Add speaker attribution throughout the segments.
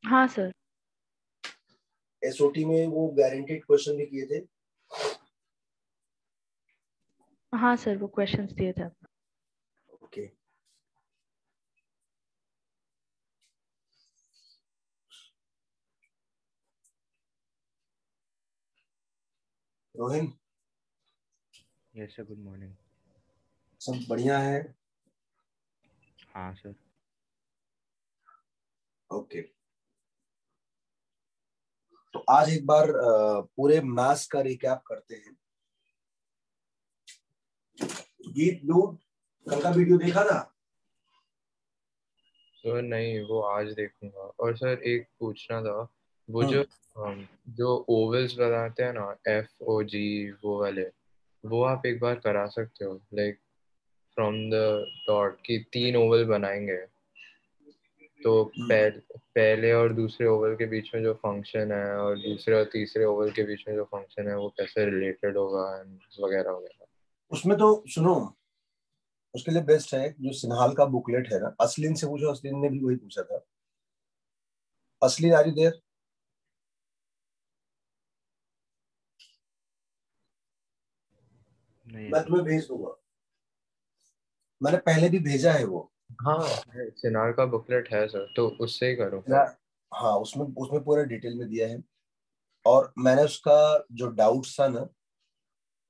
Speaker 1: हाँ sir.
Speaker 2: SOT में वो गारंटेड क्वेश्चन भी किए थे।
Speaker 1: हाँ सर, वो क्वेश्चंस दिए थे।
Speaker 2: Okay, Rohin,
Speaker 3: yes sir, good morning.
Speaker 2: सब बढ़िया है?
Speaker 3: हाँ सर।
Speaker 2: ओके, तो आज एक बार पूरे मैथ्स का रिकैप करते हैं। गीत डूड, कल का वीडियो देखा था?
Speaker 3: सर नहीं, वो आज देखूंगा। और सर एक पूछना था, वो जो ओवल्स बनाते हैं ना, FOG, वो वाले, वो आप एक बार करा सकते हो, लाइक फ्रॉम द डॉट की 3 ओवल बनाएंगे, तो पहले और दूसरे ओवल के बीच में जो फंक्शन है और दूसरे और तीसरे ओवल के बीच में जो फंक्शन है वो कैसे रिलेटेड होगा वगैरह वगैरह।
Speaker 2: उसमें तो सुनो, उसके लिए बेस्ट है जो सिन्हाल का बुकलेट है ना, असलीन से पूछो, असलीन ने भी वही पूछा था। असलीन, आर यू देयर?
Speaker 3: नहीं
Speaker 2: मैं
Speaker 3: सर।
Speaker 2: तुम्हें भेज दूंगा, मैंने पहले भी भेजा है वो।
Speaker 3: हाँ, सिनार का बुकलेट है सर, तो उससे ही करूँ फिर।
Speaker 2: ना, हाँ, उसमें उसमें पूरा डिटेल में दिया है। और मैंने उसका जो डाउट्स था ना,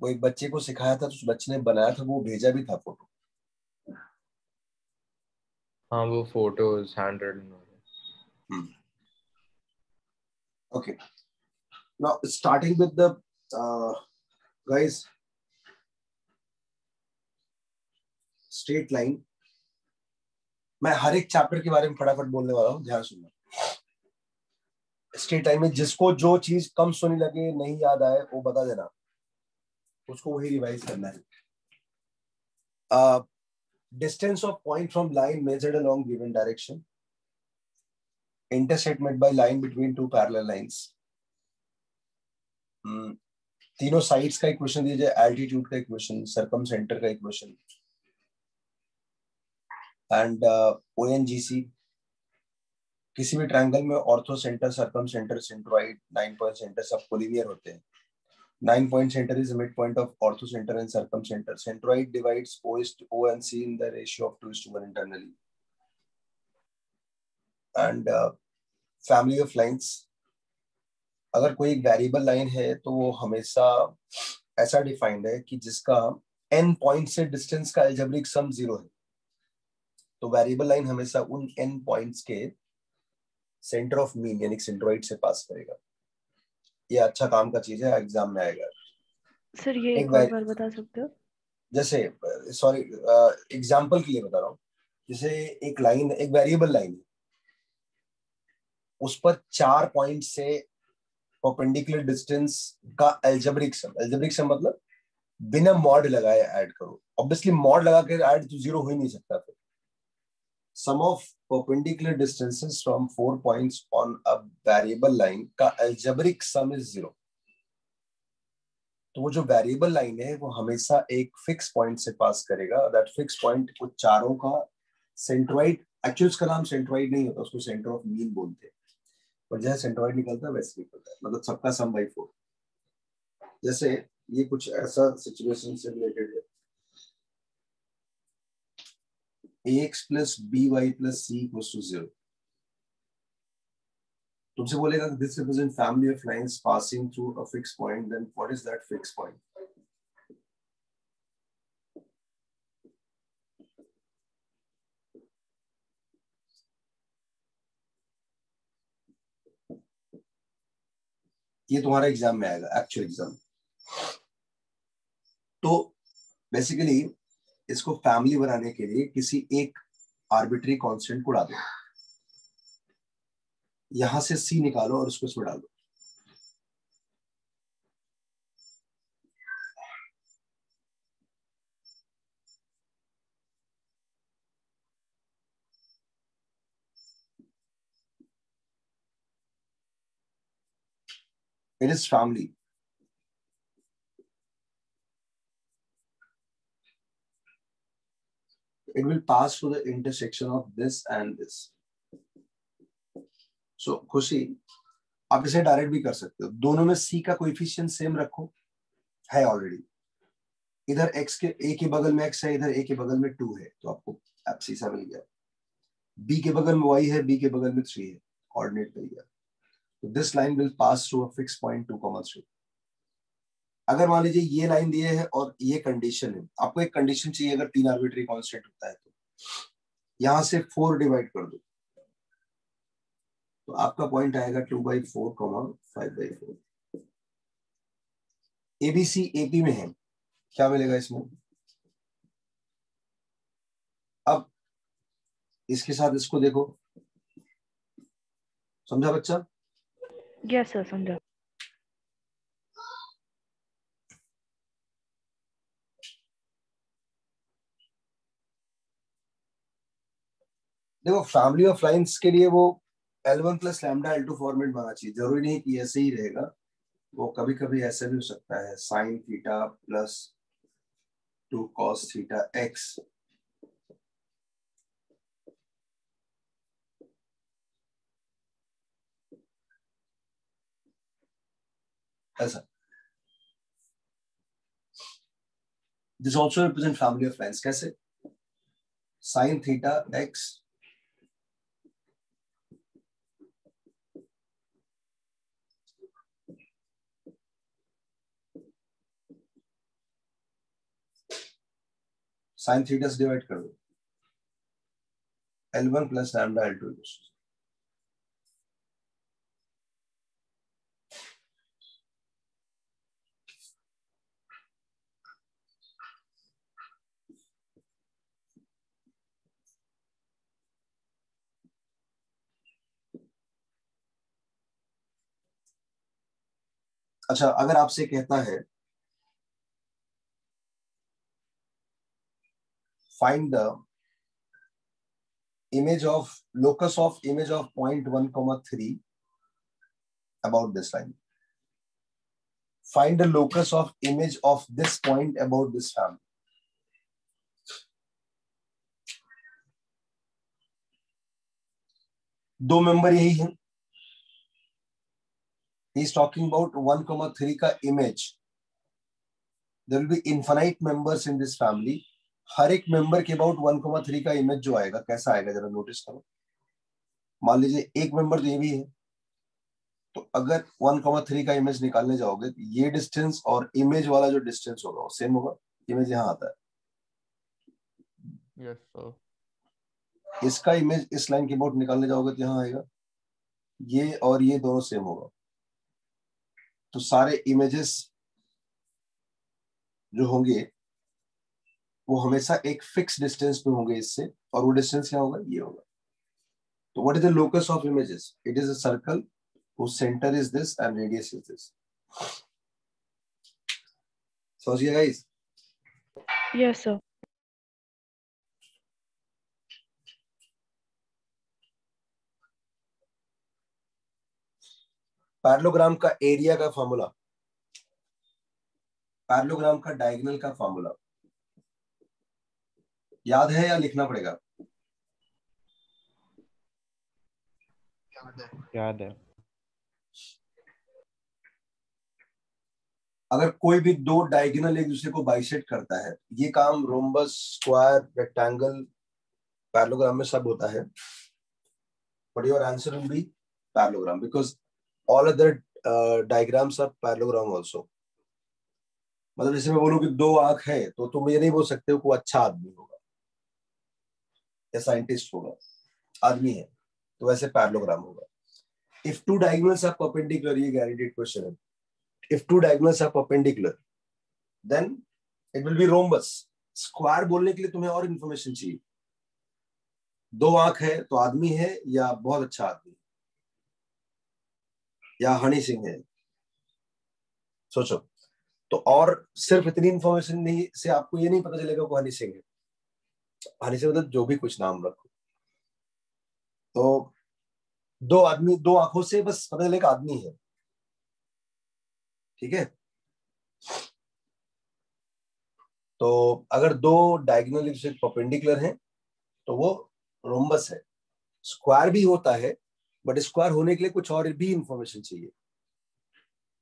Speaker 2: वो एक बच्चे को सिखाया था, तो उस बच्चे ने बनाया था, वो भेजा भी था फोटो।
Speaker 3: हाँ, वो फोटोज हैंड रिटन वाले।
Speaker 2: Okay, now starting with the guys, straight line. मैं हर एक चैप्टर के बारे में फटाफट बोलने वाला हूँ, ध्यान सुनना। स्ट्रेट लाइन में जिसको जो चीज कम सुनी लगे, नहीं याद आए, वो बता देना, उसको वही रिवाइज करना है। Distance of point from line measured along given direction. Intersect made by line between two parallel lines. तीनों साइड्स का इक्वेशन दीजिए, एल्टीट्यूड का इक्वेशन, सर्कम सेंटर का इक्वेशन, एंड ONGC। किसी भी ट्रायंगल में ortho centre, circum centre, centroid, 9 point centre सब collinear होते हैं। 9 point center is the midpoint of ortho center and circum center. Centroid divides O and C in the ratio of 2:1 internally. And family of lines, अगर कोई एक variable line है तो वो हमेशा ऐसा डिफाइंड है कि जिसका n पॉइंट से डिस्टेंस का अलजेब्रिक सम 0 है। तो वेरिएबल लाइन हमेशा उन n पॉइंट्स के सेंटर ऑफ मीन यानी सेंट्रोइड से पास करेगा। ये अच्छा काम का चीज है, एग्जाम में आएगा।
Speaker 1: सर ये एक और बार बता सकते हो?
Speaker 2: जैसे, सॉरी, एग्जांपल के लिए बता रहा हूँ। जैसे एक लाइन, एक वेरिएबल लाइन है, उस पर 4 पॉइंट से परपेंडिकुलर डिस्टेंस का अलजेब्रिक सम मतलब बिना मॉड लगाए ऐड करो। ऑब्वियसली मॉड लगा के ऐड तो 0 हो ही नहीं सकता। फिर sum of perpendicular distances from 4 points on a variable line का अलजेब्रिक सम इज 0। तो वो जो वेरिएबल लाइन है वो हमेशा एक फिक्स पॉइंट से पास करेगा। दैट फिक्स पॉइंट वो चारों का सेंट्रोइड, एक्चुअली उसका नाम सेंट्रोइड नहीं होता, उसको सेंटर ऑफ मीन बोलते हैं, पर जैसे सेंट्रोइड निकलता है वैसे निकलता है, मतलब सबका सम बाई 4। जैसे ये कुछ ऐसा सिचुएशन से रिलेटेड है, ax plus by plus c equals to 0। तुमसे बोलेगा this represent family of lines passing through a fix point, then what is that fix point? ये तुम्हारा एग्जाम में आएगा, एक्चुअल एग्जाम। तो बेसिकली इसको फैमिली बनाने के लिए किसी एक आर्बिट्री कांस्टेंट को डालो, यहां से c निकालो और उसको इसमें डालो। It is family. It will pass through the intersection of this and this. सो खुशी, आप इसे डायरेक्ट भी कर सकते हो, दोनों में सी का कोएफिशिएंट सेम रखो, है ऑलरेडी, इधर x के a के बगल में x है, इधर a के बगल में 2 है, तो आपको एब्सिसा मिल गया। b के बगल में y है, b के बगल में 3 है, कोऑर्डिनेट मिल गया। तो this line will pass through a fix point 2,3। अगर मान लीजिए ये लाइन दिए है और ये कंडीशन है, आपको एक कंडीशन चाहिए अगर 3 आर्बिट्री कांस्टेंट होता है तो यहां से 4 डिवाइड कर दो, तो आपका पॉइंट आएगा 2/4, 5/4। एबीसी एपी में है, क्या मिलेगा इसमें? अब इसके साथ इसको देखो, समझा बच्चा?
Speaker 1: यस सर, समझा।
Speaker 2: देखो फैमिली ऑफ लाइंस के लिए वो L1 plus lambda L2 format बना चाहिए, जरूरी नहीं कि ऐसे ही रहेगा, वो कभी कभी ऐसे भी हो सकता है, sine theta plus 2 cos theta x, ऐसा। This also represent family of lines, कैसे? Sine theta x sine theta से डिवाइड कर दो, L1 प्लस लैम्डा L2। अच्छा, अगर आपसे कहता है find the image of locus of image of point 1,3 about this line, find the locus of image of this point about this family। दो member यही है, he is talking about 1,3 का image, there will be infinite members in this family, हर एक member के about 1,3 का image जो आएगा कैसा आएगा जरा नोटिस करो। मान लीजिए एक मेंबर तो ये भी है, तो अगर 1,3 का इमेज निकालने जाओगे तो ये डिस्टेंस और इमेज वाला जो डिस्टेंस होगा वो सेम होगा, इमेज यहाँ आता है।
Speaker 4: Yes sir.
Speaker 2: इसका इमेज इस लाइन के अबाउट निकालने जाओगे तो यहाँ आएगा, ये और ये दोनों सेम होगा, तो सारे इमेजेस जो होंगे वो हमेशा एक फिक्स डिस्टेंस पे होंगे इससे, और वो डिस्टेंस क्या होगा? ये होगा। तो what is the locus of images? It is a circle whose center is this and radius is this। समझिए गाइस?
Speaker 1: Yes sir.
Speaker 2: पैरेललोग्राम का एरिया का फॉर्मूला, पैरेललोग्राम का डायगोनल का फॉर्मूला याद है या लिखना पड़ेगा?
Speaker 3: याद है।
Speaker 2: अगर कोई भी दो डायगोनल एक दूसरे को बाइसेक्ट करता है, ये काम रोम्बस, स्क्वायर, रेक्टेंगल, पैरेललोग्राम में सब होता है, but your answer will be parallelogram because all other diagrams are parallelogram also. मतलब जैसे मैं बोलूं कि दो आंख है तो तुम ये नहीं बोल सकते हो कोई अच्छा आदमी होगा या साइंटिस्ट होगा, आदमी है, तो वैसे पैरेललोग्राम होगा। If two diagonals are perpendicular, ये गारंटीड क्वेश्चन है, if two diagonals are perpendicular then it will be rhombus. Square बोलने के लिए तुम्हें और इंफॉर्मेशन चाहिए, दो आंख है तो आदमी है या बहुत अच्छा आदमी या हनी सिंह है, सोचो। तो और सिर्फ इतनी इंफॉर्मेशन नहीं से आपको ये नहीं पता चलेगा वो हनी सिंह है, हनी सिंह मतलब जो भी कुछ नाम रखो, तो दो आदमी दो आंखों से बस पता चलेगा आदमी है, ठीक है। तो अगर दो डायगोनल परपेंडिकुलर हैं तो वो रोम्बस है। स्क्वायर भी होता है बट स्क्वायर होने के लिए कुछ और भी इंफॉर्मेशन चाहिए,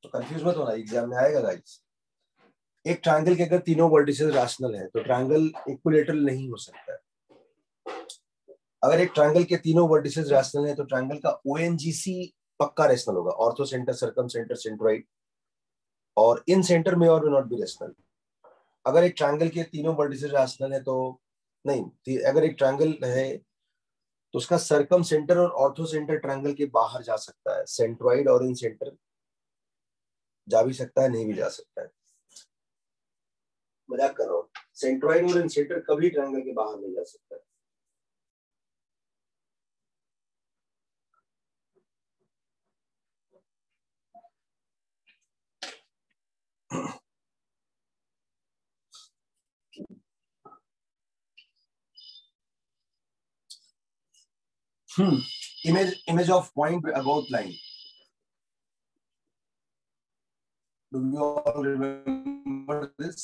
Speaker 2: तो कंफ्यूज मत होना, एग्जाम में आएगा गाइस। एक ट्रायंगल के अगर तीनों वर्टिसेस रैशनल है तो ट्रायंगल इक्विलेटरल नहीं हो सकता है। अगर एक ट्रायंगल के तीनों वर्टिसेस रैशनल है तो ट्रायंगल का ओएनजीसी पक्का रैशनल होगा, ortho centre, circum centre, centroid, और इन सेंटर में और नॉट बी रैशनल। अगर एक ट्रायंगल के तीनों वर्टिसेस रैशनल है तो नहीं, अगर एक ट्रायंगल है तो उसका सर्कम सेंटर और ऑर्थो सेंटर ट्रायंगल के बाहर जा सकता है, सेंट्रोइड और इन सेंटर जा भी सकता है, नहीं भी जा सकता है। मजाक कर रहा हूँ, सेंट्रोइड और इन सेंटर कभी ट्रायंगल के बाहर नहीं जा सकता है। Image of point about line. Do you all remember this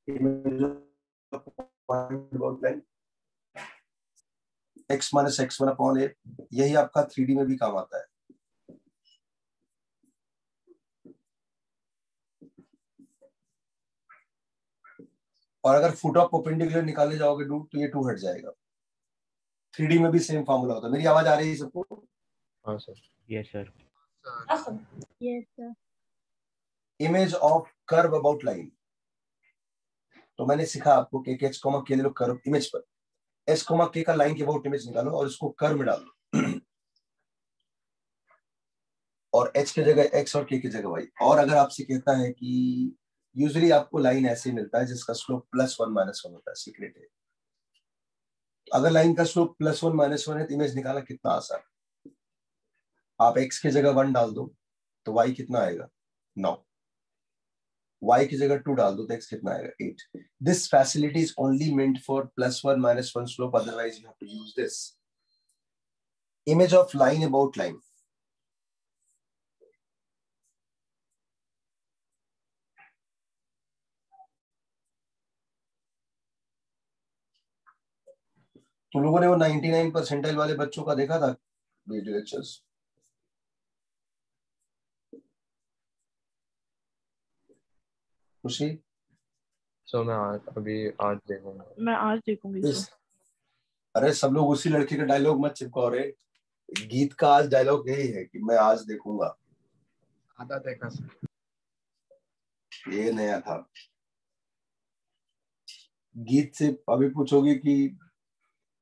Speaker 2: image of point about line? x minus x1 upon a, यही आपका 3D में भी काम आता है। और अगर फुट ऑफ परपेंडिकुलर निकाले जाओगे डू तो ये 2 हट जाएगा। 3D में भी सेम फॉर्मूला होता है। मेरी आवाज आ रही है सबको?
Speaker 3: हाँ sir.
Speaker 1: Yes sir.
Speaker 4: Yes sir.
Speaker 2: Image of curve about line, तो मैंने सिखा आपको कि x, k ले लो कर्व इमेज पर, s, k का लाइन के अबाउट इमेज निकालो और इसको कर्व में डाल दो और h की जगह x और k की जगह y। और अगर आपसे कहता है कि यूजुअली आपको लाइन ऐसे मिलता है जिसका स्लोप +1 -1 होता है, सीक्रेट है। अगर लाइन का स्लोप +1 -1 है तो इमेज निकालना कितना आसान। आप x की जगह 1 डाल दो तो y कितना आएगा 9, y की जगह 2 डाल दो तो x कितना आएगा 8। This facility is only meant for +1 -1 slope, otherwise you have to use this image of line about line. तुम लोगों ने वो 99 परसेंटाइल वाले बच्चों का देखा था वीडियो लेक्चर्स? खुशी?
Speaker 3: सो मैं आज देखूंगा।
Speaker 1: मैं आज देखूंगी सर।
Speaker 2: अरे सब लोग उसी लड़के का डायलॉग मत चिपकाओ रे। गीत का आज डायलॉग यही है कि मैं आज देखूंगा।
Speaker 3: आधा देखा सर।
Speaker 2: ये नया था। गीत से अभी पूछोगे कि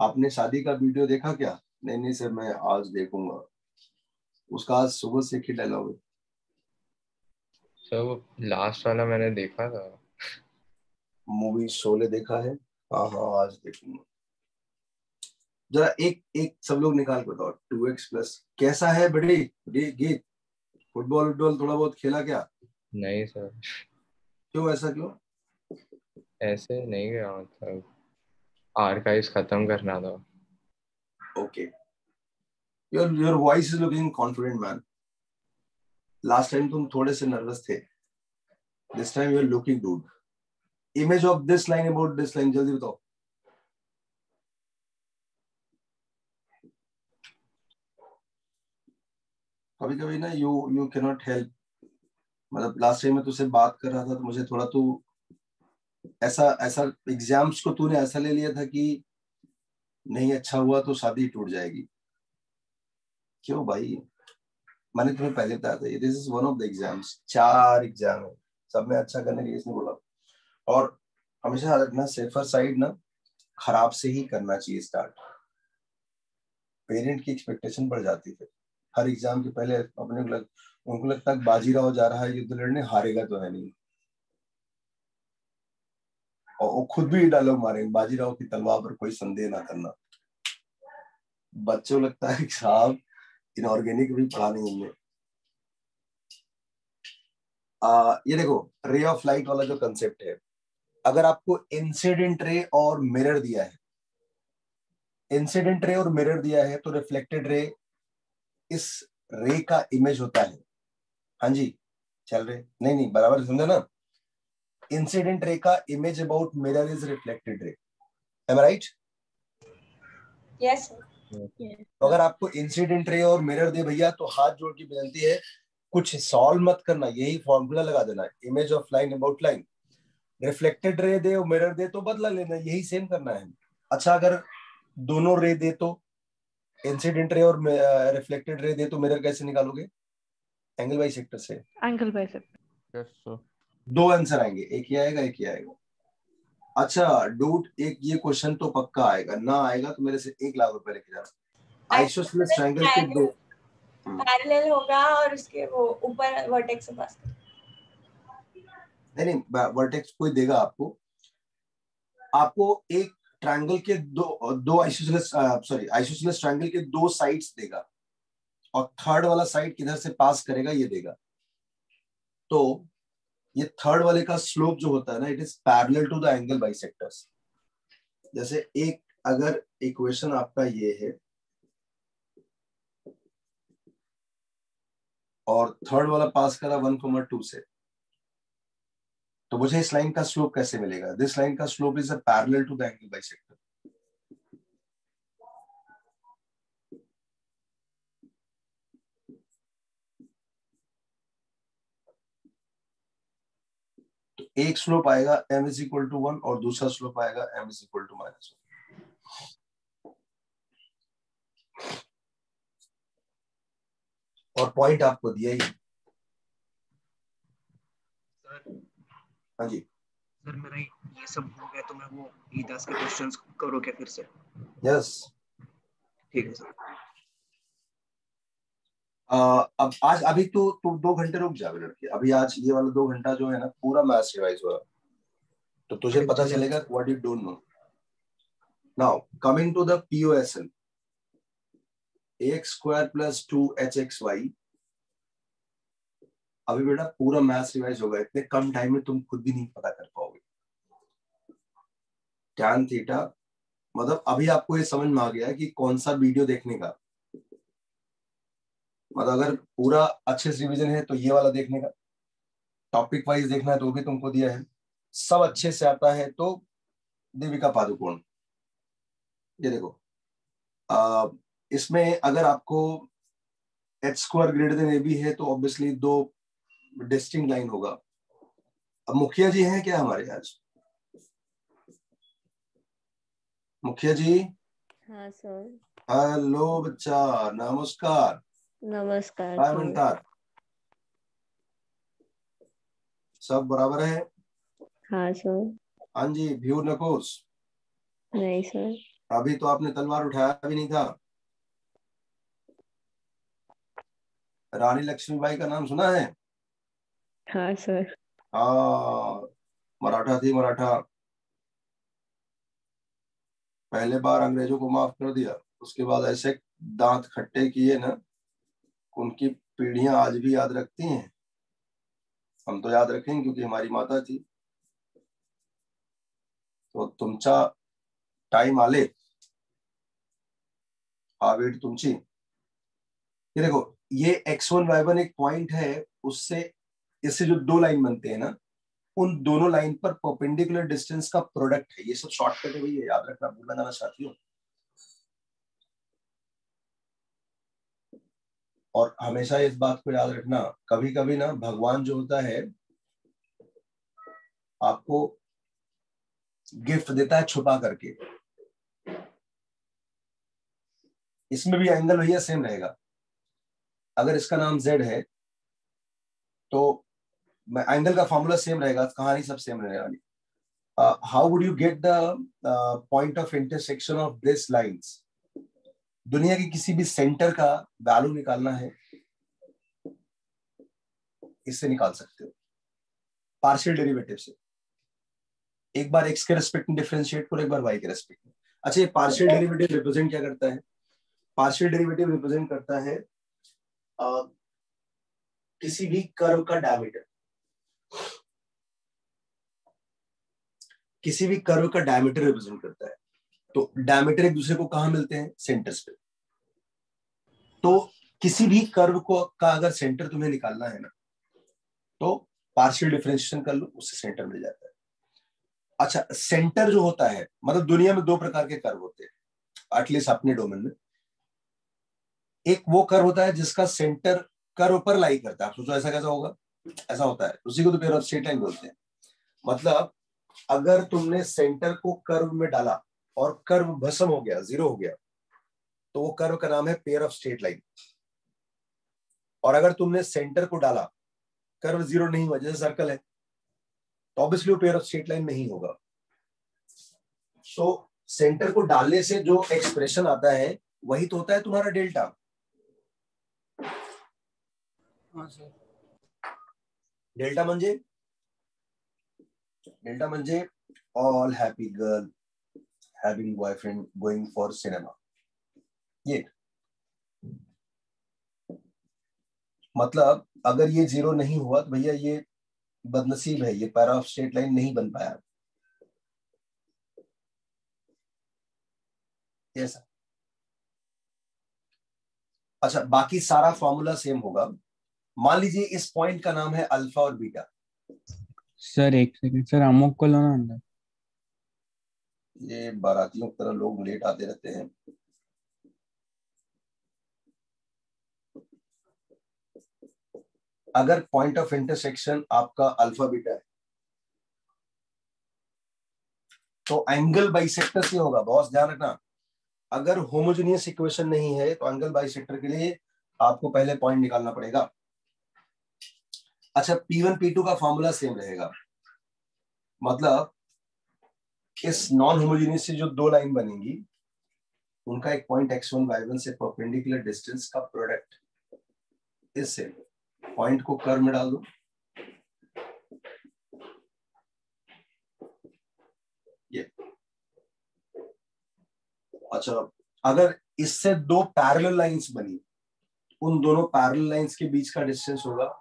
Speaker 2: आपने शादी का वीडियो देखा क्या? नहीं सर मैं आज देखूंगा। उसका आज सुबह से ही डायलॉग है।
Speaker 3: सर वो लास्ट वाला मैंने देखा था।
Speaker 2: मूवी शोले देखा है? हाँ आज देखूंगा। जरा एक एक सब लोग निकाल के बताओ 2x+ कैसा है बड़ी गीत? फुटबॉल थोड़ा बहुत खेला क्या?
Speaker 3: नहीं सर।
Speaker 2: क्यों, ऐसा क्यों?
Speaker 3: ऐसे नहीं गया, मतलब आर्काइव्स खत्म करना था।
Speaker 2: Okay, your voice is looking confident man. Last time तुम थोड़े से नर्वस थे, this time you are looking good. Image of this line about this line, जल्दी बताओ। कभी कभी ना यू कैन नॉट हेल्प, मतलब लास्ट टाइम मैं तुझसे बात कर रहा था तो मुझे थोड़ा तू ऐसा एग्जाम्स को तूने ऐसा ले लिया था कि नहीं अच्छा हुआ तो शादी टूट जाएगी। क्यों भाई? मैंने तुम्हें पहले बताया था this is one of the exams. 4 exam है, सब में अच्छा करने के लिए इसने बोला। और हमेशा रखना सेफर साइड ना, खराब से ही करना चाहिए स्टार्ट। पेरेंट की एक्सपेक्टेशन बढ़ जाती है हर एग्जाम के पहले। अपने को उनको लगता है बाजीराव जा रहा है युद्ध लड़ने, हारेगा तो है नहीं। और वो खुद भी डायलॉग मारेंगे, बाजीराव की तलवार पर कोई संदेह ना करना। बच्चों लगता है साहब इनऑर्गेनिक भी पढ़ा नहीं हमने। ये देखो रे ऑफ लाइट वाला जो कंसेप्ट है, अगर आपको इंसिडेंट रे और मिरर दिया है, इंसिडेंट रे और मिरर दिया है तो रिफ्लेक्टेड रे इस रे का इमेज होता है। हाँ जी चल रहे? नहीं बराबर समझो ना। इंसिडेंट रे का image about mirror is reflected ray, am I right?
Speaker 4: Yes sir.
Speaker 2: तो अगर आपको इंसिडेंट रे और मिरर दे भैया तो हाथ जोड़ के विनती है, कुछ सॉल्व मत करना, यही फॉर्मूला लगा देना, image of line about line. Reflected ray दे और मिरर दे तो बदला लेना, यही सेम करना है। अच्छा अगर दोनों रे दे तो, इंसिडेंट रे और रिफ्लेक्टेड रे दे तो मिरर कैसे निकालोगे? एंगल बाई सेक्टर से।
Speaker 1: Angle by sector.
Speaker 3: Yes sir.
Speaker 2: दो आंसर आएंगे, एक ही आएगा एक ही आएगा। अच्छा डूड, एक ये क्वेश्चन तो पक्का आएगा, ना आएगा तो मेरे से 1 लाख रुपए लेके जाना। आइसोसेलेस ट्रायंगल के दो
Speaker 4: पैरेलल होगा और उसके वो ऊपर वर्टेक्स से पास
Speaker 2: नहीं वर्टेक्स कोई देगा आपको। आपको एक ट्रायंगल के दो आइसोसेलेस ट्रायंगल के 2 साइड्स देगा और थर्ड वाला साइड किधर से पास करेगा ये देगा। तो ये थर्ड वाले का स्लोप जो होता है ना, it is parallel to the angle bisectors. जैसे एक अगर इक्वेशन आपका ये है और थर्ड वाला पास करा 1,2 से, तो मुझे इस लाइन का स्लोप कैसे मिलेगा? दिस लाइन का slope is a parallel to the angle bisector. तो एक स्लोप आएगा m इज इक्वल टू 1 और दूसरा स्लोप आएगा m इज इक्वल टू -1। और पॉइंट आपको दिया ही। हाँ जी
Speaker 5: सर मेरा ये सब हो गया तो मैं वो E10 के क्वेश्चंस करो क्या फिर से?
Speaker 2: यस
Speaker 5: ठीक है सर।
Speaker 2: अब आज अभी तो 2 घंटे रुक जा लड़की, अभी आज ये वाला 2 घंटा जो है ना पूरा मैथ्स रिवाइज हुआ, तो तुझे पता चलेगा what you don't know. Now coming to the POSL, ax² + 2hxy। अभी बेटा पूरा मैथ्स रिवाइज होगा, इतने कम टाइम में तुम खुद भी नहीं पता कर पाओगे। tan थीटा मतलब अभी आपको ये समझ में आ गया कि कौन सा वीडियो देखने का, मतलब अगर पूरा अच्छे से रिवीजन है तो ये वाला देखने का, टॉपिक वाइज देखना है तो भी तुमको दिया है, सब अच्छे से आता है तो देविका पादुकोण। ये देखो इसमें अगर आपको h² > AB है तो ऑब्वियसली 2 डिस्टिंक्ट लाइन होगा। अब मुखिया जी हैं क्या हमारे आज? मुखिया जी?
Speaker 6: हाँ सर।
Speaker 2: हेलो बच्चा, नमस्कार।
Speaker 6: नमस्कार
Speaker 2: काय
Speaker 6: सर।
Speaker 2: म्हणतात? सब बराबर है?
Speaker 6: हाँ सर।
Speaker 2: हाँ जी, भ्यू नकोस?
Speaker 6: नहीं सर।
Speaker 2: अभी तो आपने तलवार उठाया भी नहीं था। रानी लक्ष्मीबाई का नाम सुना है?
Speaker 6: हाँ सर।
Speaker 2: हाँ, मराठा थी मराठा। पहले बार अंग्रेजों को माफ कर दिया, उसके बाद ऐसे दांत खट्टे किए ना, उनकी पीढ़ियां आज भी याद रखती हैं। हम तो याद रखेंगे क्योंकि हमारी माता थी। तो तुमचा टाइम आले, हा वेट तुमची। ये देखो, ये x1 y1 एक पॉइंट है, उससे इससे जो 2 लाइन बनते हैं ना, उन दोनों लाइन पर परपेंडिकुलर डिस्टेंस का प्रोडक्ट है। ये सब शॉर्टकट है भैया, याद रखना भूलना जाना साथियों। और हमेशा इस बात को याद रखना, कभी कभी ना भगवान जो होता है आपको गिफ्ट देता है छुपा करके। इसमें भी एंगल भैया सेम रहेगा। अगर इसका नाम Z है तो एंगल का फॉर्मूला सेम रहेगा, कहानी सब सेम रहेगा। How would you get the point of intersection of this lines? दुनिया के किसी भी सेंटर का वैल्यू निकालना है, इससे निकाल सकते हो, पार्शियल डेरिवेटिव से। एक बार x के रेस्पेक्ट में डिफरेंशिएट करो, एक बार y के रेस्पेक्ट में। अच्छा, ये पार्शियल डेरिवेटिव रिप्रेजेंट क्या करता है? पार्शियल डेरिवेटिव रिप्रेजेंट करता है किसी भी कर्व का डायमीटर। किसी भी कर्व का डायमीटर रिप्रेजेंट करता है। तो डायमीटर एक दूसरे को कहां मिलते हैं? सेंटर्स पे। तो किसी भी कर्व को का अगर सेंटर तुम्हें निकालना है ना, तो पार्शियल डिफरेंशिएशन कर लो, उससे सेंटर मिल जाता है। अच्छा, सेंटर जो होता है, मतलब दुनिया में 2 प्रकार के कर्व होते हैं, एटलीस्ट अपने डोमेन में। एक वो कर्व होता है जिसका सेंटर कर्व पर लाई करता है। आप सोचो ऐसा कैसा होगा, ऐसा होता है, उसी को तो पेयर ऑफ स्ट्रेट लाइन बोलते हैं। मतलब अगर तुमने सेंटर को कर्व में डाला और कर्व भस्म हो गया, जीरो हो गया, तो वो कर्व का नाम है पेयर ऑफ स्ट्रेट लाइन। और अगर तुमने सेंटर को डाला, कर्व जीरो नहीं हुआ, जैसे सर्कल है, तो ऑब्वियसली वो पेयर ऑफ स्ट्रेट लाइन नहीं होगा। तो सेंटर को डालने से जो एक्सप्रेशन आता है वही तो होता है तुम्हारा डेल्टा।
Speaker 5: हाँ सर।
Speaker 2: डेल्टा म्हणजे all happy girl having boyfriend going for cinema. ये मतलब अगर ये जीरो नहीं हुआ तो भैया ये बदनसीब है, ये पैरा ऑफ स्ट्रेट लाइन नहीं बन पाया। ऐसा। अच्छा, बाकी सारा फॉर्मूला सेम होगा। मान लीजिए इस पॉइंट का नाम है अल्फा और बीटा।
Speaker 7: सर एक सेकंड सर, अमुक को लो ना अंदर।
Speaker 2: ये बारातियों की तरह लोग लेट आते रहते हैं। अगर पॉइंट ऑफ इंटरसेक्शन आपका अल्फा बीटा है तो एंगल बाइसेक्टर से होगा। बॉस ध्यान रखना, अगर होमोजेनियस इक्वेशन नहीं है तो एंगल बाइसेक्टर के लिए आपको पहले पॉइंट निकालना पड़ेगा। अच्छा, P1 P2 का फॉर्मूला सेम रहेगा। मतलब इस नॉन होमोजेनियस से जो दो लाइन बनेंगी उनका एक पॉइंट x1 y1 से परपेंडिकुलर डिस्टेंस का प्रोडक्ट, इससे पॉइंट को कर्व में डाल दो। ये अच्छा, अगर इससे दो पैरेलल लाइंस बनी, उन दोनों पैरेलल लाइंस के बीच का डिस्टेंस होगा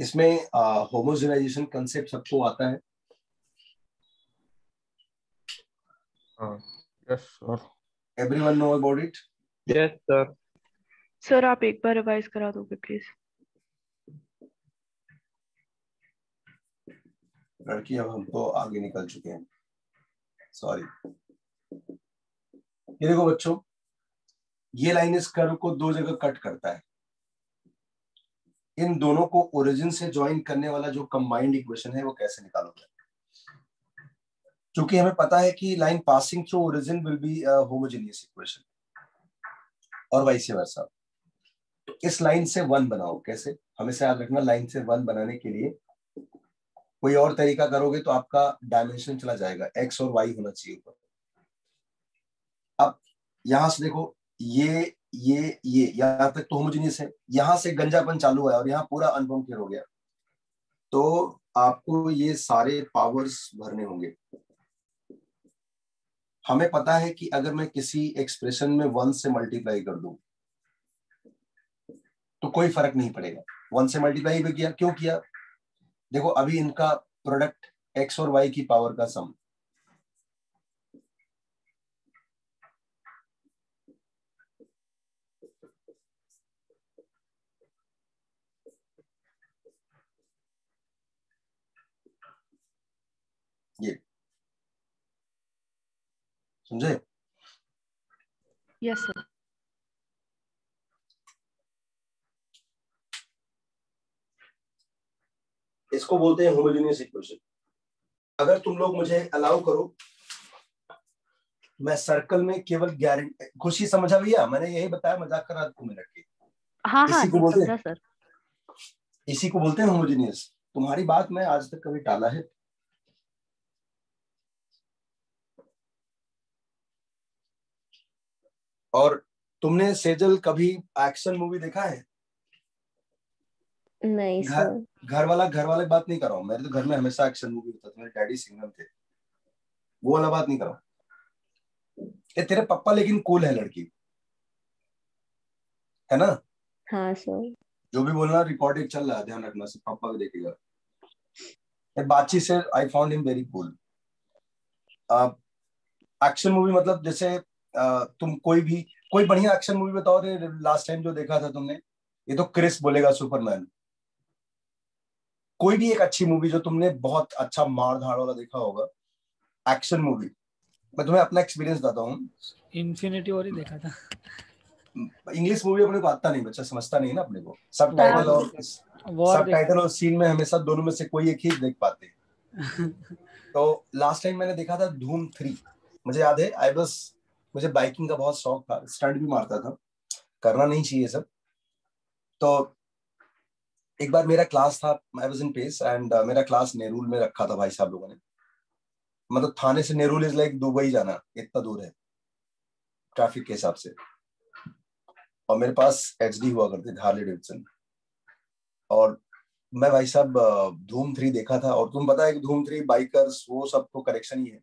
Speaker 2: इसमें होमोजेनाइजेशन कंसेप्ट सबको आता है।
Speaker 3: Yes sir.
Speaker 2: Everyone know about it?
Speaker 3: Yes sir.
Speaker 1: Sir आप एक बार रिवाइज करा दोगे प्लीज?
Speaker 2: लड़की अब हम तो आगे निकल चुके हैं, सॉरी। ये देखो बच्चों, ये लाइन इस कर्व को दो जगह कट करता है। इन दोनों को ओरिजिन से ज्वाइन करने वाला जो कंबाइंड इक्वेशन है वो कैसे निकालोगे? क्योंकि हमें पता है कि line passing through origin will be homogeneous equation और वाइस वर्सा। तो इस लाइन से वन बनाओ। कैसे? हमेशा याद रखना, लाइन से वन बनाने के लिए कोई और तरीका करोगे तो आपका डायमेंशन चला जाएगा, एक्स और वाई होना चाहिए ऊपर। अब यहां से देखो, ये यहां तक तो होमोजेनियस है, यहां से गंजापन चालू है और यहाँ पूरा अनकॉन्क्योर हो गया। तो आपको ये सारे पावर्स भरने होंगे। हमें पता है कि अगर मैं किसी एक्सप्रेशन में वन से मल्टीप्लाई कर दूं तो कोई फर्क नहीं पड़ेगा। वन से मल्टीप्लाई भी किया, क्यों किया? देखो अभी इनका प्रोडक्ट एक्स और वाई की पावर का सम, ये समझे?
Speaker 1: Yes sir.
Speaker 2: इसको बोलते हैं होमोजेनियस इक्वेशन। अगर तुम लोग मुझे अलाउ करो, मैं सर्कल में केवल गारंटी, खुशी समझा भैया? मैंने यही बताया, मजाक कर रहा था मिनट की।
Speaker 1: हाँ हाँ
Speaker 2: इसी को बोलते
Speaker 1: समझा
Speaker 2: हैं,
Speaker 1: सर।
Speaker 2: इसी को बोलते हैं होमोजेनियस। तुम्हारी बात मैं आज तक कभी टाला है? और तुमने सेजल कभी एक्शन मूवी देखा है?
Speaker 6: नहीं सर।
Speaker 2: घर वाला की बात नहीं कर रहा हूँ, मेरे तो घर में हमेशा एक्शन मूवी होता था। मेरे डैडी सिंगर थे, वो वाला बात नहीं कर रहा हूँ। ये तेरे पापा लेकिन कूल है लड़की, है ना?
Speaker 6: हाँ सर।
Speaker 2: जो भी बोलना रिकॉर्डेड चल रहा है, ध्यान रखना, सिर्फ पापा भी देखेगा। बातचीत से I found him very cool. Action movie मतलब जैसे तुम कोई बढ़िया एक्शन मूवी बताओ रे, लास्ट टाइम जो देखा था तुमने। ये तो क्रिस बोलेगा सुपरमैन। कोई भी एक अच्छी मूवी जो तुमने बहुत अच्छा मार धाड़ वाला देखा होगा, एक्शन मूवी। मैं तुम्हें अपना एक्सपीरियंस बताता हूँ।
Speaker 8: इन्फिनिटी वॉर ही देखा था।
Speaker 2: इंग्लिश मूवी अपने को आता नहीं, बच्चा समझता नहीं है ना अपने को। सब टाइटल और सीन में हमेशा दोनों में से कोई एक ही देख पाते हैं। तो लास्ट टाइम मैंने देखा था धूम 3। मुझे याद है, मुझे बाइकिंग का बहुत शौक था, स्टंट भी मारता था, करना नहीं चाहिए सब। तो एक बार मेरा क्लास था, I was in Pace, and मेरा क्लास नेरुल में रखा था भाई साहब लोगों ने। मतलब थाने से नेरुल इज लाइक दुबई जाना, इतना दूर है ट्रैफिक के हिसाब से। और मेरे पास एचडी हुआ करते थे, हार्ले डेविडसन। और मैं भाई साहब धूम 3 देखा था। और तुम पता है कि धूम 3 बाइकर्स वो सब तो करेक्शन ही है।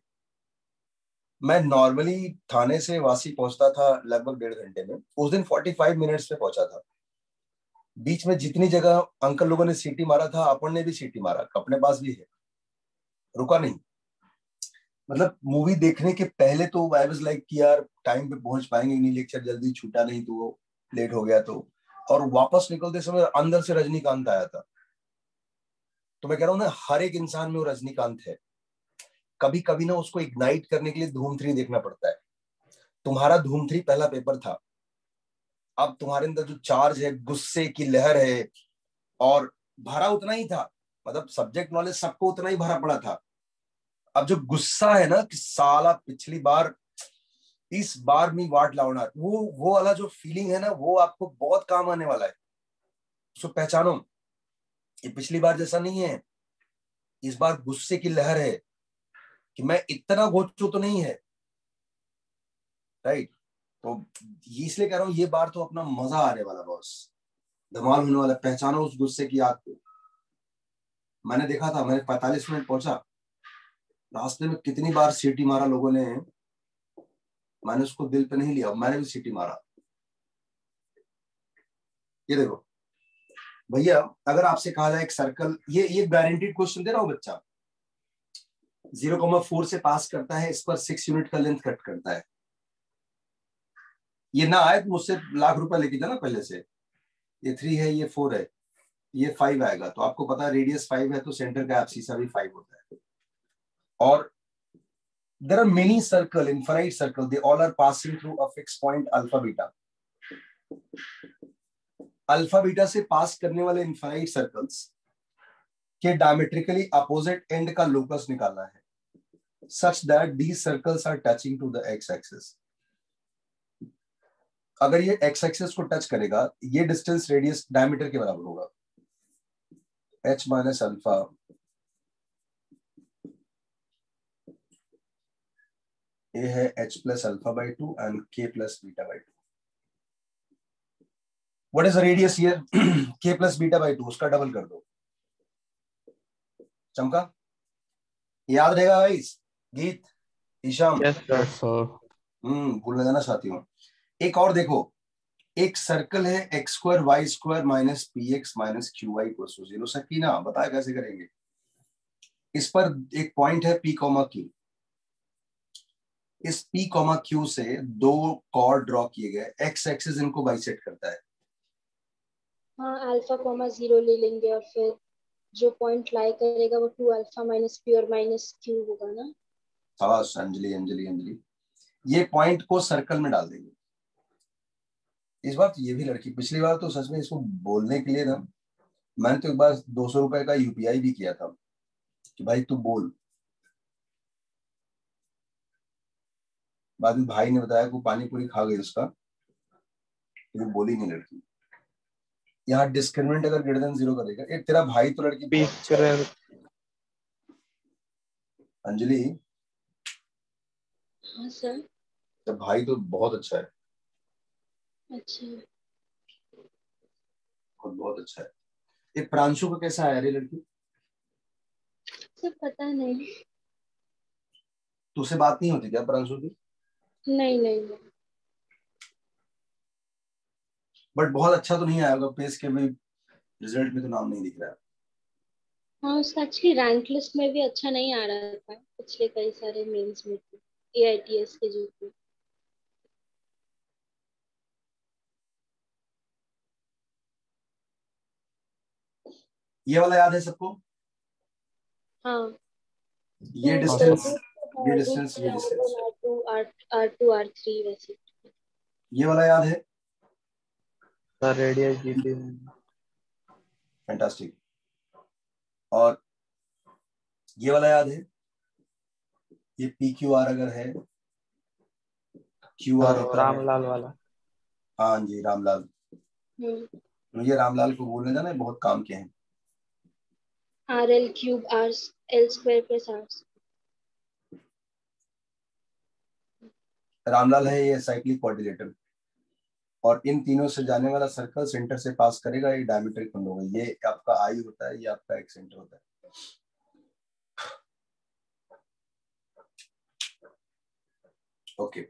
Speaker 2: मैं नॉर्मली थाने से वासी पहुंचता था लगभग 1.5 घंटे में, उस दिन 45 मिनट्स में पहुंचा था। बीच में जितनी जगह अंकल लोगों ने सीटी मारा था, अपन ने भी सीटी मारा, अपने पास भी है, रुका नहीं। मतलब मूवी देखने के पहले तो आई वाज लाइक कि यार टाइम पे पहुंच पाएंगे नहीं, लेक्चर जल्दी छूटा नहीं तो वो लेट हो गया तो। और वापस निकलते समय अंदर से रजनीकांत आया था। तो मैं कह रहा हूँ ना, हर एक इंसान में वो रजनीकांत है। कभी कभी ना उसको इग्नाइट करने के लिए धूम 3 देखना पड़ता है। तुम्हारा धूम 3 पहला पेपर था, अब तुम्हारे अंदर जो चार्ज है, गुस्से की लहर है, और भरा उतना ही था, मतलब सब्जेक्ट नॉलेज सबको उतना ही भरा पड़ा था। अब जो गुस्सा है ना कि साला पिछली बार इस बार मी वाट लावणार, वो वाला जो फीलिंग है ना, वो आपको बहुत काम आने वाला है। उसको पहचानो, ये पिछली बार जैसा नहीं है। इस बार गुस्से की लहर है कि मैं इतना गोचू तो नहीं है, राइट। तो ये इसलिए कह रहा हूँ, ये बार तो अपना मजा आने वाला, बॉस धमाल होने वाला। पहचानो उस गुस्से की आग को। मैंने देखा था, मैंने 45 मिनट पहुंचा, रास्ते में कितनी बार सीटी मारा लोगों ने, मैंने उसको दिल पे नहीं लिया, मैंने भी सीटी मारा। ये देखो भैया, अगर आपसे कहा जाए एक सर्कल, ये गारंटीड क्वेश्चन दे रहा हूं, बच्चा 0,4 से पास करता है, इस पर 6 यूनिट का लेंथ कट करता है। ये ना आए तो मुझसे ₹1,00,000 लेके जाना पहले से। ये 3 है, ये 4 है, ये 5 आएगा। तो आपको पता है रेडियस 5 है तो सेंटर का एब्सिसा भी 5 होता है। और there are many circle, infinite circle, they all are passing through a fixed point alpha beta. Alpha beta से पास करने वाले इनफाइनाइट सर्कल्स के डायमेट्रिकली अपोजिट एंड का लोकस निकालना है, such that these circles are touching to the x axis. अगर ये x axis को टच करेगा, ये डिस्टेंस रेडियस डायमीटर के बराबर होगा, h माइनस अल्फा ये है h plus alpha by 2 and k plus beta by 2। What is the radius here? k plus beta by 2, उसका डबल कर दो। चमका? याद रहेगा गाइस? गीत, ईशाम?
Speaker 3: Yes sir.
Speaker 2: भूल जाना चाहती हूँ। एक और देखो, एक सर्कल है x square Y square minus P X minus Q Y equal to 0। Sakina बताया कैसे करेंगे? इस पर एक पॉइंट है p कॉमा q। इस p कॉमा q से 2 कॉर्ड ड्रॉ किए गए, x एक्सिस इनको बाइसेक्ट करता है।
Speaker 6: हाँ, अल्फा कॉमा 0 ले लेंगे और फिर जो पॉइंट लाई करेगा वो 2 अल्फा माइनस पी और माइनस क्यू होगा ना।
Speaker 2: शाबाश अंजलि अंजलि अंजलि। ये पॉइंट को सर्कल में डाल देंगे। इस बार तो ये भी लड़की, पिछली बार तो सच में इसको बोलने के लिए ना, मैंने तो एक बार ₹200 का यूपीआई भी किया था कि भाई तू बोल। बाद में भाई ने बताया कि पानी पूरी खा गई उसका, तो वो बोली नहीं लड़की। यहाँ डिस्क्रिमिनेंट अगर ग्रेटर देन 0 करेगा, एक तेरा भाई तो लड़की बहुत अच्छा है। अंजलि,
Speaker 6: हाँ सर।
Speaker 2: तो भाई तो बहुत अच्छा है,
Speaker 6: अच्छा,
Speaker 2: बहुत अच्छा है। ये प्रांशु का कैसा है रे लड़की?
Speaker 6: सर पता नहीं।
Speaker 2: तुझसे बात नहीं होती क्या प्रांशु की?
Speaker 6: नहीं नहीं नहीं।
Speaker 2: बट बहुत अच्छा तो नहीं आएगा, पेस के भी रिजल्ट में तो नाम नहीं दिख रहा है।
Speaker 6: हाँ, उसका एक्चुअली रैंक लिस्ट में भी अच्छा नहीं आ रहा था पिछले कई सारे मेंस में, एआईटीएस के जो थे।
Speaker 2: ये वाला याद है सबको?
Speaker 6: हाँ
Speaker 2: ये
Speaker 6: तो
Speaker 2: डिस्टेंस,
Speaker 6: रूट
Speaker 2: ये डिस्टेंस, ये डिस्टेंस,
Speaker 6: R2 R3 वैसे।
Speaker 2: ये वाला याद है?
Speaker 3: सर रेडियस दी थी।
Speaker 2: फैंटास्टिक। और ये वाला याद है? ये पी क्यू आर अगर है, क्यू आर होता है।
Speaker 3: रामलाल वाला।
Speaker 2: हाँ जी, रामलाल। मुझे रामलाल को बोलने जाना है, बहुत काम के हैं।
Speaker 6: RL³ RL² + R।
Speaker 2: रामलाल है ये साइक्लिक कोऑर्डिनेटर, और इन तीनों से जाने वाला सर्कल सेंटर से पास करेगा, ये डायमीटर खंड होगा। ये आपका आई होता है, ये आपका एक सेंटर होता है। ओके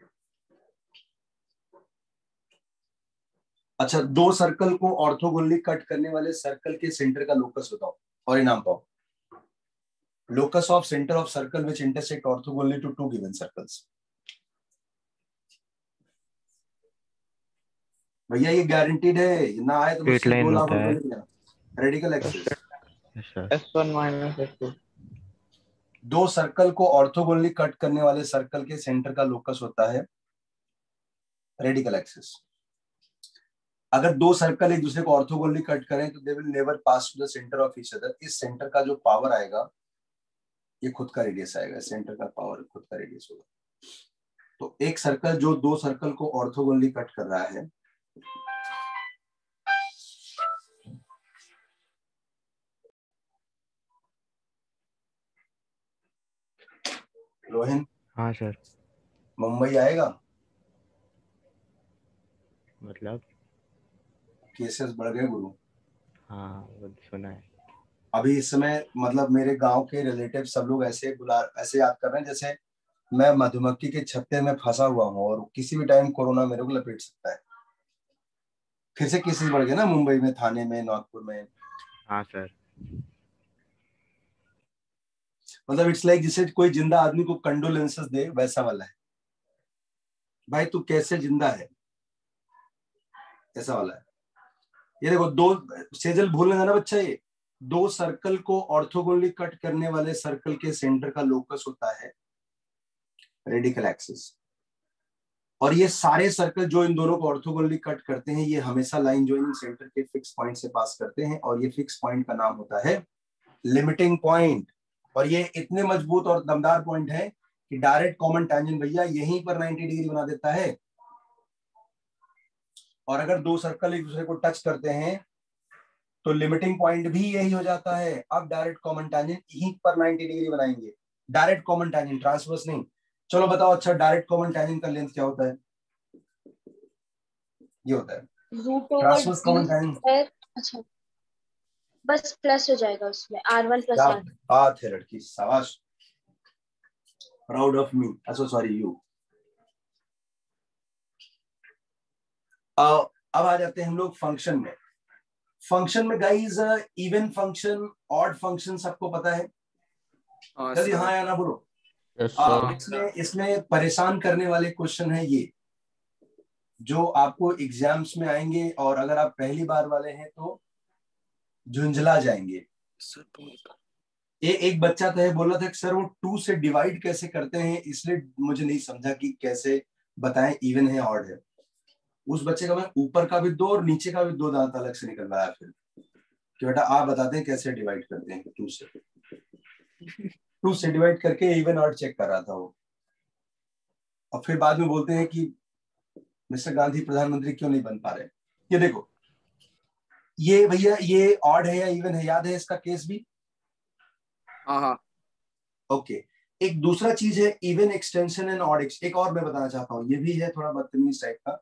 Speaker 2: अच्छा, दो सर्कल को ऑर्थोगोनली कट करने वाले सर्कल के सेंटर का लोकस बताओ और इनाम पाओ। Locus of centre of circle which intersect orthogonally to two given circles. भैया ये गारंटीड है, ना आए तो मुझसे 2 लाख रुपए लेना। Radical axis.
Speaker 3: S1 - S2।
Speaker 2: दो सर्कल को ऑर्थोगोनली कट करने वाले सर्कल के सेंटर का लोकस होता है रेडिकल एक्सिस। अगर दो सर्कल एक दूसरे को ऑर्थोगोनली कट करें तो they will never pass to the centre of each other. इस सेंटर का जो पावर आएगा ये खुद का रेडियस आएगा, सेंटर का पावर खुद का रेडियस होगा। तो एक सर्कल जो दो सर्कल को ऑर्थोगोनली कट कर रहा है, रोहिन।
Speaker 3: हाँ सर।
Speaker 2: मुंबई आएगा?
Speaker 3: मतलब
Speaker 2: केसेस बढ़ गए गुरु।
Speaker 3: हाँ वो सुना है।
Speaker 2: अभी इस समय मतलब मेरे गांव के रिलेटिव सब लोग ऐसे याद कर रहे हैं जैसे मैं मधुमक्खी के छत्ते में फंसा हुआ हूँ और किसी भी टाइम कोरोना मेरे को लपेट सकता है। फिर से केसेस बढ़ गए ना मुंबई में, थाने में, नागपुर में।
Speaker 3: हाँ सर।
Speaker 2: मतलब इट्स लाइक जिसे कोई जिंदा आदमी को कंडोलेंसेस दे, वैसा वाला है। भाई तू कैसे जिंदा है, ऐसा वाला है। ये देखो, दो सेजल भूलने जाना बच्चा, ये दो सर्कल को ऑर्थोगोनली कट करने वाले सर्कल के सेंटर का लोकस होता है रेडिकल एक्सिस। और ये सारे सर्कल जो इन दोनों को ऑर्थोगोनली कट करते हैं, ये हमेशा लाइन जॉइनिंग सेंटर के फिक्स पॉइंट से पास करते हैं, और ये फिक्स पॉइंट का नाम होता है लिमिटिंग पॉइंट। और ये इतने मजबूत और दमदार पॉइंट है कि डायरेक्ट कॉमन टैंजेंट भैया यहीं पर 90 डिग्री बना देता है। और अगर दो सर्कल एक दूसरे को टच करते हैं तो लिमिटिंग पॉइंट भी यही हो जाता है। अब डायरेक्ट कॉमन टैंजेंट यहीं पर 90 डिग्री बनाएंगे। डायरेक्ट कॉमन टैंजेंट, ट्रांसवर्स नहीं। चलो बताओ, अच्छा डायरेक्ट कॉमन टैंजेंट का लेंथ क्या होता है? ये होता है ट्रांसवर्स कॉमन टैंजेंट।
Speaker 6: अच्छा बस प्लस हो जाएगा उसमें R1 + R।
Speaker 2: बात है लड़की, शाबाश, प्राउड ऑफ मी। अच्छा सॉरी यू। अब आ जाते हैं हम लोग फंक्शन में। फंक्शन में guys, even function, odd function सबको पता है। जल्दी हाँ या ना बोलो। इसमें परेशान करने वाले क्वेश्चन है ये, जो आपको एग्जाम्स में आएंगे, और अगर आप पहली बार वाले हैं तो झुंझला जाएंगे। एक बच्चा तो है बोल रहा था कि सर वो 2 से डिवाइड कैसे करते हैं, इसलिए मुझे नहीं समझा कि कैसे बताएं इवन है ऑड है। उस बच्चे का मैं ऊपर का भी 2 और नीचे का भी 2 दांत अलग से निकलवाया फिर कि बेटा आप बताते हैं कैसे डिवाइड करते हैं। 2 से डिवाइड करके इवन ऑड चेक कर रहा था वो। और फिर बाद में बोलते हैं कि मिस्टर गांधी प्रधानमंत्री क्यों नहीं बन पा रहे। ये देखो, ये भैया ये ऑड है या इवन है, याद है इसका केस भी?
Speaker 5: हाँ।
Speaker 2: ओके एक दूसरा चीज है इवन एक्सटेंशन एंड ऑड। एक और मैं बताना चाहता हूं, ये भी है थोड़ा बदतमीज टाइप का।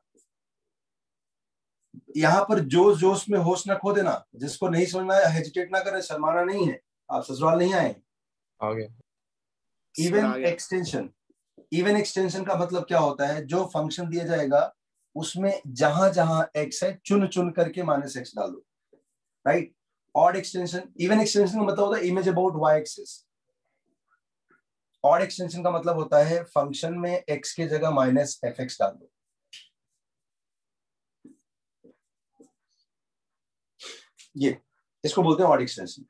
Speaker 2: यहाँ पर जोश जोश में होश न खो देना। जिसको नहीं समझना है हेजिटेट ना करें, शर्माना नहीं है, आप ससुराल नहीं आए। इवन एक्सटेंशन, इवन एक्सटेंशन का मतलब क्या होता है? जो फंक्शन दिया जाएगा उसमें जहां जहां एक्स है चुन चुन करके -x डाल दो, right. Odd extension, even extension का मतलब होता है image about y axis. Odd extension का मतलब होता है फंक्शन में x की जगह -fx डाल दो। ये इसको बोलते हैं ऑड एक्सटेंशन।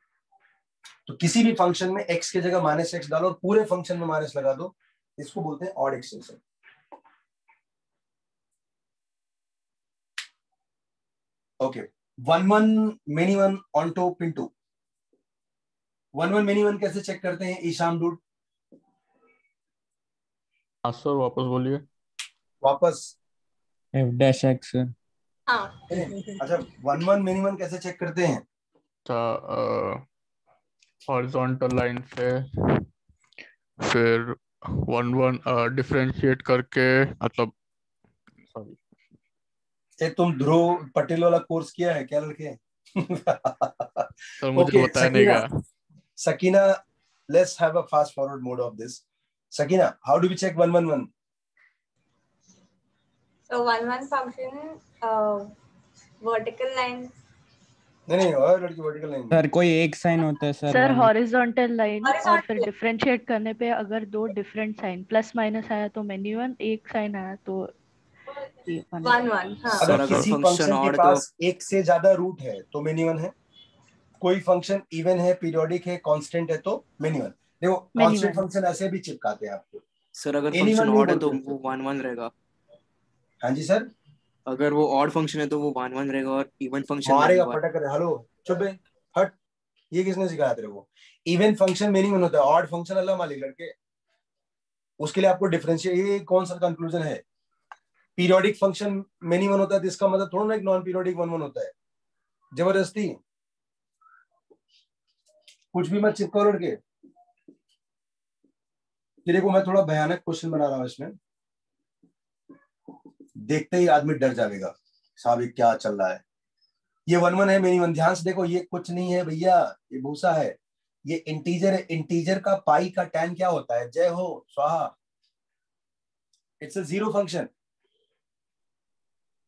Speaker 2: तो किसी भी फंक्शन में x की जगह -x डालो और पूरे फंक्शन में माइनस लगा दो, इसको बोलते हैं odd extension. Okay, 1 1 many 1 onto into. 1 1 many 1 कैसे चेक करते हैं ईशान डूड?
Speaker 9: हाँ सर वापस बोलिए।
Speaker 2: वापस
Speaker 7: एफ डैश एक्स सर।
Speaker 4: हाँ
Speaker 2: अच्छा, 1 1 मेनी 1 कैसे चेक करते हैं?
Speaker 9: हॉरिजॉन्टल लाइन से फिर 1 1 डिफरेंशिएट करके, मतलब सॉरी
Speaker 2: तुम ध्रुव पटेल वाला कोर्स किया है क्या लड़के?
Speaker 9: सर मुझे
Speaker 2: Okay,
Speaker 9: बताया नहीं गया।
Speaker 2: Sakina, let's have a fast forward mode of this. Sakina, how do we check 1 1 1?
Speaker 4: so 1 1 function vertical line
Speaker 2: नहीं और लड़की वर्टिकल लाइन।
Speaker 7: सर कोई एक साइन होता है सर?
Speaker 1: सर हॉरिजॉन्टल लाइन, और फिर
Speaker 4: Horizontal.
Speaker 1: डिफरेंशिएट करने पे अगर दो डिफरेंट साइन प्लस माइनस आया तो मेनी 1, एक साइन आया तो ये 1
Speaker 4: 1 1 हाँ
Speaker 2: अगर
Speaker 9: सर,
Speaker 2: किसी
Speaker 5: function
Speaker 2: फंक्शन के
Speaker 5: odd
Speaker 2: पास एक से ज्यादा रूट है तो मेनी 1 है, कोई फंक्शन इवन है, पीरियोडिक है, कांस्टेंट है तो मेनी 1। देखो कांस्टेंट फंक्शन ऐसे भी चिपकाते हैं आपको।
Speaker 5: सर अगर
Speaker 2: Anyone
Speaker 5: फंक्शन
Speaker 2: नहीं
Speaker 5: ऑड है तो
Speaker 2: बोलते।
Speaker 5: वो 1 1 रहेगा।
Speaker 2: हाँ जी सर,
Speaker 5: अगर वो ऑड फंक्शन है तो वो 1 1 रहेगा और इवन फंक्शन
Speaker 2: मारेगा फटक कर। हेलो चुप है, हट, ये किसने सिखाया तेरे को? इवन फंक्शन मेनी 1 होता है, ऑड फंक्शन अल्लाह मालिक लड़के। उसके लिए आपको डिफरेंशिएट, ये कौन सा कंक्लूजन है? पीरियोडिक फंक्शन मेनी 1 होता है तो इसका मतलब थोड़ा ना एक नॉन पीरियोडिक 1 1 होता है। जबरदस्ती कुछ भी मत चिपकाओ लड़के। तेरे को मैं थोड़ा भयानक क्वेश्चन बना रहा हूं, इसमें देखते ही आदमी डर जाएगा, साहब ये क्या चल रहा है। ये 1 1 है मेनी 1, ध्यान से देखो, ये कुछ नहीं है भैया, ये भूसा है, ये इंटीजर है। इंटीजर का पाई का टैन क्या होता है? जय हो स्वाहा, इट्स अ जीरो फंक्शन।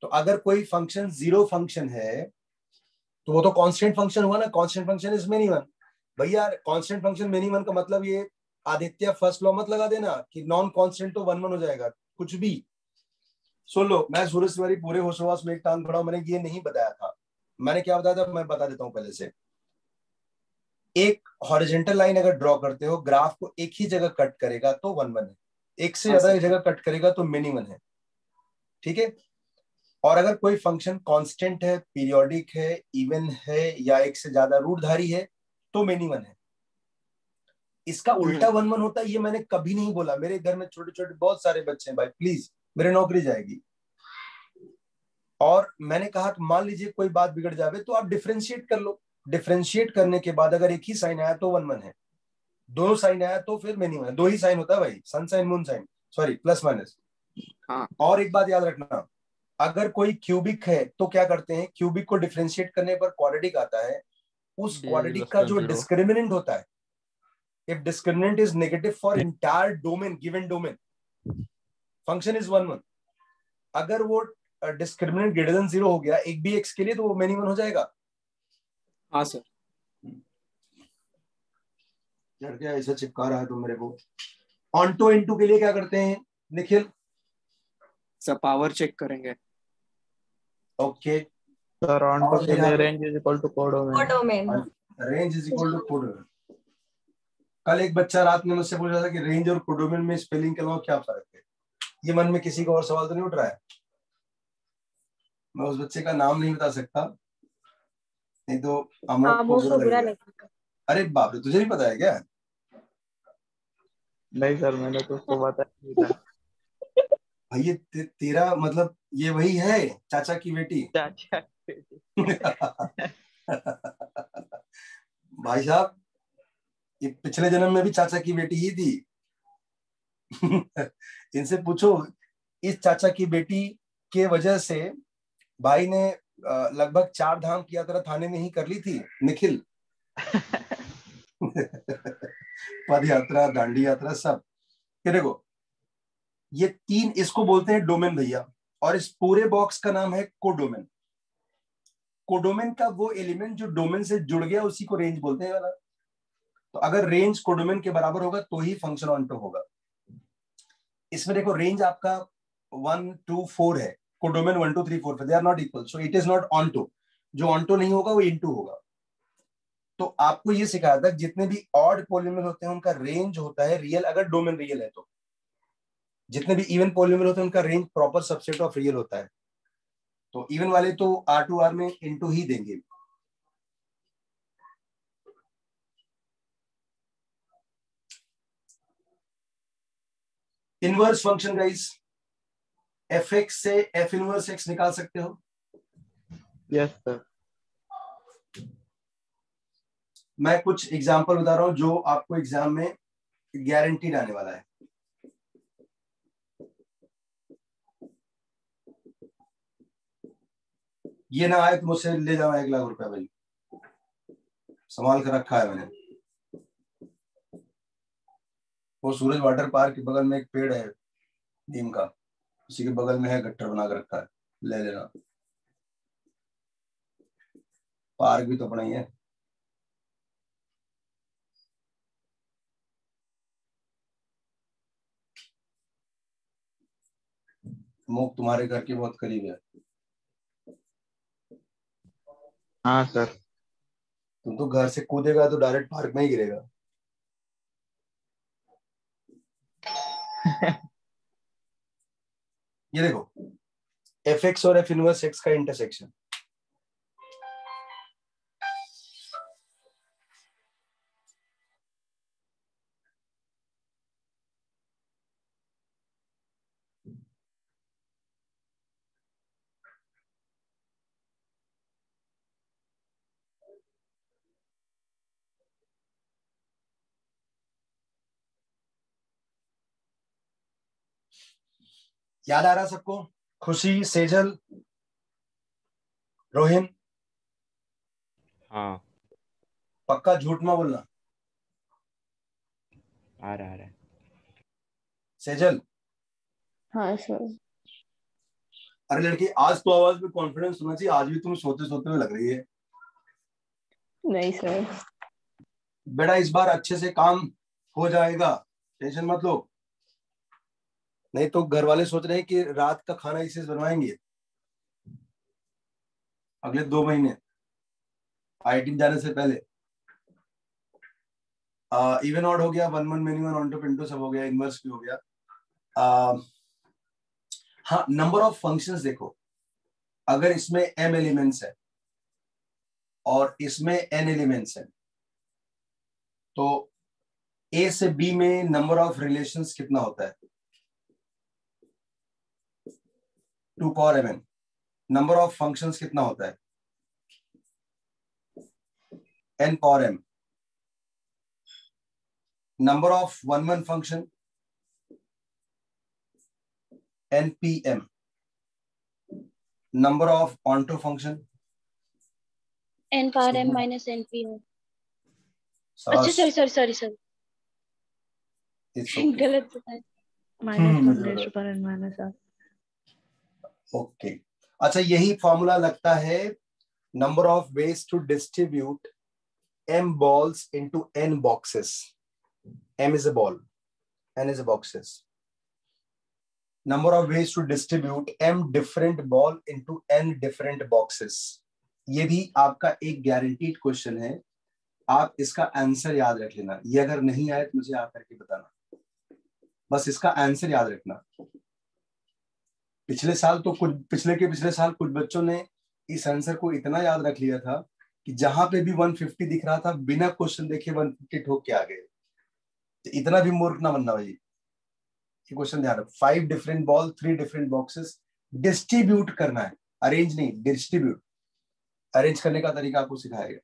Speaker 2: तो अगर कोई फंक्शन जीरो फंक्शन है तो वो तो कांस्टेंट फंक्शन हुआ ना। कांस्टेंट फंक्शन इज मेनी 1 भैया। कांस्टेंट फंक्शन मेनी 1 का मतलब ये आदित्य फर्स्ट लॉ मत लगा देना कि नॉन कांस्टेंट तो 1 1 हो जाएगा, कुछ भी। सुन लो, मैं सूरज तिवारी पूरे होशोवास में एक टांग खड़ा हूं, मैंने ये नहीं बताया था। मैंने क्या बताया था मैं बता देता हूं पहले से। एक हॉरिजॉन्टल लाइन अगर ड्रॉ करते हो, ग्राफ को एक ही जगह कट करेगा तो 1 1 है, एक से ज्यादा जगह कट करेगा तो मेनी 1 है, ठीक है। और अगर कोई फंक्शन कांस्टेंट है, पीरियोडिक है, इवन है या एक से ज्यादा रूटधारी है तो मेनी 1 है। इसका उल्टा 1 1 होता है ये मैंने कभी नहीं बोला। मेरे घर में छोटे छोटे बहुत सारे बच्चे हैं भाई, प्लीज, मेरे नौकरी जाएगी। और मैंने कहा कि मान लीजिए कोई बात बिगड़ जावे तो आप डिफरेंशिएट कर लो। डिफरेंशिएट करने के बाद अगर एक ही साइन आया तो 1 1 है, दोनों साइन आया तो फिर मेनी 1 है। दो ही साइन होता है भाई, sun sign moon sign, sorry plus minus. और एक बात याद रखना, अगर कोई क्यूबिक है तो क्या करते हैं, क्यूबिक को डिफरेंशिएट करने पर क्वाड्रेटिक आता है। उस क्वाड्रेटिक का जो डिस्क्रिमिनेंट होता है, if discriminant is negative for entire domain, given domain, function is 1 1। अगर वो डिस्क्रिमिनेंट ग्रेटर देन 0 हो गया एक भी एक्स के लिए तो वो मेनी 1 हो जाएगा।
Speaker 5: हाँ सर।
Speaker 2: यार क्या ऐसा चिपका रहा है तुम मेरे को? ऑन्टो इनटू के लिए क्या करते हैं निखिल?
Speaker 5: सर पावर चेक करेंगे।
Speaker 2: ओके
Speaker 3: सर ऑन्टो के लिए range is equal to codomain.
Speaker 2: Range is equal to codomain. कल एक बच्चा रात में मुझसे पूछ रहा था कि रेंज और कोडोमेन में स्पेलिंग के अलावा क्या फर्क है। ये मन में किसी को और सवाल तो नहीं उठ रहा है? मैं उस बच्चे का नाम नहीं बता सकता, नहीं तो अमोक को बुरा लगेगा। अरे बाप रे, तुझे नहीं पता है क्या?
Speaker 3: नहीं सर, मैंने तो उसको बताया नहीं था।
Speaker 2: भाई ये तेरा मतलब ये वही है चाचा की बेटी?
Speaker 3: चाचा की बेटी।
Speaker 2: भाई साहब ये पिछले जन्म में भी चाचा की बेटी ही थी। इनसे पूछो, इस चाचा की बेटी के वजह से भाई ने लगभग 4 धाम की यात्रा थाने में ही कर ली थी निखिल। पद यात्रा, दांडी यात्रा, सब। ये देखो ये 3 इसको बोलते हैं डोमेन भैया, और इस पूरे बॉक्स का नाम है कोडोमेन। कोडोमेन का वो एलिमेंट जो डोमेन से जुड़ गया उसी को रेंज बोलते हैं वाला। तो अगर रेंज कोडोमेन के बराबर होगा तो ही फंक्शन ऑन्टो होगा। इसमें देखो रेंज आपका 1 2 4 है, codomain 1 2 3 4, they are not equal, so it is not onto. जो ऑन्टो नहीं होगा वो इनटू होगा। तो आपको ये सिखाया था जितने भी ऑड पॉलिनोमियल होते हैं उनका रेंज होता है रियल, अगर डोमेन रियल है तो। जितने भी इवन पॉलिनोमियल होते हैं उनका range proper subset of real होता है। तो इवन वाले तो R2R में इनटू ही देंगे। इनवर्स फंक्शन गाइस, fx से f इनवर्स x निकाल सकते हो?
Speaker 3: Yes sir.
Speaker 2: मैं कुछ एग्जांपल बता रहा हूं जो आपको एग्जाम में गारंटीड आने वाला है। ये ना आए तो मुझसे ले जाओ 1 लाख रुपया भाई, संभाल कर रखा है मैंने। वो सूरज वाटर पार्क के बगल में एक पेड़ है नीम का, उसी के बगल में है, गट्टर बना कर रखा है, ले लेना। पार्क भी तो अपना ही है। मुख तुम्हारे घर के बहुत करीब है।
Speaker 3: हाँ सर।
Speaker 2: तुम तो घर से कूदेगा तो डायरेक्ट पार्क में ही गिरेगा। ये देखो fx और f इनवर्स x का इंटरसेक्शन। याद आ रहा सबको? खुशी, सेजल, रोहिन?
Speaker 10: हाँ
Speaker 2: पक्का झूठ मत बोलना।
Speaker 10: आ रहा है।
Speaker 2: सेजल?
Speaker 11: हाँ सर।
Speaker 2: अरे लड़की, आज तो आवाज में कॉन्फिडेंस होना चाहिए। आज भी तुम सोते सोते हुए लग रही है।
Speaker 11: नहीं सर।
Speaker 2: बेटा इस बार अच्छे से काम हो जाएगा, टेंशन मत लो। नहीं तो घर वाले सोच रहे हैं कि रात का खाना इसे बनवाएंगे अगले 2 महीने आईटी जाने से पहले। इवन ऑड हो गया, 1 1 मिनिमम, ऑन टू पिंटू सब हो गया, इनवर्स भी हो गया। हाँ, नंबर ऑफ फंक्शंस देखो, अगर इसमें m एलिमेंट्स है और इसमें n एलिमेंट्स है तो a से b में नंबर ऑफ रिलेशंस कितना होता है? 2 power mn। Number of functions कितना होता है? n power m। Number of 1 1 function npm। Number of onto function
Speaker 6: n power m minus npm। अच्छा सॉरी गलत बताया।
Speaker 1: -1
Speaker 2: ओके। अच्छा, यही फॉर्मूला लगता है number of ways to distribute m balls into n boxes। m is a ball, n is a boxes। number of ways to distribute m different ball into n different boxes। ये भी आपका एक guaranteed question है। आप इसका answer याद रख लेना। ये अगर नहीं आए तो मुझे आकर के बताना, बस इसका आंसर याद रखना। पिछले साल तो पिछले साल कुछ बच्चों ने इस आंसर को इतना याद रख लिया था कि जहां पे भी 150 दिख रहा था बिना क्वेश्चन देखे 150 ठोक के आ गए। तो इतना भी मूर्ख ना बनना भाई। ये क्वेश्चन ध्यान रखो, 5 different ball, 3 different boxes, distribute करना है, अरेंज नहीं, डिस्ट्रीब्यूट। अरेंज करने का तरीका आपको सिखाएगा।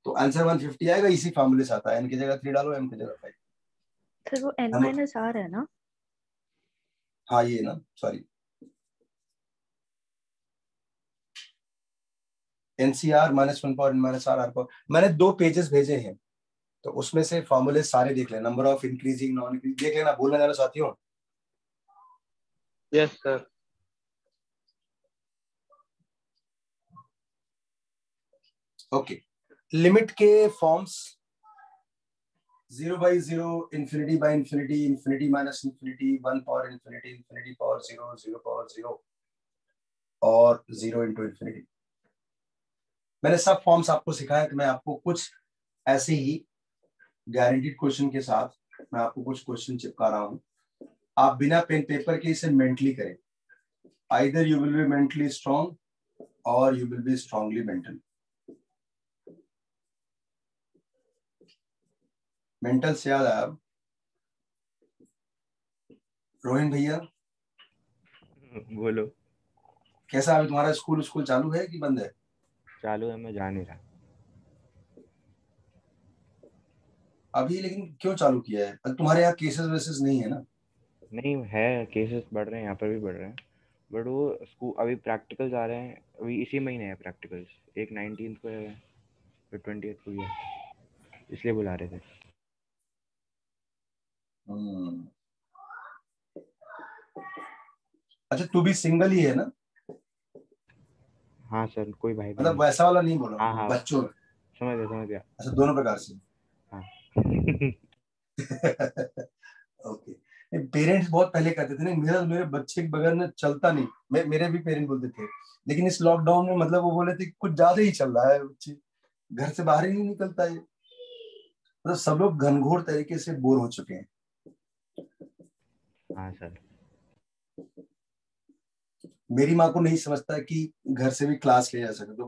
Speaker 2: तो आंसर 150 आएगा, इसी फॉर्मूले से आता है। n की जगह 3 डालो, m की जगह 5।
Speaker 1: सर वो n-r है ना?
Speaker 2: हाँ ये ना, sorry, NCR -1 power -r power. मैंने 2 पेजेस भेजे हैं तो उसमें से फॉर्मूले सारे देख लेना। Number of increasing, non increasing देख लेना, भूलने जाना साथियों।
Speaker 3: Yes sir.
Speaker 2: ओके, लिमिट के forms 0/0, ∞/∞, ∞ minus ∞, 1 power ∞, ∞ power 0, 0 power 0 और 0 × ∞। मैंने सब फॉर्म्स आपको सिखाया कि मैं आपको कुछ ऐसे ही गारंटीड क्वेश्चन के साथ मैं आपको कुछ क्वेश्चन चिपका रहा हूं, आप बिना पेन पेपर के इसे मेंटली करें। Either you will be mentally strong और you will be strongly mental. Mental से याद आया, रोहिन भैया
Speaker 10: बोलो।
Speaker 2: कैसा अभी तुम्हारा स्कूल चालू है कि बंद है?
Speaker 10: चालू है, मैं जा नहीं रहा
Speaker 2: अभी, लेकिन क्यों चालू किया है? तुम्हारे यहाँ केसेस वेसेस नहीं है ना?
Speaker 10: नहीं है, केसेस बढ़ रहे हैं, यहाँ पर भी बढ़ रहे हैं, बट वो स्कूल अभी प्रैक्टिकल्स आ रहे हैं, अभी इसी महीने है प्रैक्टिकल्स, एक 19th को है, फिर 20th को भी है, इसलिए बुला रहे थे।
Speaker 2: अच्छा, तू भी सिंगल ही है ना?
Speaker 10: हाँ सर, कोई भाई बहन
Speaker 2: मतलब वैसा वाला नहीं बोला,
Speaker 10: हाँ
Speaker 2: बच्चों में।
Speaker 10: समझ गया।
Speaker 2: अच्छा, दोनों प्रकार से।
Speaker 10: हाँ
Speaker 2: ओके। पेरेंट्स बहुत पहले कहते थे ना, मेरे बच्चे के बगैर ना चलता नहीं, मेरे भी पेरेंट बोलते थे, लेकिन इस लॉकडाउन में मतलब वो बोले थे कुछ ज्यादा ही चल रहा है, बच्चे घर से बाहर ही नहीं निकलता है। मतलब सब लोग घनघोर तरीके से बोर हो चुके हैं।
Speaker 10: हाँ सर।
Speaker 2: मेरी माँ को नहीं समझता कि घर से भी क्लास ले जा सकते, तो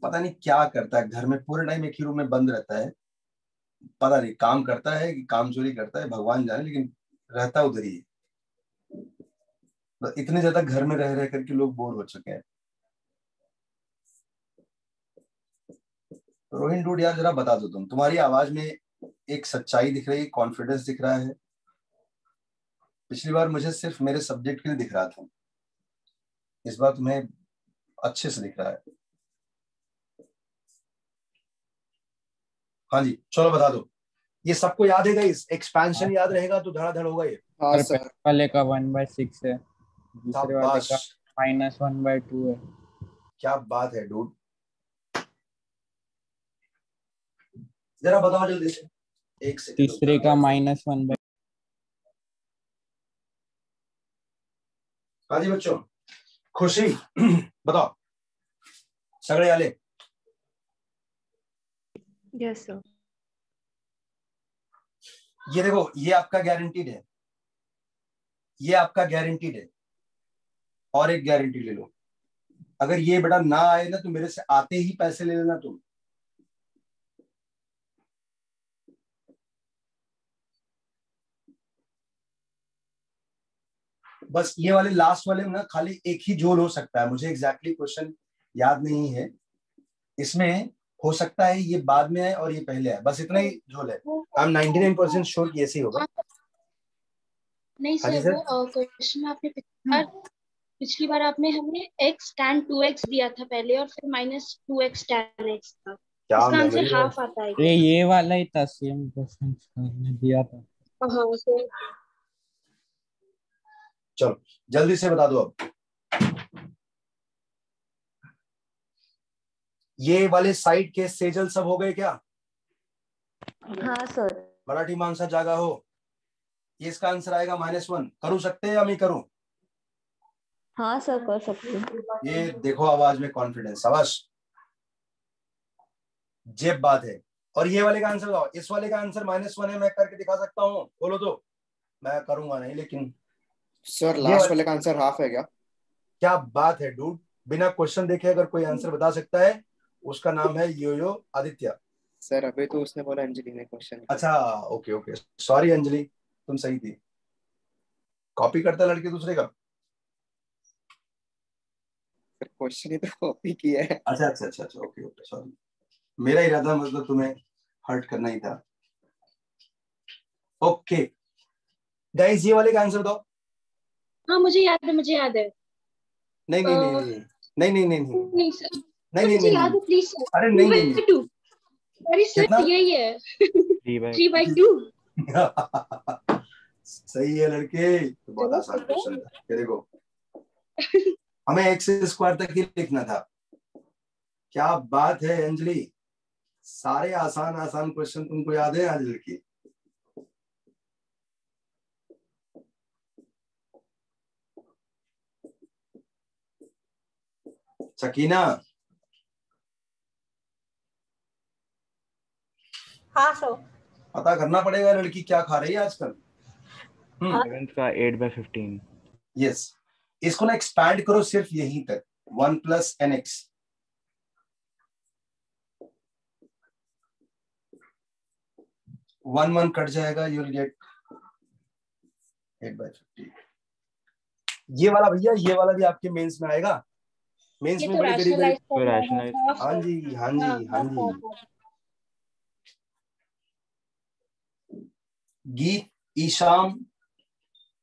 Speaker 2: पता नहीं क्या करता है, घर में पूरे टाइम एक ही रूम में बंद रहता है, पता नहीं काम करता है कि काम चोरी करता है, भगवान जाने, लेकिन रहता उधर ही है। तो इतने ज्यादा घर में रह करके लोग बोर हो चुके हैं। तो रोहिन डूड यार, जरा बता दो, तुम्हारी आवाज में एक सच्चाई दिख रही है, कॉन्फिडेंस दिख रहा है। पिछली बार मुझे सिर्फ मेरे सब्जेक्ट के लिए दिख रहा था, इस बार तुम्हें अच्छे से दिख रहा है। हाँ जी, चलो बता दो। ये सबको याद है, इस एक्सपेंशन याद रहेगा तो धड़ाधड़ होगा ये।
Speaker 7: हाँ सर। वाले का 1/6 है, दूसरे वाले
Speaker 2: शाबाश,
Speaker 7: का -1/2 है।
Speaker 2: क्या बात है डूड, जरा बताओ जल्दी से। एक सेकंड।
Speaker 7: तीसरे का -1/।
Speaker 2: हाँ जी बच्चों, खुशी बताओ, सगड़े वाले।
Speaker 1: Yes sir.
Speaker 2: ये देखो, ये आपका गारंटीड है, ये आपका गारंटीड है, और एक गारंटी ले लो, अगर ये बेटा ना आए ना तो मेरे से आते ही पैसे ले लेना तुम। बस ये वाले लास्ट वाले में ना खाली एक ही झोल हो सकता है, मुझे एग्जैक्टली क्वेश्चन याद नहीं है, इसमें हो सकता है ये बाद में आए और ये पहले आए, बस इतना ही झोल है। आई एम 99% श्योर कि ऐसे ही होगा।
Speaker 6: नहीं
Speaker 2: हाँ जी
Speaker 6: सर,
Speaker 2: सर।
Speaker 6: वो क्वेश्चन आपने पिछली बार आपने हमें x tan 2x दिया था पहले, और फिर -2x tan x था।
Speaker 2: क्या
Speaker 6: इसका आंसर
Speaker 2: मेमोरी है।
Speaker 6: हाफ आता है
Speaker 7: ये वाला ही था, सेम क्वेश्चन दिया था।
Speaker 6: हाँ सर।
Speaker 2: चलो जल्दी से बता दो अब। ये वाले साइड के सेजल सब हो गए क्या?
Speaker 11: हाँ सर।
Speaker 2: मराठी मानसा जागा हो। ये इसका आंसर आएगा -1। करूँ सकते हैं या मैं करूं?
Speaker 11: हाँ सर, कर सकते हैं।
Speaker 2: ये देखो आवाज में कॉन्फिडेंस, शाबाश, जेब बात है। और ये वाले का आंसर बताओ, इस वाले का आंसर -1 है, मैं करके दिखा सकता हूँ, बोलो तो। मैं करूंगा नहीं, लेकिन
Speaker 5: सर लास्ट वाले का आंसर हाफ है क्या?
Speaker 2: क्या बात है डूड, बिना क्वेश्चन देखे अगर कोई आंसर बता सकता है उसका नाम है योयो आदित्य।
Speaker 5: सर अभी तो उसने बोला अंजलि ने क्वेश्चन।
Speaker 2: अच्छा ओके ओके, सॉरी अंजलि, तुम सही थी। कॉपी करता लड़के दूसरे का।
Speaker 5: क्वेश्चन ही तो कॉपी किया है।
Speaker 2: अच्छा अच्छा अच्छा अच्छा, ओके ओके, सॉरी, मेरा इरादा मतलब तुम्हें हर्ट करना ही था। ओके गाइस, ये वाले का आंसर बताओ।
Speaker 6: हाँ मुझे याद है, मुझे याद है।
Speaker 2: नहीं नहीं नहीं नहीं नहीं नहीं नहीं नहीं
Speaker 6: नहीं सर,
Speaker 2: नहीं नहीं
Speaker 6: मुझे
Speaker 2: नहीं
Speaker 6: याद है, प्लीज सर।
Speaker 2: अरे नहीं नहीं नहीं
Speaker 6: 2/2। अरे
Speaker 2: कितना?
Speaker 6: सर यही है। 3/2।
Speaker 2: सही है लड़के, तो बहुत आसान क्वेश्चन था ये देखो। हमें x² तक ही लिखना था। क्या बात है अंजलि, सारे आसान आसान क्वेश्चन तुमको याद है आज लड़की। सकीना,
Speaker 4: हाँ सो
Speaker 2: पता करना पड़ेगा लड़की क्या खा रही है आजकल।
Speaker 10: 7 का 8/15।
Speaker 2: यस, इसको ना एक्सपैंड करो सिर्फ यहीं तक, 1 + nx। वन कट जाएगा, यू विल गेट 8/15। ये वाला भैया, ये वाला भी आपके मेंस में आएगा। मेंस
Speaker 6: ये
Speaker 2: में
Speaker 6: तो
Speaker 2: बड़ी बड़ी
Speaker 6: रैशनलाइज
Speaker 10: तो
Speaker 6: करना
Speaker 10: rationalize
Speaker 6: है।
Speaker 2: हाँ जी हाँ जी हाँ जी। गीत, ईशाम,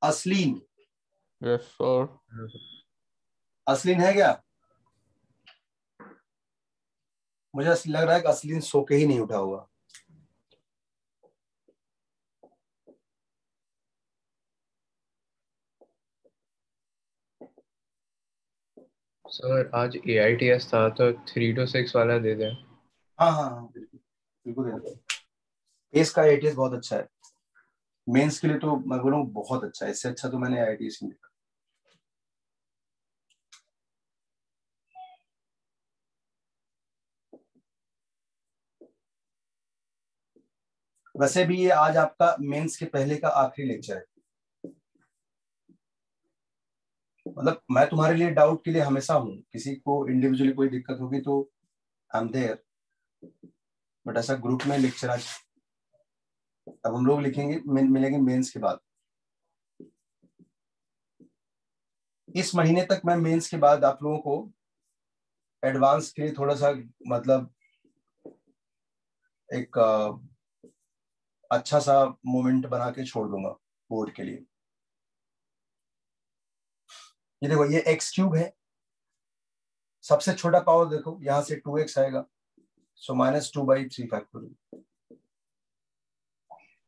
Speaker 2: असलीन।
Speaker 9: Yes sir.
Speaker 2: असलीन है क्या? मुझे लग रहा है कि असलीन सो के ही नहीं उठा हुआ।
Speaker 3: सर आज AITS था तो 3 to 6 वाला दे दें।
Speaker 2: हाँ हाँ हाँ बिल्कुल बिल्कुल। पेस का AITS बहुत अच्छा है, मेंस के लिए तो मैं बोलूँ बहुत अच्छा है, इससे अच्छा तो मैंने IITS नहीं देखा। वैसे भी ये आज आपका मेंस के पहले का आखिरी लेक्चर है। मतलब मैं तुम्हारे लिए डाउट के लिए हमेशा हूँ, किसी को इंडिविजुअली कोई दिक्कत होगी तो आई एम देयर, बट ऐसा ग्रुप में लेक्चर आज अब हम लोग लिखेंगे, मिलेंगे मेंस के बाद। इस महीने तक मैं मेंस के बाद आप लोगों को एडवांस के लिए थोड़ा सा मतलब एक अच्छा सा मोमेंट बना के छोड़ दूंगा बोर्ड के लिए। ये देखो, ये x³ है, सबसे छोटा पावर देखो, यहां से 2x आएगा, सो -2/3 फैक्टोरियल।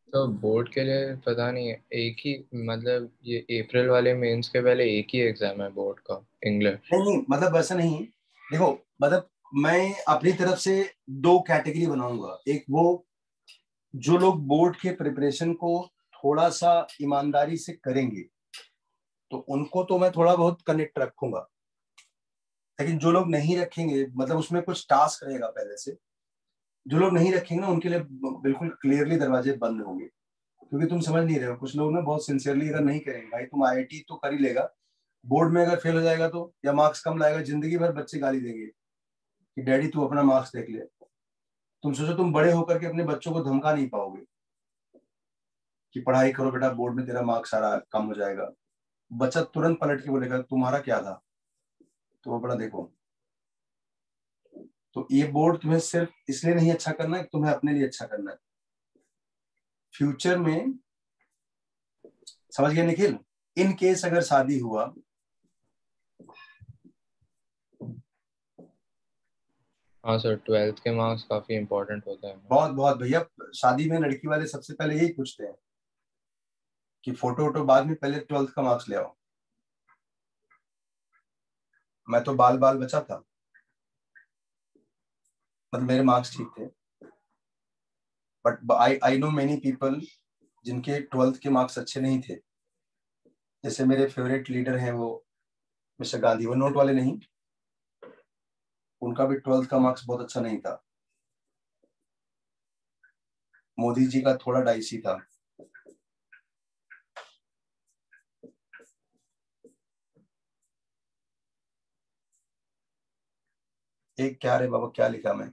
Speaker 3: तो बोर्ड के लिए पता नहीं है, एक ही मतलब ये अप्रैल वाले मेंस के पहले एक ही एग्जाम है बोर्ड का, इंग्लिश।
Speaker 2: नहीं मतलब वैसा नहीं, देखो मतलब मैं अपनी तरफ से 2 कैटेगरी बनाऊंगा। एक वो जो लोग बोर्ड के प्रिपरेशन को थोड़ा सा ईमानदारी से करेंगे तो उनको तो मैं थोड़ा बहुत कनेक्ट रखूंगा, लेकिन जो लोग नहीं रखेंगे, मतलब उसमें कुछ टास्क रहेगा पहले से, जो लोग नहीं रखेंगे ना उनके लिए बिल्कुल क्लियरली दरवाजे बंद होंगे। क्योंकि तुम समझ नहीं रहे हो, कुछ लोग ना बहुत सिंसियरली अगर नहीं करेंगे, भाई तुम IIT तो कर ही लेगा, बोर्ड में अगर फेल हो जाएगा तो या मार्क्स कम लाएगा, जिंदगी भर बच्चे गाली देंगे कि डैडी तू अपना मार्क्स देख ले। तुम सोचो तुम बड़े होकर के अपने बच्चों को धमका नहीं पाओगे कि पढ़ाई करो बेटा, बोर्ड में तेरा मार्क्स सारा कम हो जाएगा। बच्चा तुरंत पलट के बोलेगा तुम्हारा क्या था, तो वो बड़ा देखो। तो ये बोर्ड तुम्हें सिर्फ इसलिए नहीं अच्छा करना है, तुम्हें अपने लिए अच्छा करना है फ्यूचर में। समझ गए निखिल? इन केस अगर शादी हुआ,
Speaker 3: हाँ सर, 12th के मार्क्स काफी इंपॉर्टेंट होते हैं।
Speaker 2: बहुत बहुत भैया, शादी में लड़की वाले सबसे पहले यही पूछते हैं कि फोटो वोटो बाद में, पहले 12th का मार्क्स ले आओ। मैं तो बाल बाल बचा था, मतलब मेरे मार्क्स ठीक थे, but I know many people जिनके 12th के मार्क्स अच्छे नहीं थे। जैसे मेरे फेवरेट लीडर हैं वो मिस्टर गांधी, वो नोट वाले नहीं, उनका भी 12th का मार्क्स बहुत अच्छा नहीं था। मोदी जी का थोड़ा डाइसी था। एक क्या रे बाबा, क्या लिखा मैं?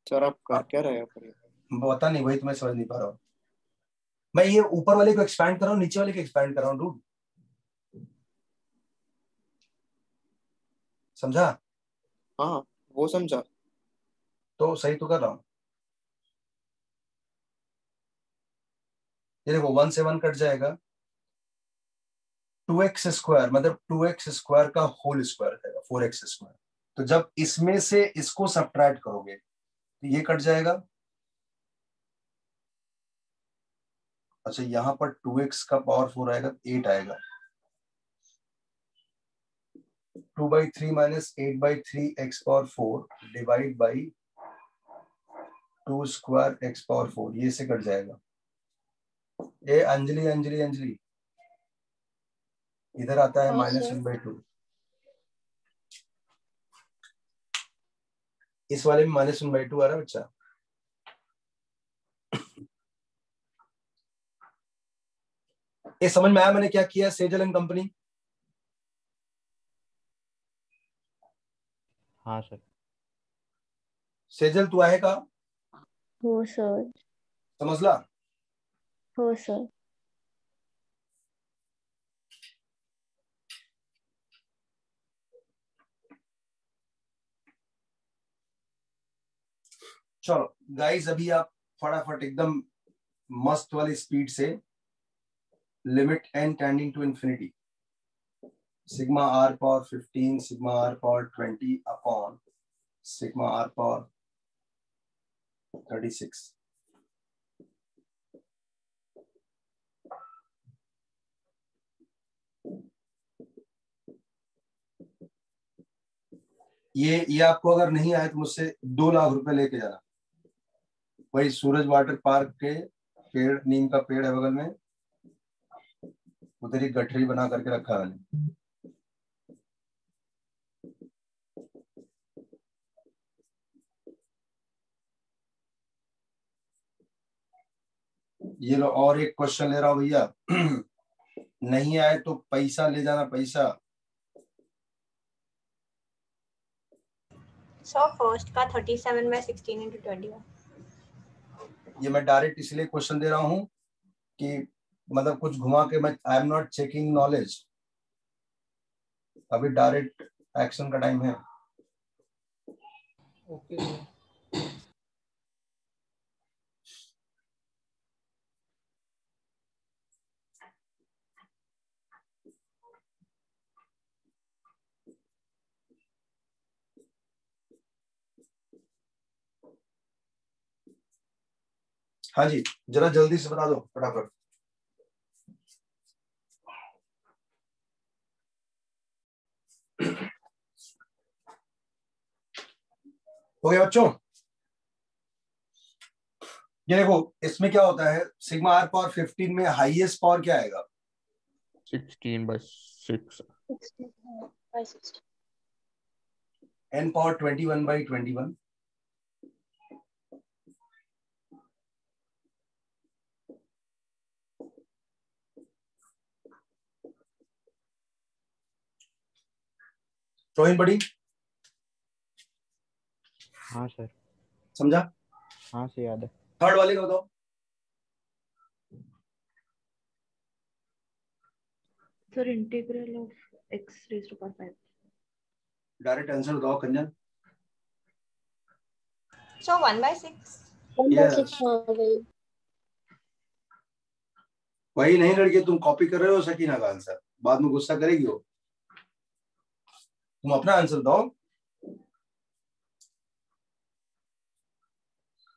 Speaker 5: सर आप कर क्या रहे हो?
Speaker 2: पता नहीं भाई, तुम्हें समझ नहीं पा रहा हूँ मैं। ये ऊपर वाले को एक्सपैंड कर रहा हूँ, नीचे वाले को एक्सपैंड कर रहा हूँ डूड, समझा?
Speaker 5: हाँ वो समझा।
Speaker 2: तो सही तो कर रहा हूँ। ये देखो 1 से 1 कट जाएगा, 2x² मतलब 2x² का होल स्क्वायर रहेगा, 4x²। तो जब इसमें से इसको सब्ट्रैक्ट करोगे तो ये कट जाएगा। अच्छा, यहाँ पर 2x का पावर 4 आएगा, 8 आएगा। 2/3 - 8/3 x power 4 divide by 2² x power 4, ये से कट जाएगा। ये अंजलि अंजलि अंजलि इधर आता है
Speaker 6: हाँ सर।
Speaker 2: -1/2। इस वाले में -1/2 आ रहा है बच्चा। ये समझ में आया मैंने क्या किया? Sejal and company.
Speaker 10: हाँ सर।
Speaker 2: सेजल तू आएगा?
Speaker 11: हो सर।
Speaker 2: समझला?
Speaker 11: हो सर।
Speaker 2: चलो गाइस, अभी आप फटाफट एकदम मस्त वाली स्पीड से limit n tending to infinity sigma r power 15 sigma r power 20 upon sigma r power 36। ये आपको अगर नहीं आए तो मुझसे 2 लाख रुपए लेके जाना। वही सूरज वाटर पार्क के पेड़, नीम का पेड़ है बगल में, उधर ही गठरी बना करके रखा है मैंने। ये लो, और एक क्वेश्चन ले रहा हूं भैया। नहीं आए तो पैसा ले जाना, पैसा।
Speaker 4: सो फर्स्ट का 37/16 into 21।
Speaker 2: ये मैं डायरेक्ट इसलिए क्वेश्चन दे रहा हूं कि मतलब कुछ घुमा के मैं, आई एम नॉट चेकिंग नॉलेज, अभी डायरेक्ट एक्शन का टाइम है।
Speaker 8: ओके।
Speaker 2: हाँ जी, जरा जल्दी से बता दो फटाफट। हो गया बच्चों? ये देखो, इसमें क्या होता है, सिग्मा आर पावर 15 में हाईएस्ट पावर क्या आएगा?
Speaker 9: 16/6।
Speaker 2: n power 21/21। रोहिन बड़ी
Speaker 10: हाँ सर।
Speaker 2: समझा?
Speaker 10: हाँ से याद है।
Speaker 2: थर्ड वाले का बताओ।
Speaker 1: Sir integral of x raised to power 5।
Speaker 2: Direct answer बताओ कंजन।
Speaker 4: So 1/6।
Speaker 6: 1/6 हाँ वही।
Speaker 2: वही नहीं लड़के, तुम कॉपी कर रहे हो सकीना का आंसर, बाद में गुस्सा करेगी वो। तुम अपना आंसर दो।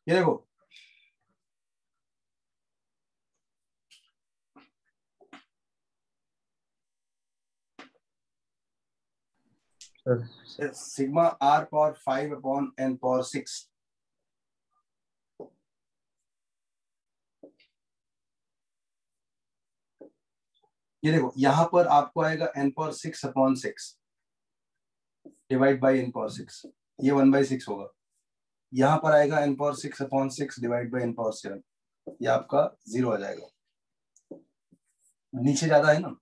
Speaker 2: ये देखो, sigma R power 5 upon n power 6। ये देखो, यहां पर आपको आएगा n power 6 upon 6 divide by n power 6, ये 1/6 होगा। यहां पर आएगा n power 6 upon 6 divide by n power 7, ये आपका 0 आ जाएगा। नीचे ज्यादा है ना।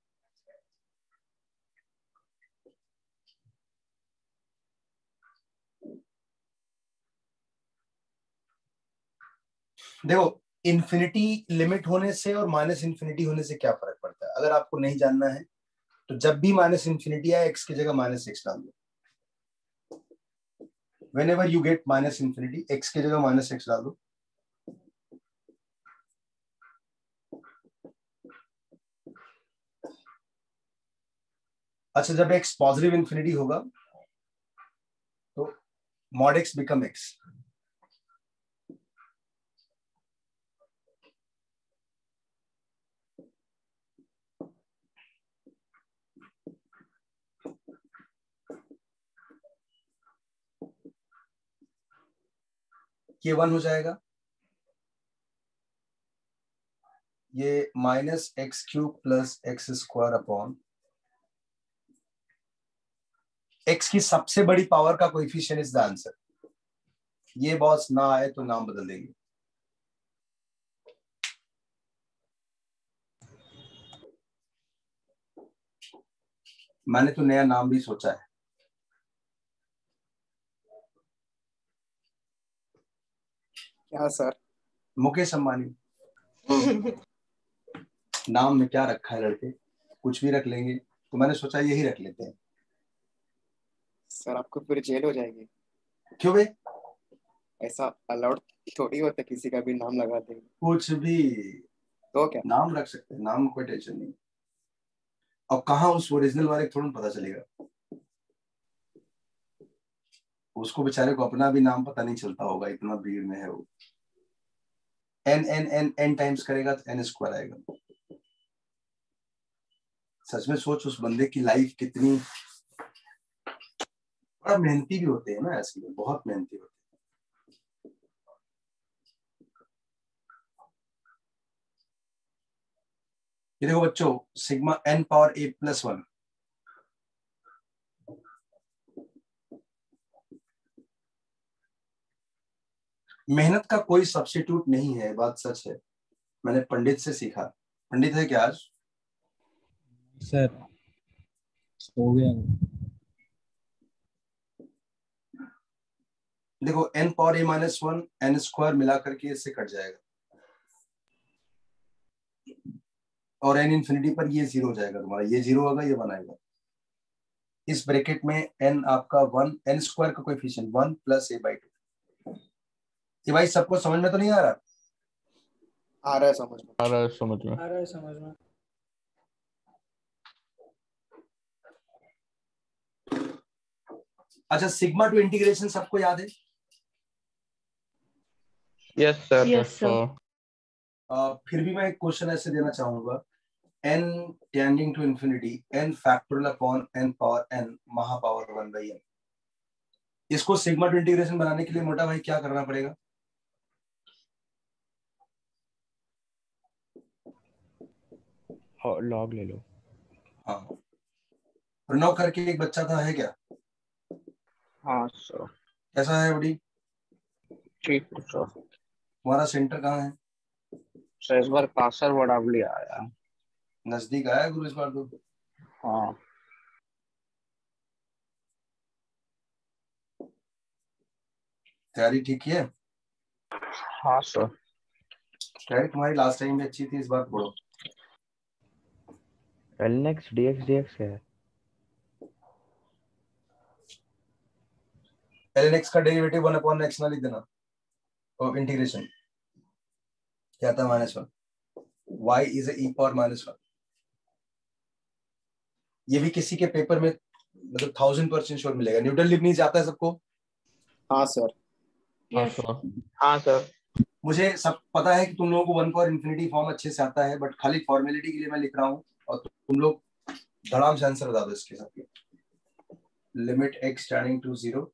Speaker 2: देखो, इन्फिनिटी लिमिट होने से और माइनस इन्फिनिटी होने से क्या फर्क पड़ता है, अगर आपको नहीं जानना है तो जब भी माइनस इन्फिनिटी आए x की जगह -6 डाल दो। whenever you get minus infinity, x की जगह -6 डाल दो। अच्छा, जब x पॉजिटिव इन्फिनिटी होगा तो mod x become x। ये 1 हो जाएगा, ये -x³ plus x² upon x की सबसे बड़ी पावर का कोएफिशिएंट इज द आंसर। ये बॉस ना आए तो नाम बदल देंगे। मैंने तो नया नाम भी सोचा है।
Speaker 5: क्या सर?
Speaker 2: मुकेश अंबानी। नाम में क्या रखा है लड़के, कुछ भी रख लेंगे, तो मैंने सोचा यही रख लेते हैं।
Speaker 5: सर आपको फिर जेल हो जाएगी।
Speaker 2: क्यों बे?
Speaker 5: ऐसा अलाउड थोड़ी होता, किसी का भी नाम लगा देंगे।
Speaker 2: कुछ भी
Speaker 5: तो क्या
Speaker 2: नाम रख सकते हैं, नाम में कोई टेंशन नहीं। और कहाँ उस ओरिजिनल वाले को थोड़ा पता चलेगा, उसको बेचारे को अपना भी नाम पता नहीं चलता होगा, इतना भीड़ में है वो। N N N N times करेगा तो एन स्क्वायर आएगा। सच में सोच उस बंदे की लाइफ कितनी, बड़ा मेहनती भी होते हैं ना, ऐसे में बहुत मेहनती होते हैं। ये देखो बच्चों, सिग्मा एन पावर ए प्लस 1, मेहनत का कोई सब्स्टिट्यूट नहीं है, बात सच है। मैंने पंडित से सीखा। पंडित है क्या आज?
Speaker 7: सर हो गया।
Speaker 2: देखो एन पावर ए माइनस 1 एन स्क्वायर मिला करके इससे कट जाएगा, और एन इंफिनिटी पर ये 0 हो जाएगा तुम्हारा, ये 0 होगा, ये 1 आएगा। इस ब्रैकेट में एन आपका 1, एन स्क्वायर का कोएफिशिएंट 1 प्लस a/2। ये भाई सबको समझ में तो नहीं आ रहा?
Speaker 5: आ रहा है समझ में?
Speaker 9: आ रहा है समझ में।
Speaker 8: आ रहा है समझ में।
Speaker 2: अच्छा, सिग्मा टू इंटीग्रेशन सबको याद है?
Speaker 3: Yes sir.
Speaker 1: Yes sir.
Speaker 2: फिर भी मैं एक क्वेश्चन ऐसे देना चाहूंगा, n tending to infinity n factorial upon n power n महापावर 1/n। इसको सिग्मा टू इंटीग्रेशन बनाने के लिए मोटा भाई क्या करना पड़ेगा?
Speaker 10: लॉग ले लो।
Speaker 2: हाँ, प्रणव करके एक बच्चा था, है क्या?
Speaker 9: हाँ सर।
Speaker 2: कैसा है बड़ी?
Speaker 9: ठीक है सर।
Speaker 2: तुम्हारा सेंटर कहाँ है?
Speaker 9: सर इस बार कासर वडावली आया।
Speaker 2: नजदीक आया गुरु इस बार तो।
Speaker 9: हाँ
Speaker 2: तैयारी ठीक है?
Speaker 9: हाँ सर।
Speaker 2: तैयारी तुम्हारी लास्ट टाइम में अच्छी थी, इस बार पढ़ो।
Speaker 10: ln(x) dx क्या है?
Speaker 2: ln x का डेरिवेटिव 1 अपॉन x ना लिख देना, और इंटीग्रेशन क्या था? -1 y इज e पावर -1। ये भी किसी के पेपर में मतलब 1000% श्योर मिलेगा। न्यूटन लीबनिज़ आता है सबको?
Speaker 5: हाँ सर।
Speaker 9: हाँ
Speaker 1: यस
Speaker 9: सर।
Speaker 3: हाँ सर।
Speaker 2: मुझे सब पता है कि तुम लोगों को 1 पावर इंफिनिटी फॉर्म अच्छे से आता है, बट खाली फॉर्मेलिटी के लिए मैं लिख रहा हूँ, और तुम लोग धड़ाम से आंसर बता दो इसके सबके। लिमिट x टेंडिंग टू 0,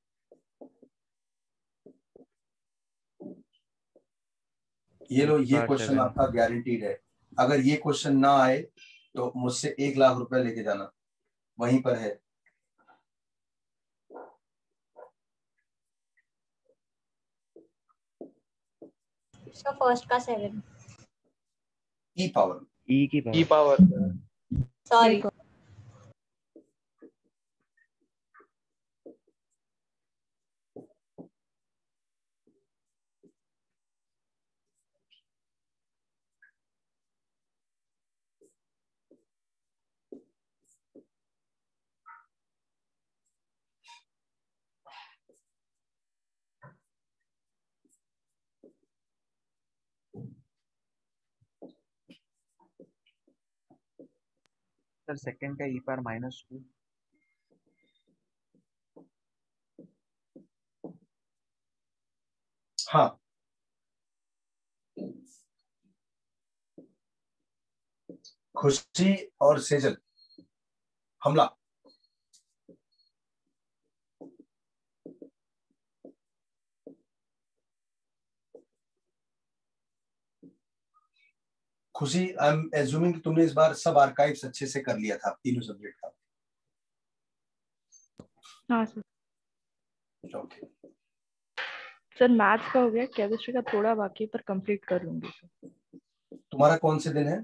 Speaker 2: ये लो, ये क्वेश्चन आपका गारंटीड है। अगर ये क्वेश्चन ना आए तो मुझसे 1 लाख रुपए लेके जाना, वहीं पर है।
Speaker 4: इसका फर्स्ट का 7।
Speaker 2: ई पावर
Speaker 10: ई
Speaker 3: पावर
Speaker 4: सॉरी।
Speaker 5: सर सेकंड का e पावर -2।
Speaker 2: हाँ, खुशी और सेजल हमला। खुशी, आई एम एज्यूमिंग कि तुमने इस बार सब आर्काइव्स अच्छे से कर लिया था तीनों सब्जेक्ट का।
Speaker 1: हाँ सर।
Speaker 2: ओके,
Speaker 1: सर मैथ्स का हो गया, केमिस्ट्री का थोड़ा बाकी पर कंप्लीट कर लूंगी सर।
Speaker 2: तुम्हारा कौन से दिन है?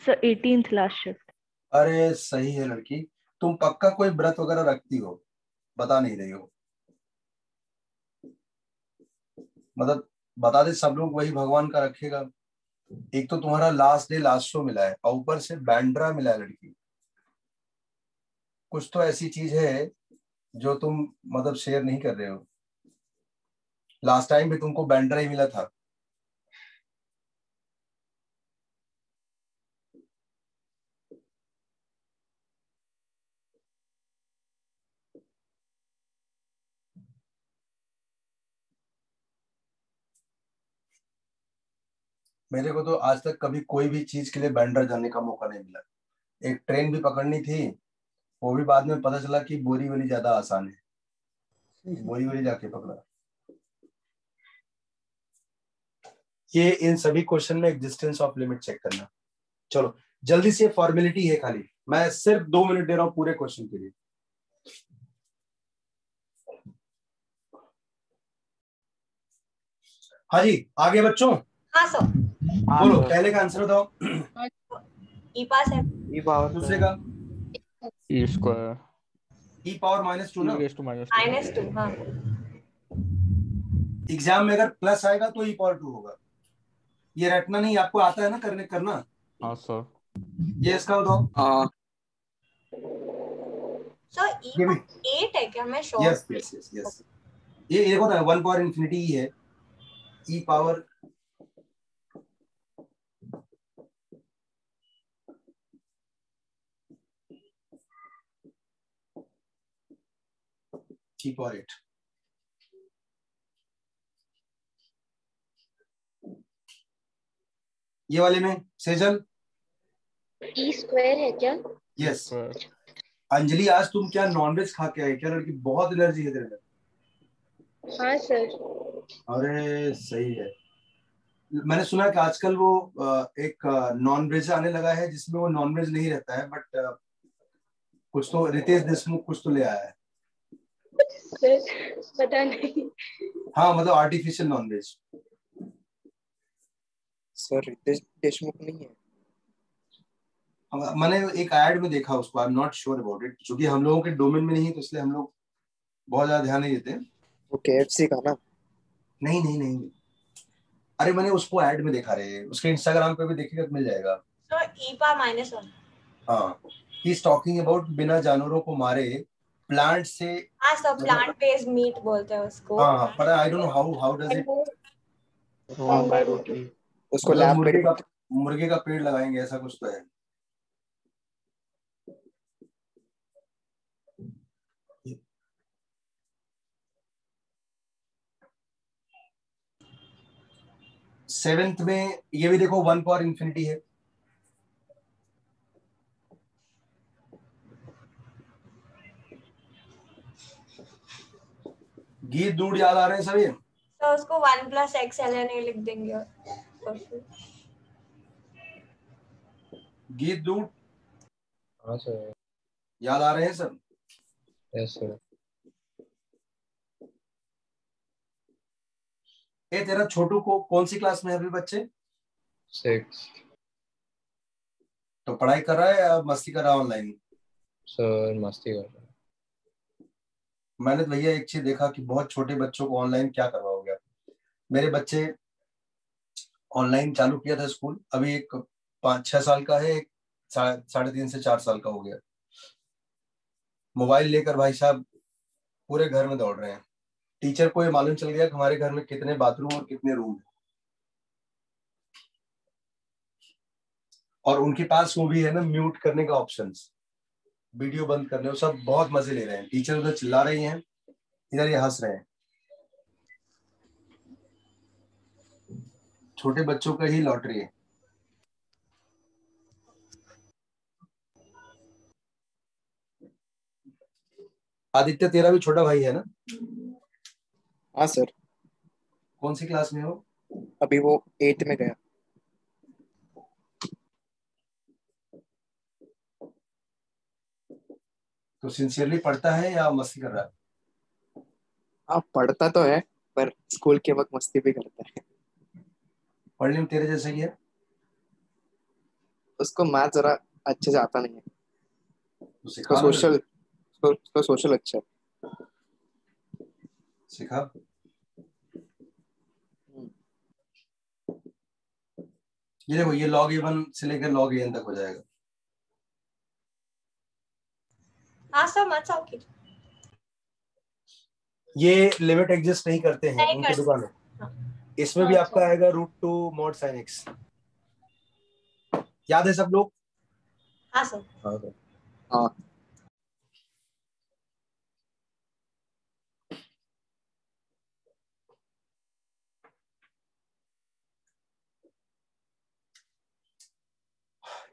Speaker 1: Sir 18th last shift.
Speaker 2: अरे सही है लड़की, तुम पक्का कोई व्रत वगैरह रखती हो, बता नहीं रही हो। मतलब बता दे, सब लोग वही भगवान का रखेगा। एक तो तुम्हारा लास्ट डे लास्ट शो मिला है और ऊपर से बैंड्रा मिला है लड़की। कुछ तो ऐसी चीज है जो तुम मतलब शेयर नहीं कर रहे हो। लास्ट टाइम भी तुमको बैंड्रा ही मिला था। मेरे को तो आज तक कभी कोई भी चीज के लिए बैंड्रा जाने का मौका नहीं मिला। एक ट्रेन भी पकड़नी थी, वो भी बाद में पता चला कि बोरीवली ज्यादा आसान है, बोरीवली जाके पकड़ा। ये इन सभी क्वेश्चन में एग्जिस्टेंस ऑफ लिमिट चेक करना। चलो जल्दी से, फॉर्मेलिटी है खाली, मैं सिर्फ 2 मिनट दे रहा हूं पूरे क्वेश्चन के लिए। हाँ जी, आगे बच्चों।
Speaker 4: हाँ सर।
Speaker 2: बोलो, पहले का आंसर बताओ।
Speaker 4: ई पास है।
Speaker 10: ई पावर
Speaker 2: दूसरे का
Speaker 9: ई स्क्वायर
Speaker 2: ई पावर -2 ना।
Speaker 4: -2 हाँ।
Speaker 2: एग्जाम में अगर प्लस आएगा तो ई पावर 2 होगा। ये रटना नहीं, आपको आता है ना करना।
Speaker 9: हाँ सर।
Speaker 2: ये इसका बताओ।
Speaker 5: हाँ
Speaker 4: सर ई 8 है क्या? मैं sure.
Speaker 2: Yes yes yes yes, ये देखो ना, 1 पावर इंफिनिटी ही है। ई पावर ई पावर 8। ये वाले में सेजल
Speaker 6: ई स्क्वायर है क्या?
Speaker 2: यस। अंजलि, आज तुम क्या नॉनवेज खा के आई क्या लड़की? बहुत एनर्जी है तेरे में।
Speaker 6: हाँ सर।
Speaker 2: अरे सही है। मैंने सुना कि आजकल वो एक नॉन वेज आने लगा है जिसमें वो नॉन वेज नहीं रहता है, बट कुछ तो रितेश देशमुख कुछ तो ले आया है।
Speaker 6: सर पता नहीं।
Speaker 2: हाँ मतलब artificial non veg.
Speaker 5: Sir Ritesh Deshmukh नहीं है।
Speaker 2: मैंने एक ऐड में देखा उसको, I am not sure about it, क्योंकि हम लोगों के डोमेन में नहीं तो इसलिए हम लोग बहुत ज्यादा ध्यान नहीं देते।
Speaker 5: वो KFC का ना?
Speaker 2: नहीं नहीं नहीं, अरे मैंने उसको ऐड में देखा रहे, उसके इंस्टाग्राम पे भी देखिएगा तो मिल जाएगा।
Speaker 4: सर ई पावर -1।
Speaker 2: हाँ, ही इज टॉकिंग अबाउट बिना जानवरों को मारे प्लांट से।
Speaker 4: हाँ सर, प्लांट बेस्ड मीट बोलते हैं उसको।
Speaker 2: हाँ पर I don't know how does it.
Speaker 5: उसको
Speaker 2: मतलब
Speaker 5: लैब में
Speaker 2: मुर्गे का पेड़ लगाएंगे ऐसा कुछ तो है। सेवेंथ में ये भी देखो 1 पावर इंफिनिटी है। गीत दूध याद आ रहे हैं सभी?
Speaker 4: तो उसको 1 + XLN लिख देंगे और फिर
Speaker 2: गीत दूध
Speaker 3: हाँ सर।
Speaker 2: याद आ रहे हैं सब?
Speaker 3: Yes sir.
Speaker 2: ए तेरा छोटू को कौन सी क्लास में है अभी बच्चे?
Speaker 3: 6th।
Speaker 2: तो पढ़ाई कर रहा है या मस्ती कर रहा है ऑनलाइन?
Speaker 3: सर मस्ती कर रहा है।
Speaker 2: मैंने तो भैया एक चीज देखा कि बहुत छोटे बच्चों को ऑनलाइन क्या करवाओगे। मेरे बच्चे ऑनलाइन चालू किया था स्कूल, अभी एक 5-6 साल का है, एक 3.5 से 4 साल का हो गया। मोबाइल लेकर भाई साहब पूरे घर में दौड़ रहे हैं। टीचर को ये मालूम चल गया कि हमारे घर में कितने बाथरूम और कितने रूम है, और उनके पास वो भी है ना म्यूट करने का ऑप्शन, वीडियो बंद करने। वो सब बहुत मजे ले रहे हैं। टीचर उधर चिल्ला रही हैं, इधर ये हंस रहे हैं। छोटे बच्चों का ही लॉटरी है। आदित्य तेरा भी छोटा भाई है ना?
Speaker 5: हाँ सर।
Speaker 2: कौन सी क्लास में हो?
Speaker 5: अभी वो 8th में गया।
Speaker 2: तो सिंसियरली पढ़ता है या मस्ती कर रहा है?
Speaker 5: हाँ पढ़ता तो है, पर स्कूल के वक्त मस्ती भी करता है।
Speaker 2: पढ़ने में तेरे जैसा ही है?
Speaker 5: उसको मैथ जरा अच्छे से आता नहीं है।
Speaker 2: तो सिखा ना
Speaker 12: सोशल सोशल अच्छा है।
Speaker 2: सिखा। ये देखो, ये log a1 से लेकर log an तक हो जाएगा।
Speaker 4: हाँ सर, मत सॉल्व कीजिए।
Speaker 2: ये लिमिट एग्जिस्ट नहीं करते हैं
Speaker 4: नहीं
Speaker 2: उनकी
Speaker 4: कर
Speaker 2: दुकान में। इसमें भी
Speaker 6: हाँ
Speaker 2: आपका
Speaker 6: सर।
Speaker 2: आएगा √2 mod sin x। याद है सब लोग?
Speaker 4: हाँ सर।
Speaker 2: हाँ सर।
Speaker 12: हाँ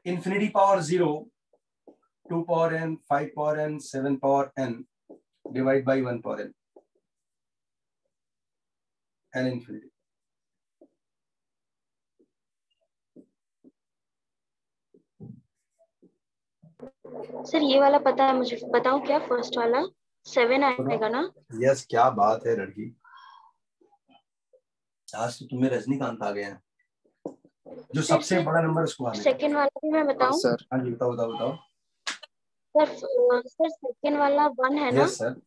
Speaker 2: infinity power 0, 2 power n, 5 power n, 7 power n divide by 1 power n, n infinity।
Speaker 6: Sir ये वाला पता है मुझे, बताऊं क्या? फर्स्ट वाला 7 आएगा ना?
Speaker 2: यस, क्या बात है लड़की, आज तो तुम्हें रजनीकांत आ गए हैं। जो
Speaker 6: सर
Speaker 2: सबसे
Speaker 6: सर
Speaker 2: बड़ा नंबर उसको आने।
Speaker 6: सेकंड वाला भी मैं
Speaker 12: हाँ
Speaker 6: बताऊं?
Speaker 12: सर।
Speaker 2: हाँ जी, बताओ बताओ बताओ।
Speaker 6: सर सेकंड वाला 1 है ना?
Speaker 2: Yes sir.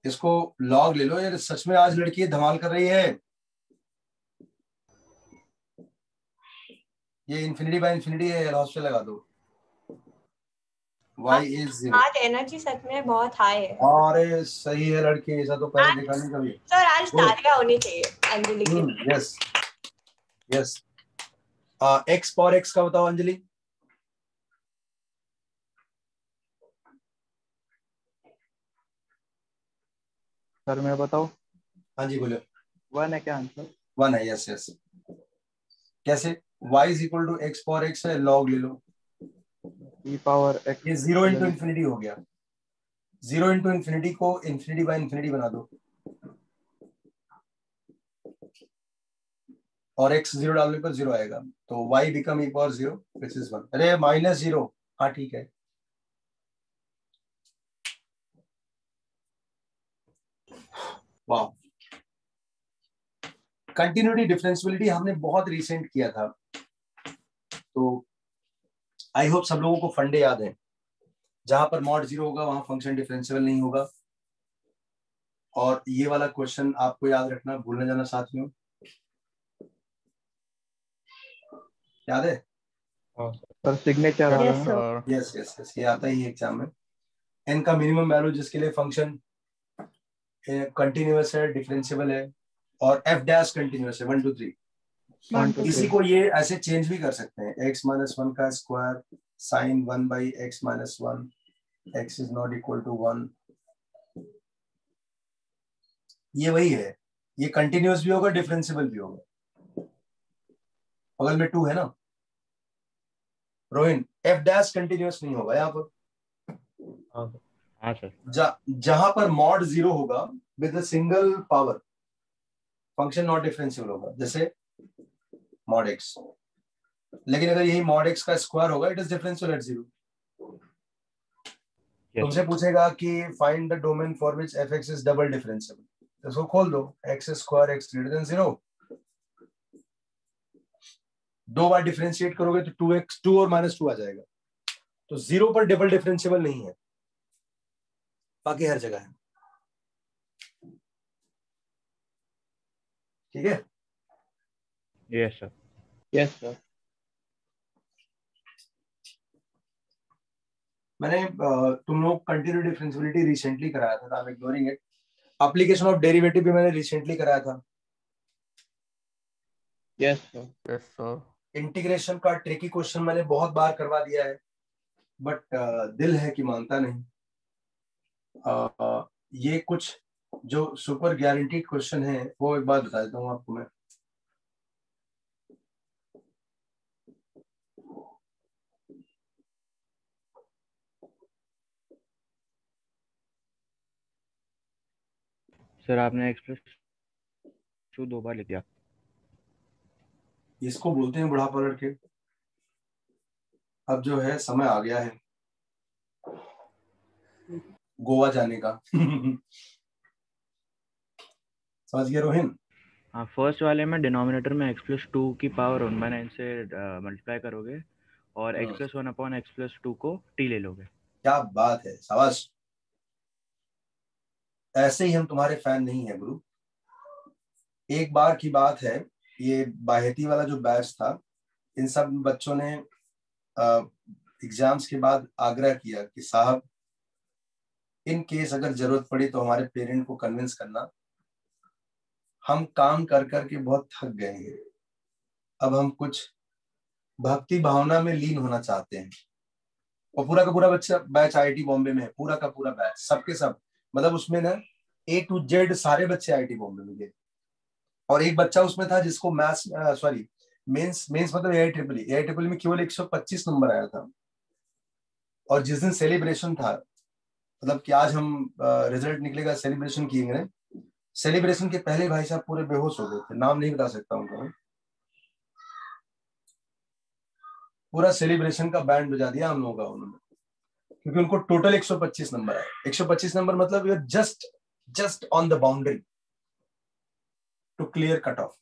Speaker 2: इसको लॉग ले लो यार, सच में आज लड़की धमाल कर रही है। ये इन्फिनिटी बाय इन्फिनिटी है, लॉस पे लगा दो। y is 0।
Speaker 4: आज एनर्जी सच में बहुत हाई है।
Speaker 2: अरे सही है लड़की, ऐसा तो पहले
Speaker 4: आज
Speaker 2: देखा नहीं कभी।
Speaker 4: सर आज तालियां होनी चाहिए अंजलि की।
Speaker 2: Yes yes. x power x का बताओ अंजलि।
Speaker 9: सर मैं बताऊं?
Speaker 2: हाँ जी बोलो।
Speaker 9: 1 है क्या आंसर?
Speaker 2: 1 है, यस यस। कैसे? y is equal to x power x है, लॉग ले लो।
Speaker 9: e power x।
Speaker 2: ये 0 इंटू इन्फिनिटी हो गया। 0 इंटू इन्फिनिटी को इन्फिनिटी बाय इन्फिनिटी बना दो, और x 0 डालने पर 0 आएगा, तो y become e power 0 which is 1। अरे -0, हाँ ठीक है। वाह। कंटिन्यूटी डिफरेंशियबिलिटी हमने बहुत रिसेंट किया था, तो आई होप सब लोगों को फंडे याद है। जहां पर मॉड 0 होगा वहां फंक्शन डिफरेंशिएबल नहीं होगा। और ये वाला क्वेश्चन आपको याद रखना, भूलने जाना साथियों। याद है?
Speaker 9: सर सिग्नेचर आ
Speaker 11: यस
Speaker 9: रहा
Speaker 11: सर।
Speaker 9: है।
Speaker 2: यस यस यस, ये आता ही है एग्जाम में। एन का मिनिमम वैल्यू जिसके लिए फंक्शन कंटिन्यूअस है, डिफरेंशिएबल है, और एफ डैश कंटिन्यूअस है 1 2 3।
Speaker 11: 1 2
Speaker 2: इसी
Speaker 11: 3।
Speaker 2: को ये ऐसे चेंज भी कर सकते हैं, x माइनस 1 का square sine 1 by X minus 1, x is not equal to 1। ये वही है, ये कंटिन्यूअस भी होगा, डिफरेंशिएबल भी होगा। बगल में 2 है ना रोहिन, एफ डैश कंटिन्यूअस नहीं होगा यहाँ पर।
Speaker 10: हाँ सर।
Speaker 2: जहां पर मॉड 0 होगा with single power, function not differentiable होगा, जैसे मॉड x। लेकिन अगर यही मॉड x का स्क्वायर होगा, इट इज डिफरेंशियल एट 0। तुमसे पूछेगा कि find the domain for which fx is double differentiable, तो इसको खोल दो, x square x greater than 0। 2 बार डिफरेंशिएट करोगे तो 2x 2 और -2 आ जाएगा। तो 0 पर डबल डिफरेंशिएबल नहीं है, बाकी हर जगह है। ठीक है?
Speaker 10: Yes sir.
Speaker 9: Yes sir.
Speaker 2: मैंने तुम लोग कंटिन्यू डिफरेंशियबिलिटी रिसेंटली कराया था, I am ignoring it. Application of derivative भी मैंने रिसेंटली कराया था।
Speaker 9: Yes sir. Yes sir.
Speaker 2: Integration का ट्रिकी क्वेश्चन मैंने बहुत बार करवा दिया है, बट दिल है कि मानता नहीं। ये कुछ जो सुपर गारंटीड क्वेश्चन है वो एक बार बता देता हूँ आपको मैं।
Speaker 10: सर आपने एक्सप्रेस 2 बार लिख दिया।
Speaker 2: इसको बोलते हैं बुढ़ापा लड़के। अब जो है समय आ गया है गोवा जाने का। समझ गए रोहिन?
Speaker 10: हाँ, फर्स्ट वाले में डिनोमिनेटर में x+2 की पावर 1/9 से मल्टीप्लाई करोगे और x+1/x+2 को t ले लोगे।
Speaker 2: क्या बात है, शाबाश। ऐसे ही हम तुम्हारे फैन नहीं है गुरु। एक बार की बात है, ये बाहेती वाला जो बैच था, इन सब बच्चों ने एग्जाम्स के बाद आग्रह किया कि साहब इन केस अगर जरूरत पड़ी तो हमारे पेरेंट को कन्विंस करना, हम काम कर करके बहुत थक गए हैं, अब हम कुछ भक्ति भावना में लीन होना चाहते हैं। और पूरा का पूरा बच्चा बैच आईआईटी बॉम्बे में है, पूरा का पूरा बैच, सबके सब, मतलब उसमें ना A to Z सारे बच्चे आईआईटी बॉम्बे में गए। और एक बच्चा उसमें था जिसको मैथ्स सॉरी मेंस मतलब एआईट्रिपल में केवल 125 नंबर आया था। और जिस दिन सेलिब्रेशन था, मतलब कि आज हम रिजल्ट निकलेगा सेलिब्रेशन किए, सेलिब्रेशन के पहले भाई साहब पूरे बेहोश हो गए थे, नाम नहीं बता सकता उनका। पूरा सेलिब्रेशन का बैंड बजा दिया हम लोगों का उन्होंने, क्योंकि उनको टोटल 125 नंबर आए। 125 नंबर मतलब you are just on the boundary to clear cut off.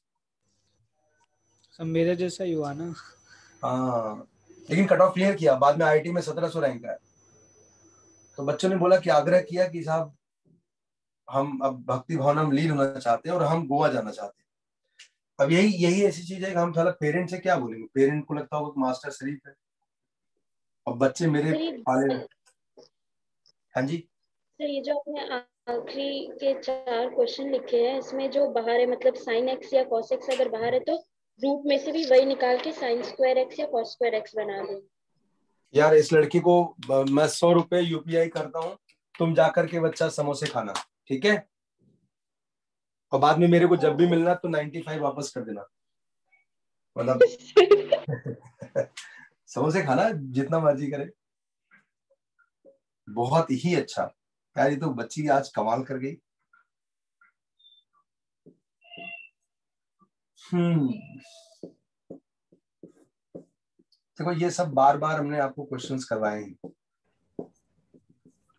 Speaker 8: सब मेरे जैसा ही हुआ ना।
Speaker 2: हाँ, लेकिन कट ऑफ क्लियर किया। बाद में आईआईटी में 1700 रैंक आया। तो बच्चों ने बोला कि आग्रह किया कि साहब हम अब भक्ति भावना में लीन होना चाहते हैं और हम गोवा जाना चाहते हैं। अब यही ऐसी चीज है कि हम साला पेरेंट से क्या बोलेंगे। पेरेंट को लगता होगा कि मास्टर शरीफ है और बच्चे मेरे पाले। हाँ जी
Speaker 6: सर, ये जो आपने आखिरी के 4 क्वेश्चन लिखे हैं, इसमें जो बाहर है मतलब साइन एक्स या कॉस एक्स अगर बाहर है तो रूट में से भी वही निकाल के साइन स्क्वायर एक्स या कॉस स्क्वायर एक्स बना दो।
Speaker 2: यार इस लड़की को मैं 100 रुपए यूपीआई करता हूँ, तुम जाकर के बच्चा समोसे खाना, ठीक है? और बाद में मेरे को जब भी मिलना तो 95 वापस कर देना, मतलब समोसे खाना जितना मर्जी करे। बहुत ही अच्छा यार, ये तो बच्ची आज कमाल कर गई। देखो ये सब बार बार हमने आपको क्वेश्चंस करवाए हैं,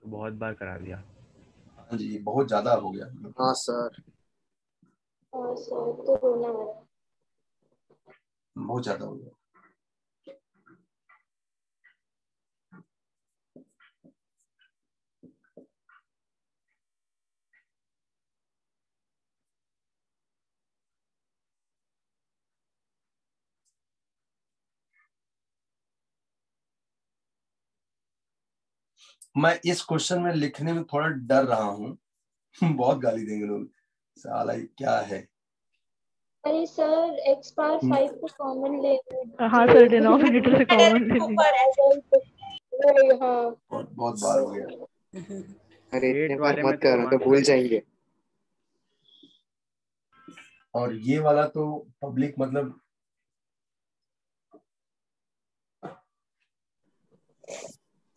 Speaker 10: बहुत बार करा दिया।
Speaker 2: हाँ जी, बहुत ज्यादा हो गया।
Speaker 12: हाँ सर,
Speaker 6: तो रोना आ रहा है।
Speaker 2: बहुत ज्यादा हो गया। मैं इस क्वेश्चन में लिखने में थोड़ा डर रहा हूँ बहुत गाली देंगे लोग, साला ये क्या है।
Speaker 6: अरे सर, x पावर 5 को कॉमन ले लीजिए।
Speaker 1: हाँ सर, डिनोमिनेटर से कॉमन ले लीजिए।
Speaker 6: हाँ,
Speaker 2: बहुत बार हो गया।
Speaker 12: अरे इतने
Speaker 10: 8
Speaker 12: बार
Speaker 10: वाले में
Speaker 12: मत करो तो भूल जाएंगे।
Speaker 2: और ये वाला तो पब्लिक मतलब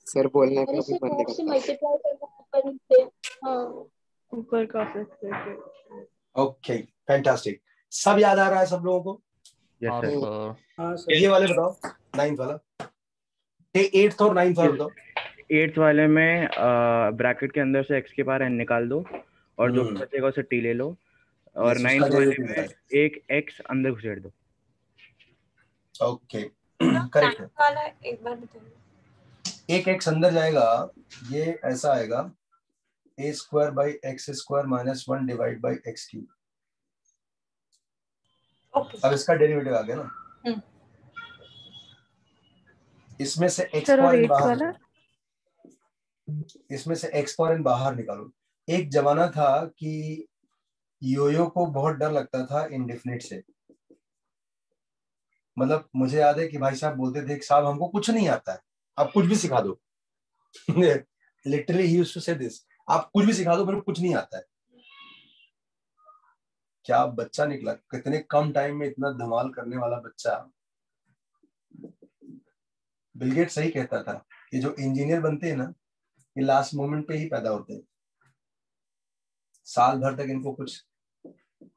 Speaker 12: सर बोलने का
Speaker 6: अरे
Speaker 12: भी
Speaker 6: सर
Speaker 12: मन नहीं
Speaker 6: 4 से
Speaker 12: करता।
Speaker 6: मल्टीप्लाई करना ऊपर नीचे। हाँ,
Speaker 1: ऊपर का फिर
Speaker 2: ओके, फैंटास्टिक। सब याद आ रहा है सब लोगों को?
Speaker 10: यस
Speaker 9: हाँ
Speaker 10: सर।
Speaker 9: सर।
Speaker 8: हाँ सर।
Speaker 2: ये वाले बताओ, 9th वाला, 8th और 9th वाला बताओ।
Speaker 10: 8th वाले में ब्रैकेट के अंदर से x के पावर n निकाल दो और जो बचेगा उसे t ले लो। और 9th वाले में एक x अंदर घुसेड़ दो।
Speaker 2: ओके, करेक्ट है।
Speaker 4: वाला एक बार बताइए।
Speaker 2: एक x अंदर जाएगा, ये ऐसा आएगा a² - x² - 1 divide by x³। अब इसका डेरिवेटिव आ गया ना, इसमें से x
Speaker 1: सर, और
Speaker 2: पावर n
Speaker 1: 8th
Speaker 2: बाहर
Speaker 1: वाला?
Speaker 2: इसमें से x पावर n बाहर निकालो। एक जमाना था कि योयो को बहुत डर लगता था इंडेफिनिट से। मतलब मुझे याद है कि भाई साहब बोलते थे कि साहब हमको कुछ नहीं आता है, आप कुछ भी सिखा दो लिटरली ही यूज्ड टू से दिस, आप कुछ भी सिखा दो, मेरे को कुछ नहीं आता है। क्या बच्चा निकला, कितने कम टाइम में इतना धमाल करने वाला बच्चा। बिल गेट्स सही कहता था कि जो इंजीनियर बनते हैं ना, ये लास्ट मोमेंट पे ही पैदा होते हैं, साल भर तक इनको कुछ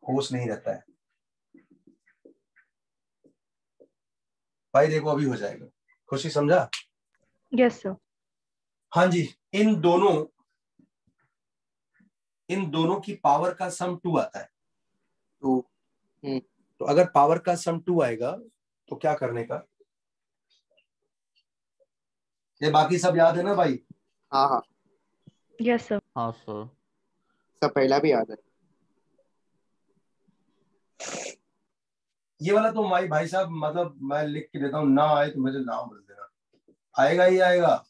Speaker 2: होश नहीं रहता है। भाई देखो अभी हो जाएगा, खुशी समझा?
Speaker 1: Yes sir.
Speaker 2: हाँ जी, इन दोनों की पावर का सम 2 आता है।
Speaker 12: 2
Speaker 2: तो अगर पावर का सम 2 आएगा तो क्या करने का, ये बाकी सब याद है ना भाई?
Speaker 12: हाँ हाँ
Speaker 1: यस सर।
Speaker 9: हाँ सर।
Speaker 12: सब पहला भी याद है।
Speaker 2: ये वाला तो भाई साहब मतलब मैं लिख के देता हूँ, ना आए तो मुझे नाम बोल देना, आएगा ही आएगा।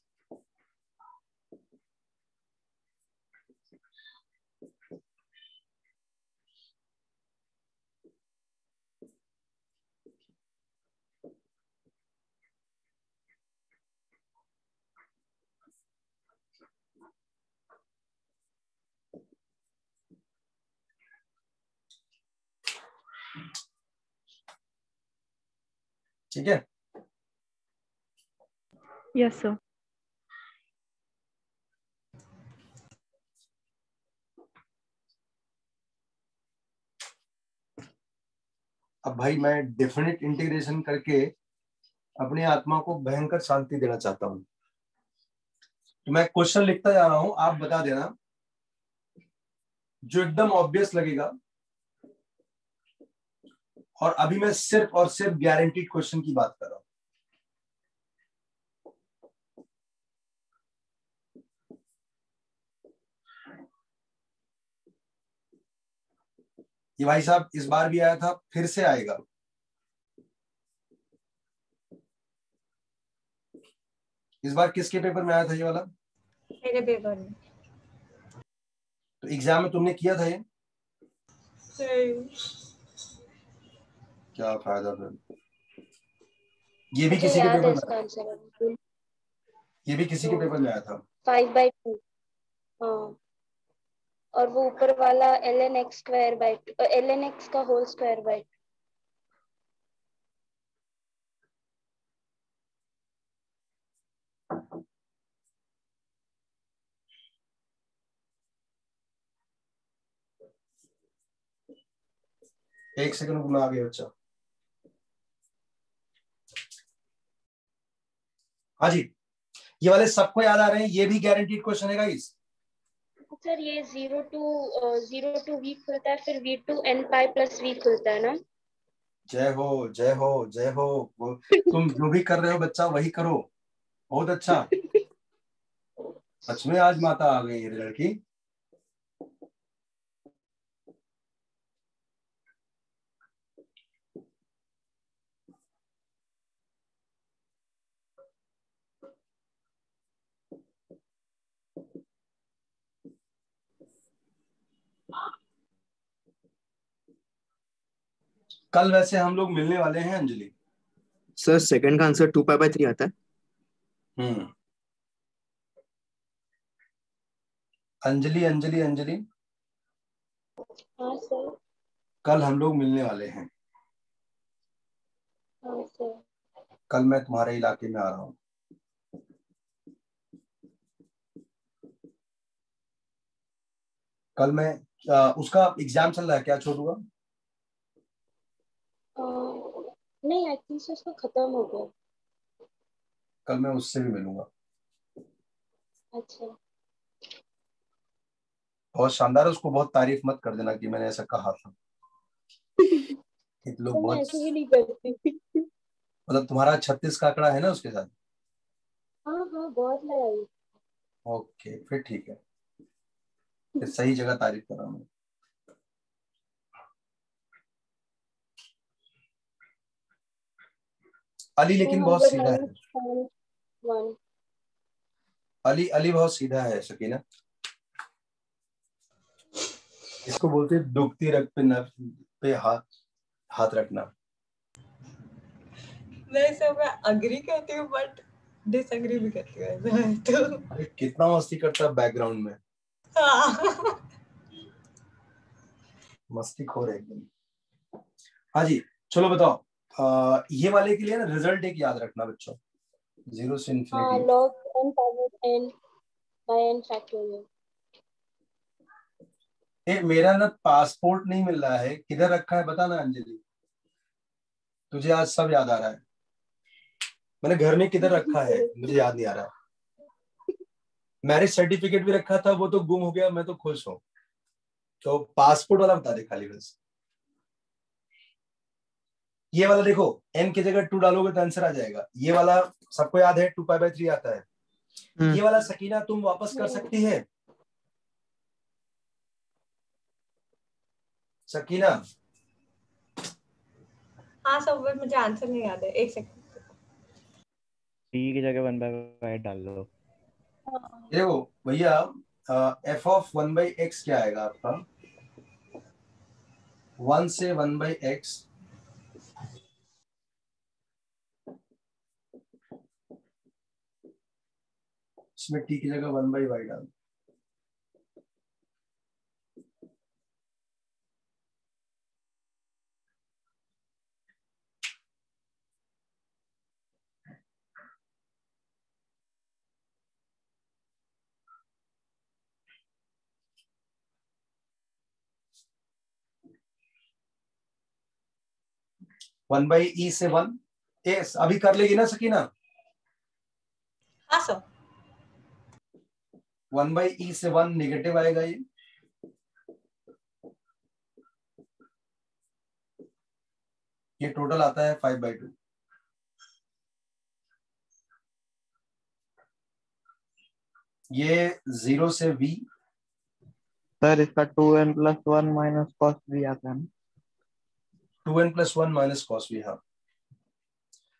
Speaker 2: ठीक है।
Speaker 1: Yes sir.
Speaker 2: अब भाई मैं डेफिनेट इंटीग्रेशन करके अपनी आत्मा को भयंकर शांति देना चाहता हूं, तो मैं क्वेश्चन लिखता जा रहा हूं, आप बता देना जो एकदम ऑब्वियस लगेगा। और अभी मैं सिर्फ और सिर्फ गारंटीड क्वेश्चन की बात कर रहा हूं। ये भाई साहब इस बार भी आया था, फिर से आएगा। इस बार किसके पेपर में आया था ये वाला?
Speaker 4: मेरे पेपर में।
Speaker 2: तो एग्जाम में तुमने किया था ये? क्या फायदा फिर? ये भी
Speaker 6: मुझे
Speaker 2: किसी के
Speaker 6: याद है
Speaker 2: पेपर
Speaker 6: इसका
Speaker 2: में,
Speaker 6: आंसर।
Speaker 2: ये भी किसी के पेपर में आया था।
Speaker 6: 5/2। हाँ, और वो ऊपर वाला ln x का होल स्क्वायर बाय।
Speaker 2: एक सेकंड में आ गया बच्चा। हाँ जी, ये वाले सबको याद आ रहे हैं? ये भी गारंटीड क्वेश्चन है गाइस।
Speaker 6: सर ये 0 to v खुलता है, फिर v to n pi plus v खुलता है ना?
Speaker 2: जय हो जय हो जय हो। तुम जो भी कर रहे हो बच्चा वही करो, बहुत अच्छा। सच में आज माता आ गई है लड़की। कल वैसे हम लोग मिलने वाले हैं अंजलि।
Speaker 12: सर सेकंड का आंसर 2π/3 आता है।
Speaker 2: अंजलि अंजलि अंजलि,
Speaker 6: हाँ सर।
Speaker 2: कल हम लोग मिलने वाले हैं।
Speaker 6: हाँ सर।
Speaker 2: कल मैं तुम्हारे इलाके में आ रहा हूँ। कल मैं उसका एग्जाम चल रहा है क्या छोटू का?
Speaker 6: नहीं, आई थिंक सो उसका खत्म हो गया।
Speaker 2: कल मैं उससे भी मिलूंगा।
Speaker 6: अच्छा।
Speaker 2: बहुत शानदार है, उसको बहुत तारीफ मत कर देना कि मैंने ऐसा कहा था। लोग
Speaker 6: तो मैं
Speaker 2: बहुत,
Speaker 6: ऐसे भी नहीं करती।
Speaker 2: मतलब तुम्हारा 36 का आंकड़ा है ना उसके साथ?
Speaker 6: हाँ हाँ, बहुत लड़ाई।
Speaker 2: ओके फिर ठीक है, फिर सही जगह तारीफ कर रहा हूँ। अली लेकिन बहुत सीधा है। अली बहुत सीधा है शकीना। इसको बोलते हैं दुखती रग पे नफ पे हाथ रखना।
Speaker 4: नहीं सर, मैं अग्री करती हूँ बट डिसएग्री भी करती हूँ तो।
Speaker 2: अरे कितना मस्ती करता है बैकग्राउंड में।
Speaker 4: हाँ।
Speaker 2: मस्ती खोर है एकदम। हाँ जी चलो बताओ, ये वाले के लिए ना रिजल्ट एक याद रखना बच्चों, 0 से
Speaker 6: हाँ,
Speaker 2: infinity.
Speaker 6: log n power n by n factorial।
Speaker 2: मेरा ना पासपोर्ट नहीं मिल रहा है, किधर रखा है बता ना अंजलि, तुझे आज सब याद आ रहा है। मैंने घर में किधर रखा है मुझे याद नहीं आ रहा है। मैरिज सर्टिफिकेट भी रखा था, वो तो गुम हो गया, मैं तो खुश हूँ। तो पासपोर्ट वाला बता दे खाली बस। ये वाला देखो, n की जगह 2 डालोगे तो आंसर आ जाएगा। ये वाला सबको याद है, 2π/3 आता है। ये वाला सकीना तुम वापस कर सकती है? सकीना?
Speaker 4: हाँ सब, बट मुझे आंसर नहीं याद है, एक सेकंड।
Speaker 10: टी की जगह 1/y डाल दो।
Speaker 2: देखो भैया, एफ ऑफ 1/x क्या आएगा आपका? 1 से 1/x, इसमें टी की जगह 1/y डाल। वन बाई ई से 1 एस अभी कर लेगी ना सकीना?
Speaker 4: हाँ सर।
Speaker 2: 1/e से 1 नेगेटिव आएगा ये टोटल आता है 5/2। ये 0 से v।
Speaker 9: सर इसका 2n + 1 - cos v आता है ना?
Speaker 2: 2n + 1 - cos v। हाँ,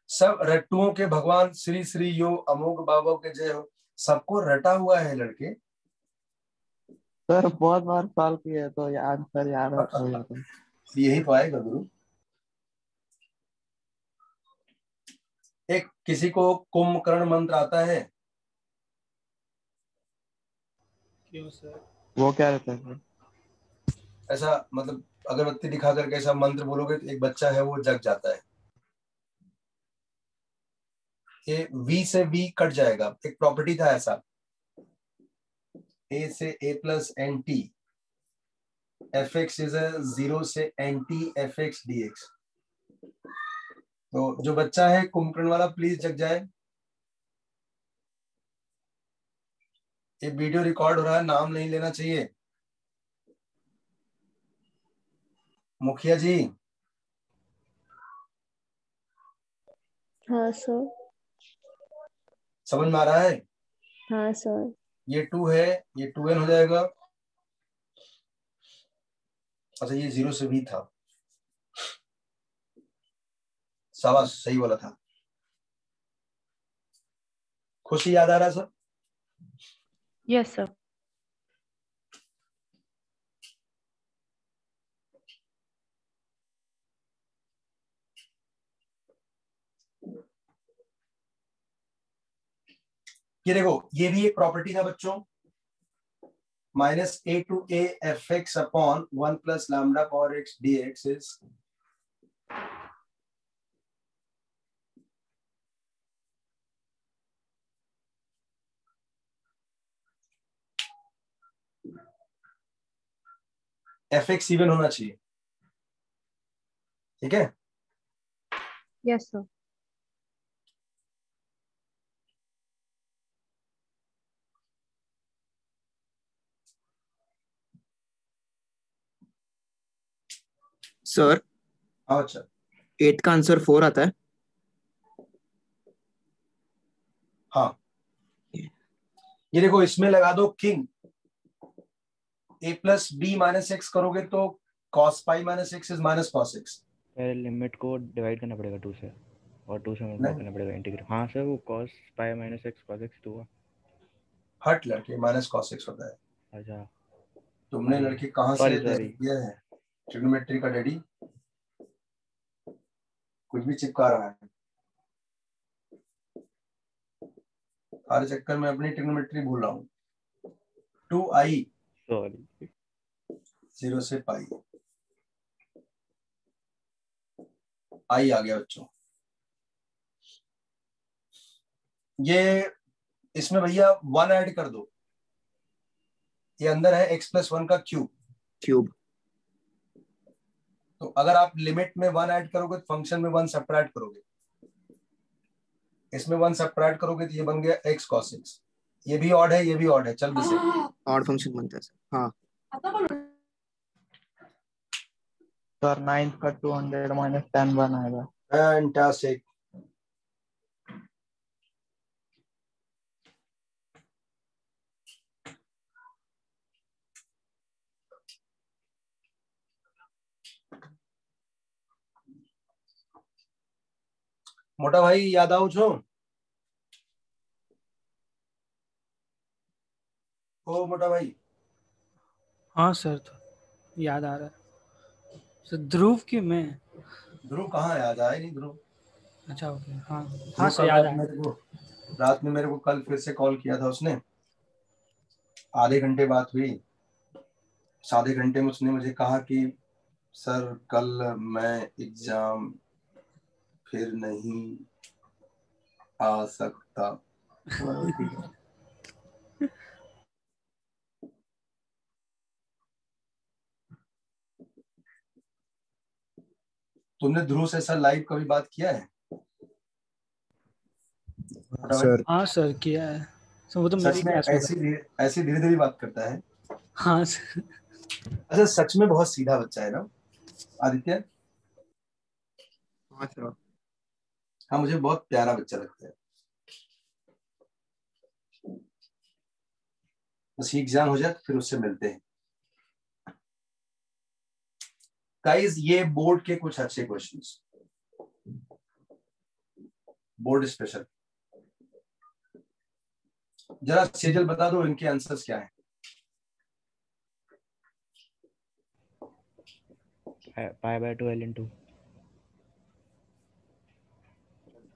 Speaker 2: सब रट्टुओं के भगवान श्री श्री यो अमोघ बाबा के जय हो। सबको रटा हुआ है लड़के।
Speaker 9: सर बहुत बार सॉल्व किया है तो ये आंसर याद हो जाता है।
Speaker 2: यही तो आएगा गुरु। एक किसी को कुंभकर्ण मंत्र आता है?
Speaker 8: क्यों सर?
Speaker 9: वो क्या रहता है सर?
Speaker 2: ऐसा मतलब अगरबत्ती दिखा करके ऐसा मंत्र बोलोगे तो एक बच्चा है वो जग जाता है। ये v से v कट जाएगा। एक प्रॉपर्टी था ऐसा, a से a + nt fx = 0 से nt fx dx। तो जो बच्चा है कुंभकर्ण वाला प्लीज जग जाए। ये वीडियो रिकॉर्ड हो रहा है, नाम नहीं लेना चाहिए। मुखिया जी।
Speaker 11: हाँ सर।
Speaker 2: समझ में आ रहा है?
Speaker 11: हाँ सर।
Speaker 2: ये 2 है, ये 2n हो जाएगा। अच्छा ये 0 से v था। शाबाश, सही बोला था। खुशी याद आ रहा है सर?
Speaker 1: Yes sir.
Speaker 2: ये देखो, ये भी एक प्रॉपर्टी था बच्चों। -a to a fx upon 1 + λ/x dx is fx even होना चाहिए। ठीक है?
Speaker 1: Yes sir.
Speaker 12: सर
Speaker 2: अच्छा
Speaker 12: 8 का आंसर 4 आता है।
Speaker 2: हाँ, ये देखो इसमें लगा दो किंग। a + b - x करोगे तो cos π - x is -cos x।
Speaker 10: पहले लिमिट को डिवाइड करना पड़ेगा 2 से और 2 से मल्टीप्लाई करना पड़ेगा इंटीग्रेट। हाँ सर, वो cos π - x cos x तो हुआ।
Speaker 2: हट लड़के, -cos x होता है।
Speaker 10: अच्छा
Speaker 2: तुमने लड़के कहाँ से
Speaker 10: सॉरी
Speaker 2: किया है? ट्रिग्नोमेट्री का डैडी कुछ भी चिपका रहा है। हर चक्कर में अपनी ट्रिग्नोमेट्री भूल रहा हूँ। 2i
Speaker 10: सॉरी
Speaker 2: 0 से π i आ गया बच्चों। ये इसमें भैया 1 ऐड कर दो। ये अंदर है x + 1 का क्यूब। तो अगर आप लिमिट में 1 ऐड करोगे तो फंक्शन में 1 सब्ट्रैक्ट करोगे। इसमें 1 सब्ट्रैक्ट करोगे तो ये बन गया x cos x। ये भी ऑड है, ये भी ऑड है, चल भी सही।
Speaker 12: ऑड फंक्शन बनता है सर। हाँ
Speaker 9: सर 9 का 200 - 10 1 आएगा।
Speaker 2: फैंटास्टिक। मोटा भाई याद आओ छो? ओ मोटा भाई।
Speaker 8: हाँ सर, तो याद आ रहा है सर। ध्रुव की मैं।
Speaker 2: ध्रुव कहाँ याद आया? नहीं ध्रुव।
Speaker 8: अच्छा ओके, हाँ हाँ
Speaker 2: ध्रुव
Speaker 8: सर
Speaker 2: कल
Speaker 8: याद आया।
Speaker 2: रात में मेरे को कल फिर से कॉल किया था उसने। आधे घंटे बात हुई। आधे घंटे में उसने मुझे कहा कि सर कल मैं एग्जाम फिर नहीं आ सकता। तो ठीक है। तुमने ध्रुव से सर लाइव कभी बात किया है?
Speaker 12: सर
Speaker 8: हाँ सर किया है सर, वो तो
Speaker 2: सच
Speaker 8: मेरी
Speaker 2: में
Speaker 8: क्लास में था।
Speaker 2: ऐसी धीरे धीरे बात करता है?
Speaker 8: हाँ सर।
Speaker 2: अच्छा, सच में बहुत सीधा बच्चा है ना आदित्य?
Speaker 12: हाँ सर।
Speaker 2: हाँ, मुझे बहुत प्यारा बच्चा लगता है। बस एग्जाम हो जाए तो फिर उससे मिलते हैं। गाइस, ये बोर्ड के कुछ अच्छे क्वेश्चंस, बोर्ड स्पेशल। जरा सेजल बता दो इनके आंसर्स क्या है?
Speaker 10: π/2 ln2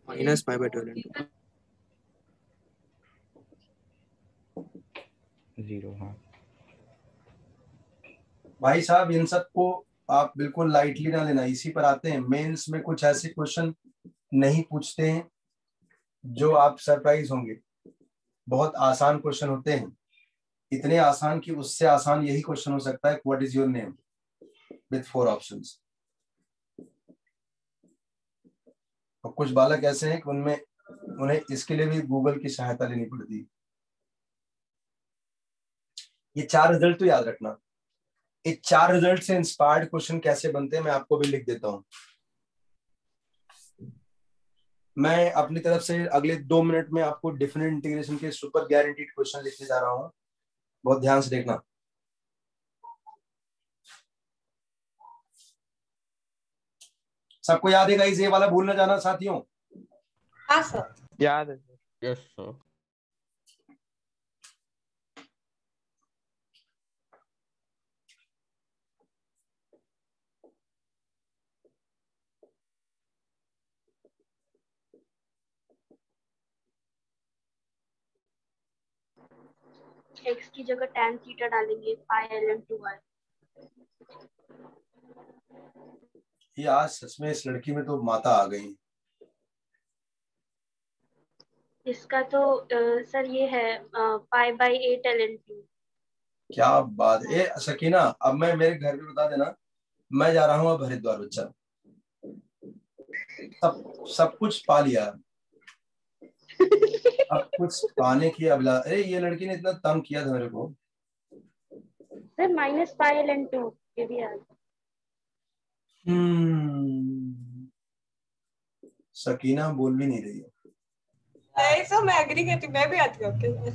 Speaker 12: -π/2
Speaker 10: 0। हाँ
Speaker 2: भाई साहब, इन सबको आप बिल्कुल लाइटली ना लेना। इसी पर आते हैं मेंस में कुछ ऐसे क्वेश्चन नहीं पूछते हैं जो आप सरप्राइज होंगे। बहुत आसान क्वेश्चन होते हैं, इतने आसान कि उससे आसान यही क्वेश्चन हो सकता है, what is your name, with 4 options. और कुछ बालक ऐसे हैं कि उन्हें इसके लिए भी गूगल की सहायता लेनी पड़ती है। ये 4 रिजल्ट तो याद रखना। ये 4 रिजल्ट से इंस्पायर्ड क्वेश्चन कैसे बनते हैं मैं आपको भी लिख देता हूं। मैं अपनी तरफ से अगले 2 मिनट में आपको डिफरेंट इंटीग्रेशन के सुपर गारंटीड क्वेश्चन लिखने जा रहा हूं। बहुत ध्यान से देखना। सबको याद है गाइस? ये वाला भूल ना जाना साथियों।
Speaker 4: हाँ सर।
Speaker 3: याद है सर। Yes sir.
Speaker 6: x की जगह tan थीटा डालेंगे π/ln2y।
Speaker 2: ये आज सच में इस लड़की में तो माता आ गई।
Speaker 6: इसका तो सर ये है π/8 ln2।
Speaker 2: क्या बात है सकीना। अब मैं मेरे घर पे बता देना, मैं जा रहा हूँ अब हरिद्वार। बच्चा सब कुछ पा लिया, अब कुछ पाने की अभिलाष। अरे ये लड़की ने इतना तंग किया था मेरे को।
Speaker 6: सर -π/ln2 ये भी याद।
Speaker 2: सकीना बोल भी नहीं रही है।
Speaker 4: नहीं सर, मैं एग्री करती हूँ, मैं भी आती हूँ आपके साथ।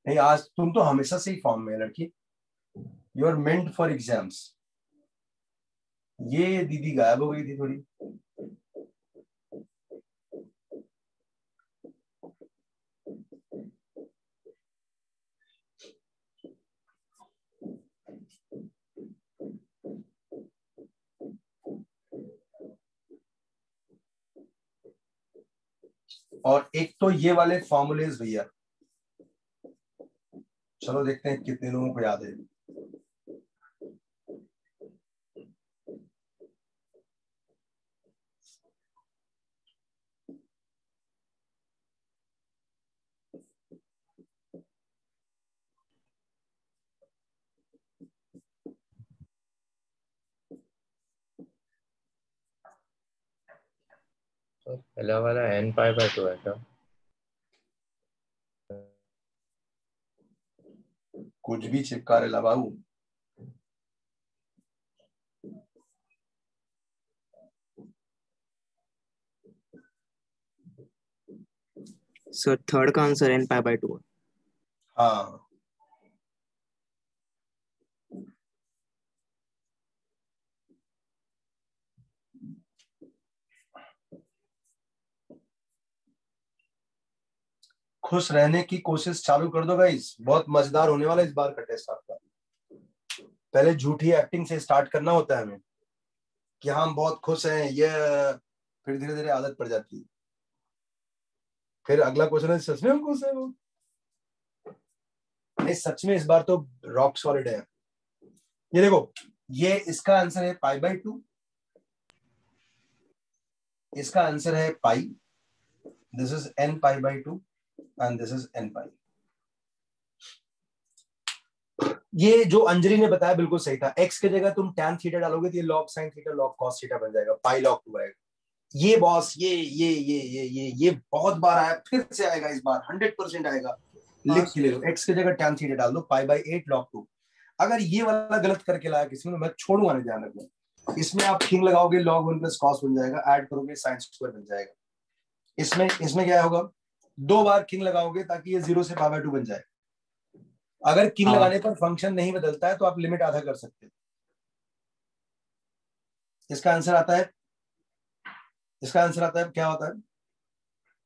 Speaker 2: नहीं, आज तुम तो हमेशा से ही फॉर्म में है लड़की। You are meant for exams. ये दीदी गायब हो गई थी थोड़ी। और एक तो ये वाले फॉर्मूलेज भैया, चलो देखते हैं कितने लोगों को याद है।
Speaker 3: तो पहला वाला n π/2 है क्या?
Speaker 2: कुछ भी चिपका रहे बाबू।
Speaker 12: सर थर्ड का आंसर n π/2
Speaker 2: हाँ, खुश रहने की कोशिश चालू कर दो गाइस, बहुत मजेदार होने वाला है इस बार का टेस्ट आपका। पहले झूठी एक्टिंग से स्टार्ट करना होता है हमें कि हम बहुत खुश हैं, ये फिर धीरे धीरे आदत पड़ जाती है। फिर अगला क्वेश्चन है सच में हम खुश हैं वो? नहीं, सच में इस बार तो रॉक सॉलिड है। ये देखो, ये इसका आंसर है π/2, इसका आंसर है pi, this is n π/2 and this is n π। ये जो अंजलि ने बताया बिल्कुल सही था। x की जगह तुम tan थीटा डालोगे तो ये log sin theta log cos theta बन जाएगा, पाई log 2 आएगा। ये बॉस ये बहुत बार आया, फिर से आएगा इस बार 100% आएगा। लिख के ले लो, x की जगह tan थीटा डाल दो, π/8 log 2। अगर ये वाला गलत करके लाया किसी ने, मैं छोड़ूंगा नहीं, ध्यान रखना। इसमें आप किंग लगाओगे log 1 + cos बन जाएगा, ऐड करोगे sin स्क्वायर बन जाएगा। इसमें क्या होगा, 2 बार किंग लगाओगे ताकि ये 0 से π/2 बन जाए। अगर किंग लगाने पर फंक्शन नहीं बदलता है तो आप लिमिट आधा कर सकते हो। इसका आंसर आता है क्या होता है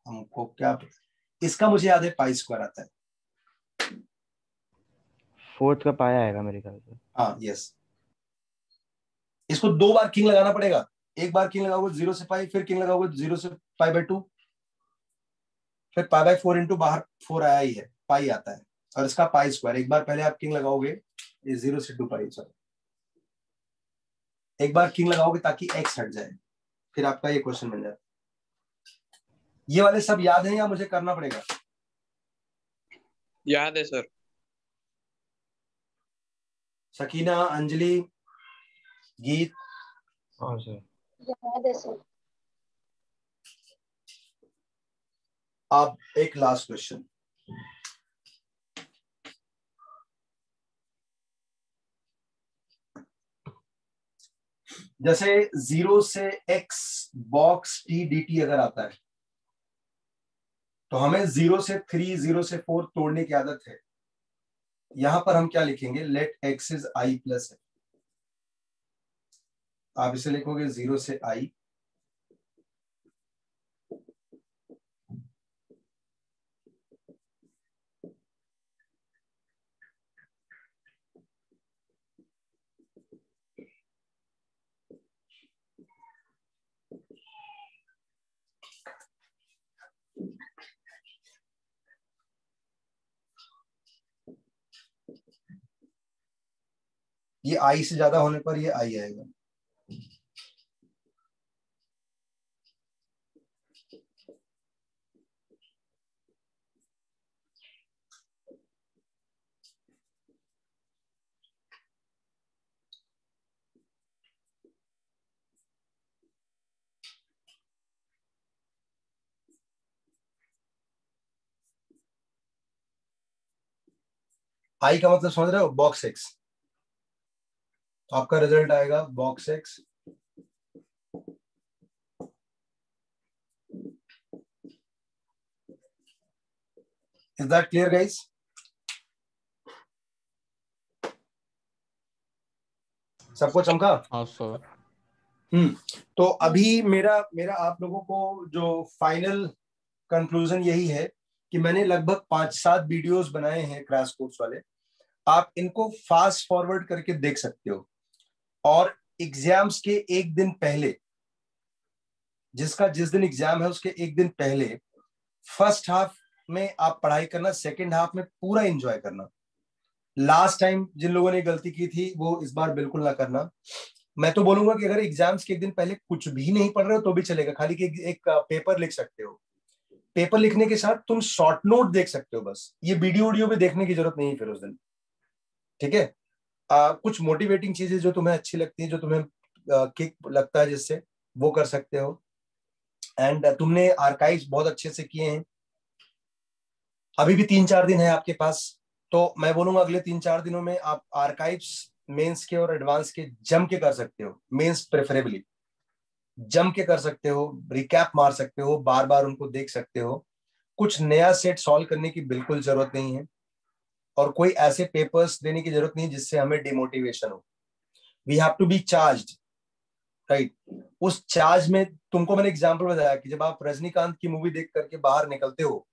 Speaker 2: हमको क्या पता। इसका मुझे याद है π² आता है,
Speaker 10: 4th का पाया आएगा मेरे ख्याल से।
Speaker 2: हाँ यस। इसको 2 बार किंग लगाना पड़ेगा। एक बार किंग लगाओगे 0 से π, फिर किंग लगाओगे 0 से π/2, फिर π/4 इंटू बाहर 4 आया ही है, पाई आता है, और इसका π²। एक बार पहले आप किंग लगाओगे, ये 0 से 2π, सॉरी, एक बार किंग लगाओगे ताकि x हट जाए, फिर आपका ये क्वेश्चन बन जाता है। ये वाले सब याद है या मुझे करना पड़ेगा?
Speaker 13: याद है सर।
Speaker 2: शकीना, अंजलि, गीत?
Speaker 3: हाँ सर,
Speaker 6: याद है सर।
Speaker 2: अब एक लास्ट क्वेश्चन, जैसे 0 से x बॉक्स t dt अगर आता है तो हमें 0 से 3, 0 से 4 तोड़ने की आदत है। यहां पर हम क्या लिखेंगे, let x is i plus है। आप इसे लिखोगे 0 से i, ये i से ज्यादा होने पर ये i आएगा। i का मतलब समझ रहे हो, बॉक्स x। आपका रिजल्ट आएगा box x। Is that clear guys? सबको चमका?
Speaker 14: हाँ सर।
Speaker 2: तो अभी मेरा आप लोगों को जो फाइनल कंक्लूजन यही है कि मैंने लगभग 5-7 वीडियोस बनाए हैं क्रैश कोर्स वाले। आप इनको फास्ट फॉरवर्ड करके देख सकते हो, और एग्जाम्स के एक दिन पहले, जिस दिन एग्जाम है उसके एक दिन पहले फर्स्ट हाफ में आप पढ़ाई करना, सेकेंड हाफ में पूरा एंजॉय करना। लास्ट टाइम जिन लोगों ने गलती की थी वो इस बार बिल्कुल ना करना। मैं तो बोलूंगा कि अगर एग्जाम्स के एक दिन पहले कुछ भी नहीं पढ़ रहे हो तो भी चलेगा, खाली कि एक पेपर लिख सकते हो। पेपर लिखने के साथ तुम शॉर्ट नोट देख सकते हो, बस ये वीडियो भी देखने की जरूरत नहीं है फिर उस दिन, ठीक है? कुछ मोटिवेटिंग चीजें जो तुम्हें अच्छी लगती है, जो तुम्हें किक लगता है जिससे, वो कर सकते हो। एंड तुमने आर्काइव्स बहुत अच्छे से किए हैं। अभी भी 3-4 दिन है आपके पास, तो मैं बोलूंगा अगले 3-4 दिनों में आप आर्काइव्स मेंस के और एडवांस के जम के कर सकते हो। मेंस प्रेफरेबली जम के कर सकते हो, रिकैप मार सकते हो, बार बार उनको देख सकते हो। कुछ नया सेट सॉल्व करने की बिल्कुल जरूरत नहीं है, और कोई ऐसे पेपर्स देने की जरूरत नहीं जिससे हमें डिमोटिवेशन हो। We have to be charged, right? उस चार्ज में तुमको मैंने एग्जांपल बताया कि जब आप रजनीकांत की मूवी देख करके बाहर निकलते हो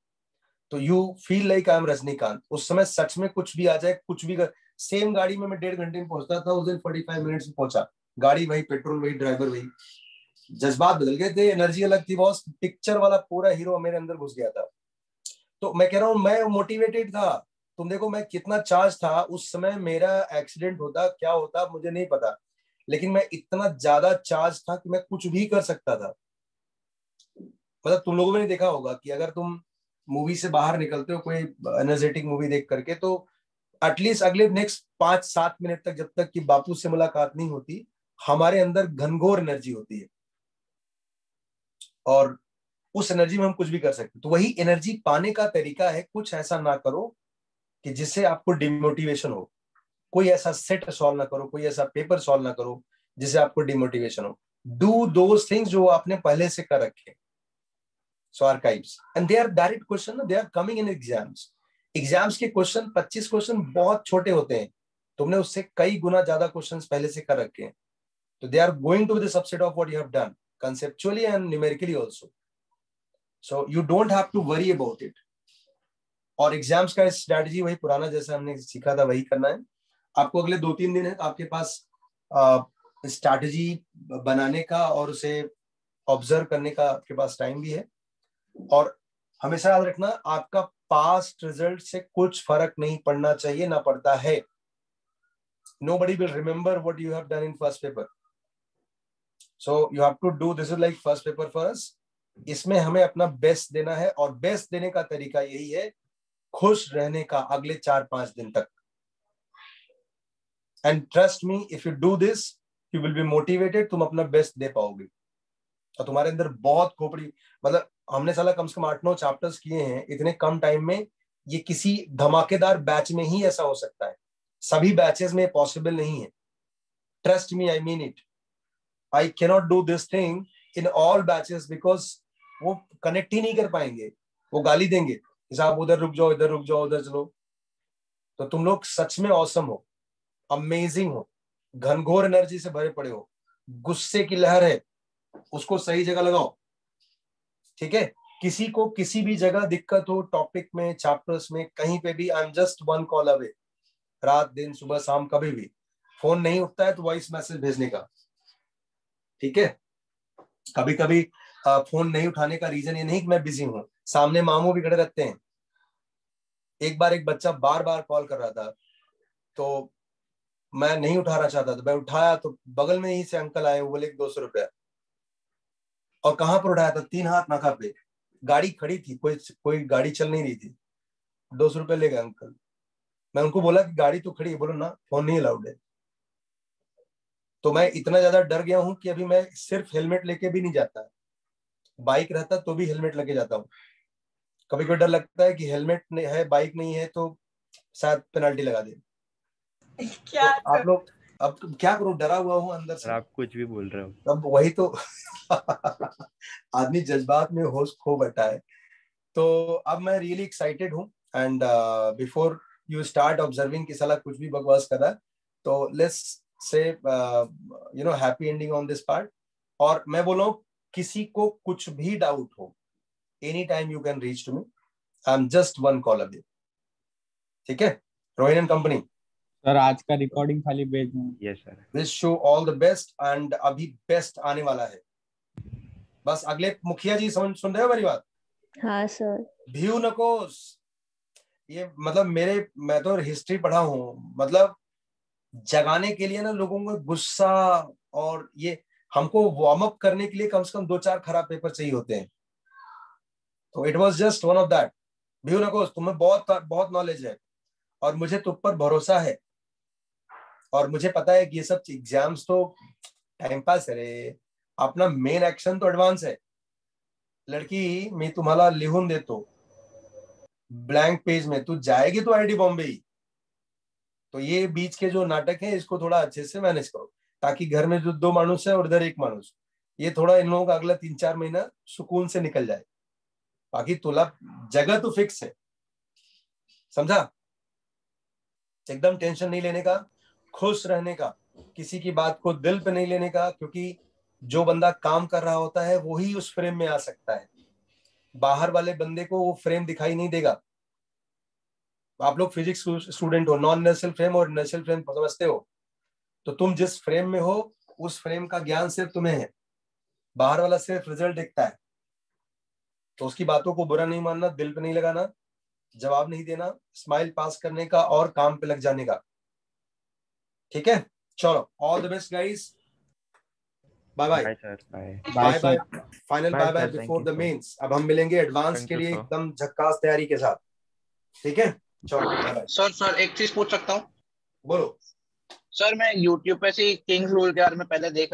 Speaker 2: तो you feel like I am Rajinikanth. उस समय सच में कुछ भी आ जाए, कुछ भी कर, सेम गाड़ी में मैं 1.5 घंटे में पहुंचता था, उस दिन 45 मिनट्स में पहुंचा। गाड़ी वही, पेट्रोल वही, ड्राइवर वही, जज्बात बदल गए थे, एनर्जी अलग थी बॉस। पिक्चर वाला पूरा हीरो मेरे अंदर घुस गया था। तो मैं कह रहा हूँ मैं मोटिवेटेड था। तुम देखो मैं कितना चार्ज था उस समय। मेरा एक्सीडेंट होता क्या होता मुझे नहीं पता, लेकिन मैं इतना ज्यादा चार्ज था कि मैं कुछ भी कर सकता था। मतलब तुम लोगों ने देखा होगा कि अगर तुम मूवी से बाहर निकलते हो कोई एनर्जेटिक मूवी देख करके, तो एटलीस्ट अगले नेक्स्ट 5-7 मिनट तक, जब तक कि बापू से मुलाकात नहीं होती, हमारे अंदर घनघोर एनर्जी होती है और उस एनर्जी में हम कुछ भी कर सकते हैं। तो वही एनर्जी पाने का तरीका है, कुछ ऐसा ना करो कि जिससे आपको डिमोटिवेशन हो। कोई ऐसा सेट सॉल्व ना करो, कोई ऐसा पेपर सॉल्व ना करो जिससे आपको डिमोटिवेशन हो। डू दोज थिंग्स जो आपने पहले से कर रखे। So archives and they are direct question, they are coming in exams. Exams के क्वेश्चन 25 क्वेश्चन बहुत छोटे होते हैं, तुमने उससे कई गुना ज्यादा क्वेश्चंस पहले से कर रखे हैं। तो they are going to be the subset of what you have done conceptually and numerically also. So you don't have to worry about it. और एग्जाम्स का स्ट्रैटेजी वही पुराना जैसा हमने सीखा था वही करना है। आपको अगले 2-3 दिन है तो आपके पास स्ट्रैटेजी बनाने का और उसे ऑब्जर्व करने का आपके पास टाइम भी है। और हमेशा याद रखना, आपका पास्ट रिजल्ट से कुछ फर्क नहीं पड़ना चाहिए, ना पड़ता है। Nobody will remember what you have done in first paper. So you have to do, this is like first paper for us. इसमें हमें अपना बेस्ट देना है और बेस्ट देने का तरीका यही है, खुश रहने का अगले 4-5 दिन तक। And trust me, if you do this you will be motivated, तुम अपना बेस्ट दे पाओगे। और तुम्हारे अंदर बहुत खोपड़ी, मतलब हमने साला कम से कम 8-9 चैप्टर्स किए हैं इतने कम टाइम में। ये किसी धमाकेदार बैच में ही ऐसा हो सकता है, सभी बैचेस में पॉसिबल नहीं है। Trust me, I mean it. I cannot do this thing in all batches because वो कनेक्ट ही नहीं कर पाएंगे, वो गाली देंगे, साहब उधर रुक जाओ, इधर रुक जाओ, उधर चलो। तो तुम लोग सच में ऑसम हो, अमेजिंग हो, घनघोर एनर्जी से भरे पड़े हो, गुस्से की लहर है, उसको सही जगह लगाओ। ठीक है, किसी को किसी भी जगह दिक्कत हो, टॉपिक में, चैप्टर्स में, कहीं पे भी, आई एम जस्ट 1 कॉल अवे। रात दिन सुबह शाम कभी भी फोन नहीं उठता है तो वॉइस मैसेज भेजने का। ठीक है, कभी कभी फोन नहीं उठाने का रीजन ये नहीं कि मैं बिजी हूं, सामने मामू भी खड़े रहते हैं। एक बार एक बच्चा बार बार कॉल कर रहा था तो मैं नहीं उठाना चाहता था, मैं उठाया तो बगल में ही से अंकल आए, वो बोले 200 रुपया। और कहां पर उठाया था? 3 हाथ नाका पे, गाड़ी खड़ी थी, कोई गाड़ी चल नहीं रही थी। 200 रुपया ले गए अंकल। मैं उनको बोला कि गाड़ी तो खड़ी है, बोलो ना फोन नहीं अलाउड है। तो मैं इतना ज्यादा डर गया हूं कि अभी मैं सिर्फ हेलमेट लेके भी नहीं जाता, बाइक रहता तो भी हेलमेट लेके जाता हूँ। कभी कभी डर लगता है कि हेलमेट है, बाइक नहीं है तो शायद पेनल्टी लगा दे।
Speaker 4: क्या
Speaker 2: तो आप लोग, अब क्या करूं, डरा हुआ हूं अंदर से।
Speaker 10: आप कुछ भी बोल रहे हो।
Speaker 2: अब वही तो आदमी जज्बात में होश खो बैठा है। तो अब मैं रियली एक्साइटेड हूं and before you start observing कि साला कुछ भी बकवास कर रहा है, तो let's say happy ending on this part. और मैं बोल रहा हूं, किसी को कुछ भी डाउट हो, any time you can reach to me, I am just 1 call away. ठीक है, रोहिन एंड कंपनी।
Speaker 7: सर आज का रिकॉर्डिंग खाली भेजना।
Speaker 10: Yes sir.
Speaker 2: Wish you all the best and अभी बेस्ट आने वाला है। बस अगले मुखिया जी सुन रहे हो मेरी बात?
Speaker 11: हाँ सर।
Speaker 2: भीव नकोस, ये मतलब मैं तो हिस्ट्री पढ़ा हूँ, मतलब जगाने के लिए ना लोगों को गुस्सा, और ये हमको वार्म अप करने के लिए कम से कम 2-4 खराब पेपर चाहिए होते हैं। तो it was just one of that. भीव नकोस, तुम्हें बहुत बहुत नॉलेज है और मुझे तुम पर भरोसा है, और मुझे पता है कि ये सब एग्जाम्स तो टाइम पास है रे, अपना मेन एक्शन तो एडवांस है। लड़की मी तुम्हाला लिहून देतो ब्लैंक पेज में, तू जाएगी तो आईआईटी बॉम्बे ही। तो ये बीच के जो नाटक है इसको थोड़ा अच्छे से मैनेज करो, ताकि घर में जो 2 मानुस है और इधर 1 मानुस, ये थोड़ा इन लोगों का अगला 3-4 महीना सुकून से निकल जाए। बाकी तुला जगह तो फिक्स है, समझा? एकदम टेंशन नहीं लेने का, खुश रहने का, किसी की बात को दिल पे नहीं लेने का, क्योंकि जो बंदा काम कर रहा होता है वो ही उस फ्रेम में आ सकता है। बाहर वाले बंदे को वो फ्रेम दिखाई नहीं देगा। आप लोग फिजिक्स स्टूडेंट हो, नॉन इनर्शियल फ्रेम और इनर्शियल फ्रेम समझते हो, तो तुम जिस फ्रेम में हो उस फ्रेम का ज्ञान सिर्फ तुम्हें है, बाहर वाला सिर्फ रिजल्ट देखता है। तो उसकी बातों को बुरा नहीं मानना, दिल पे नहीं लगाना, जवाब नहीं देना, स्माइल पास करने का और काम पे लग जाने का। ठीक है, चलो all the best guys, bye bye.
Speaker 10: Bye sir, bye
Speaker 2: bye bye,
Speaker 7: sir.
Speaker 2: Final
Speaker 10: Bye,
Speaker 2: bye bye
Speaker 10: sir. Thank
Speaker 2: before
Speaker 10: you,
Speaker 2: the
Speaker 10: sir.
Speaker 2: Mains. अब हम मिलेंगे एडवांस
Speaker 3: Thank
Speaker 2: के
Speaker 3: you,
Speaker 2: लिए
Speaker 3: sir.
Speaker 2: एकदम झक्कास तैयारी के साथ। ठीक है, चलो बाय बाय।
Speaker 13: सर एक चीज पूछ सकता हूँ?
Speaker 2: बोलो।
Speaker 13: सर मैं यूट्यूब पे से किंग्स रूल के बारे में पहले देख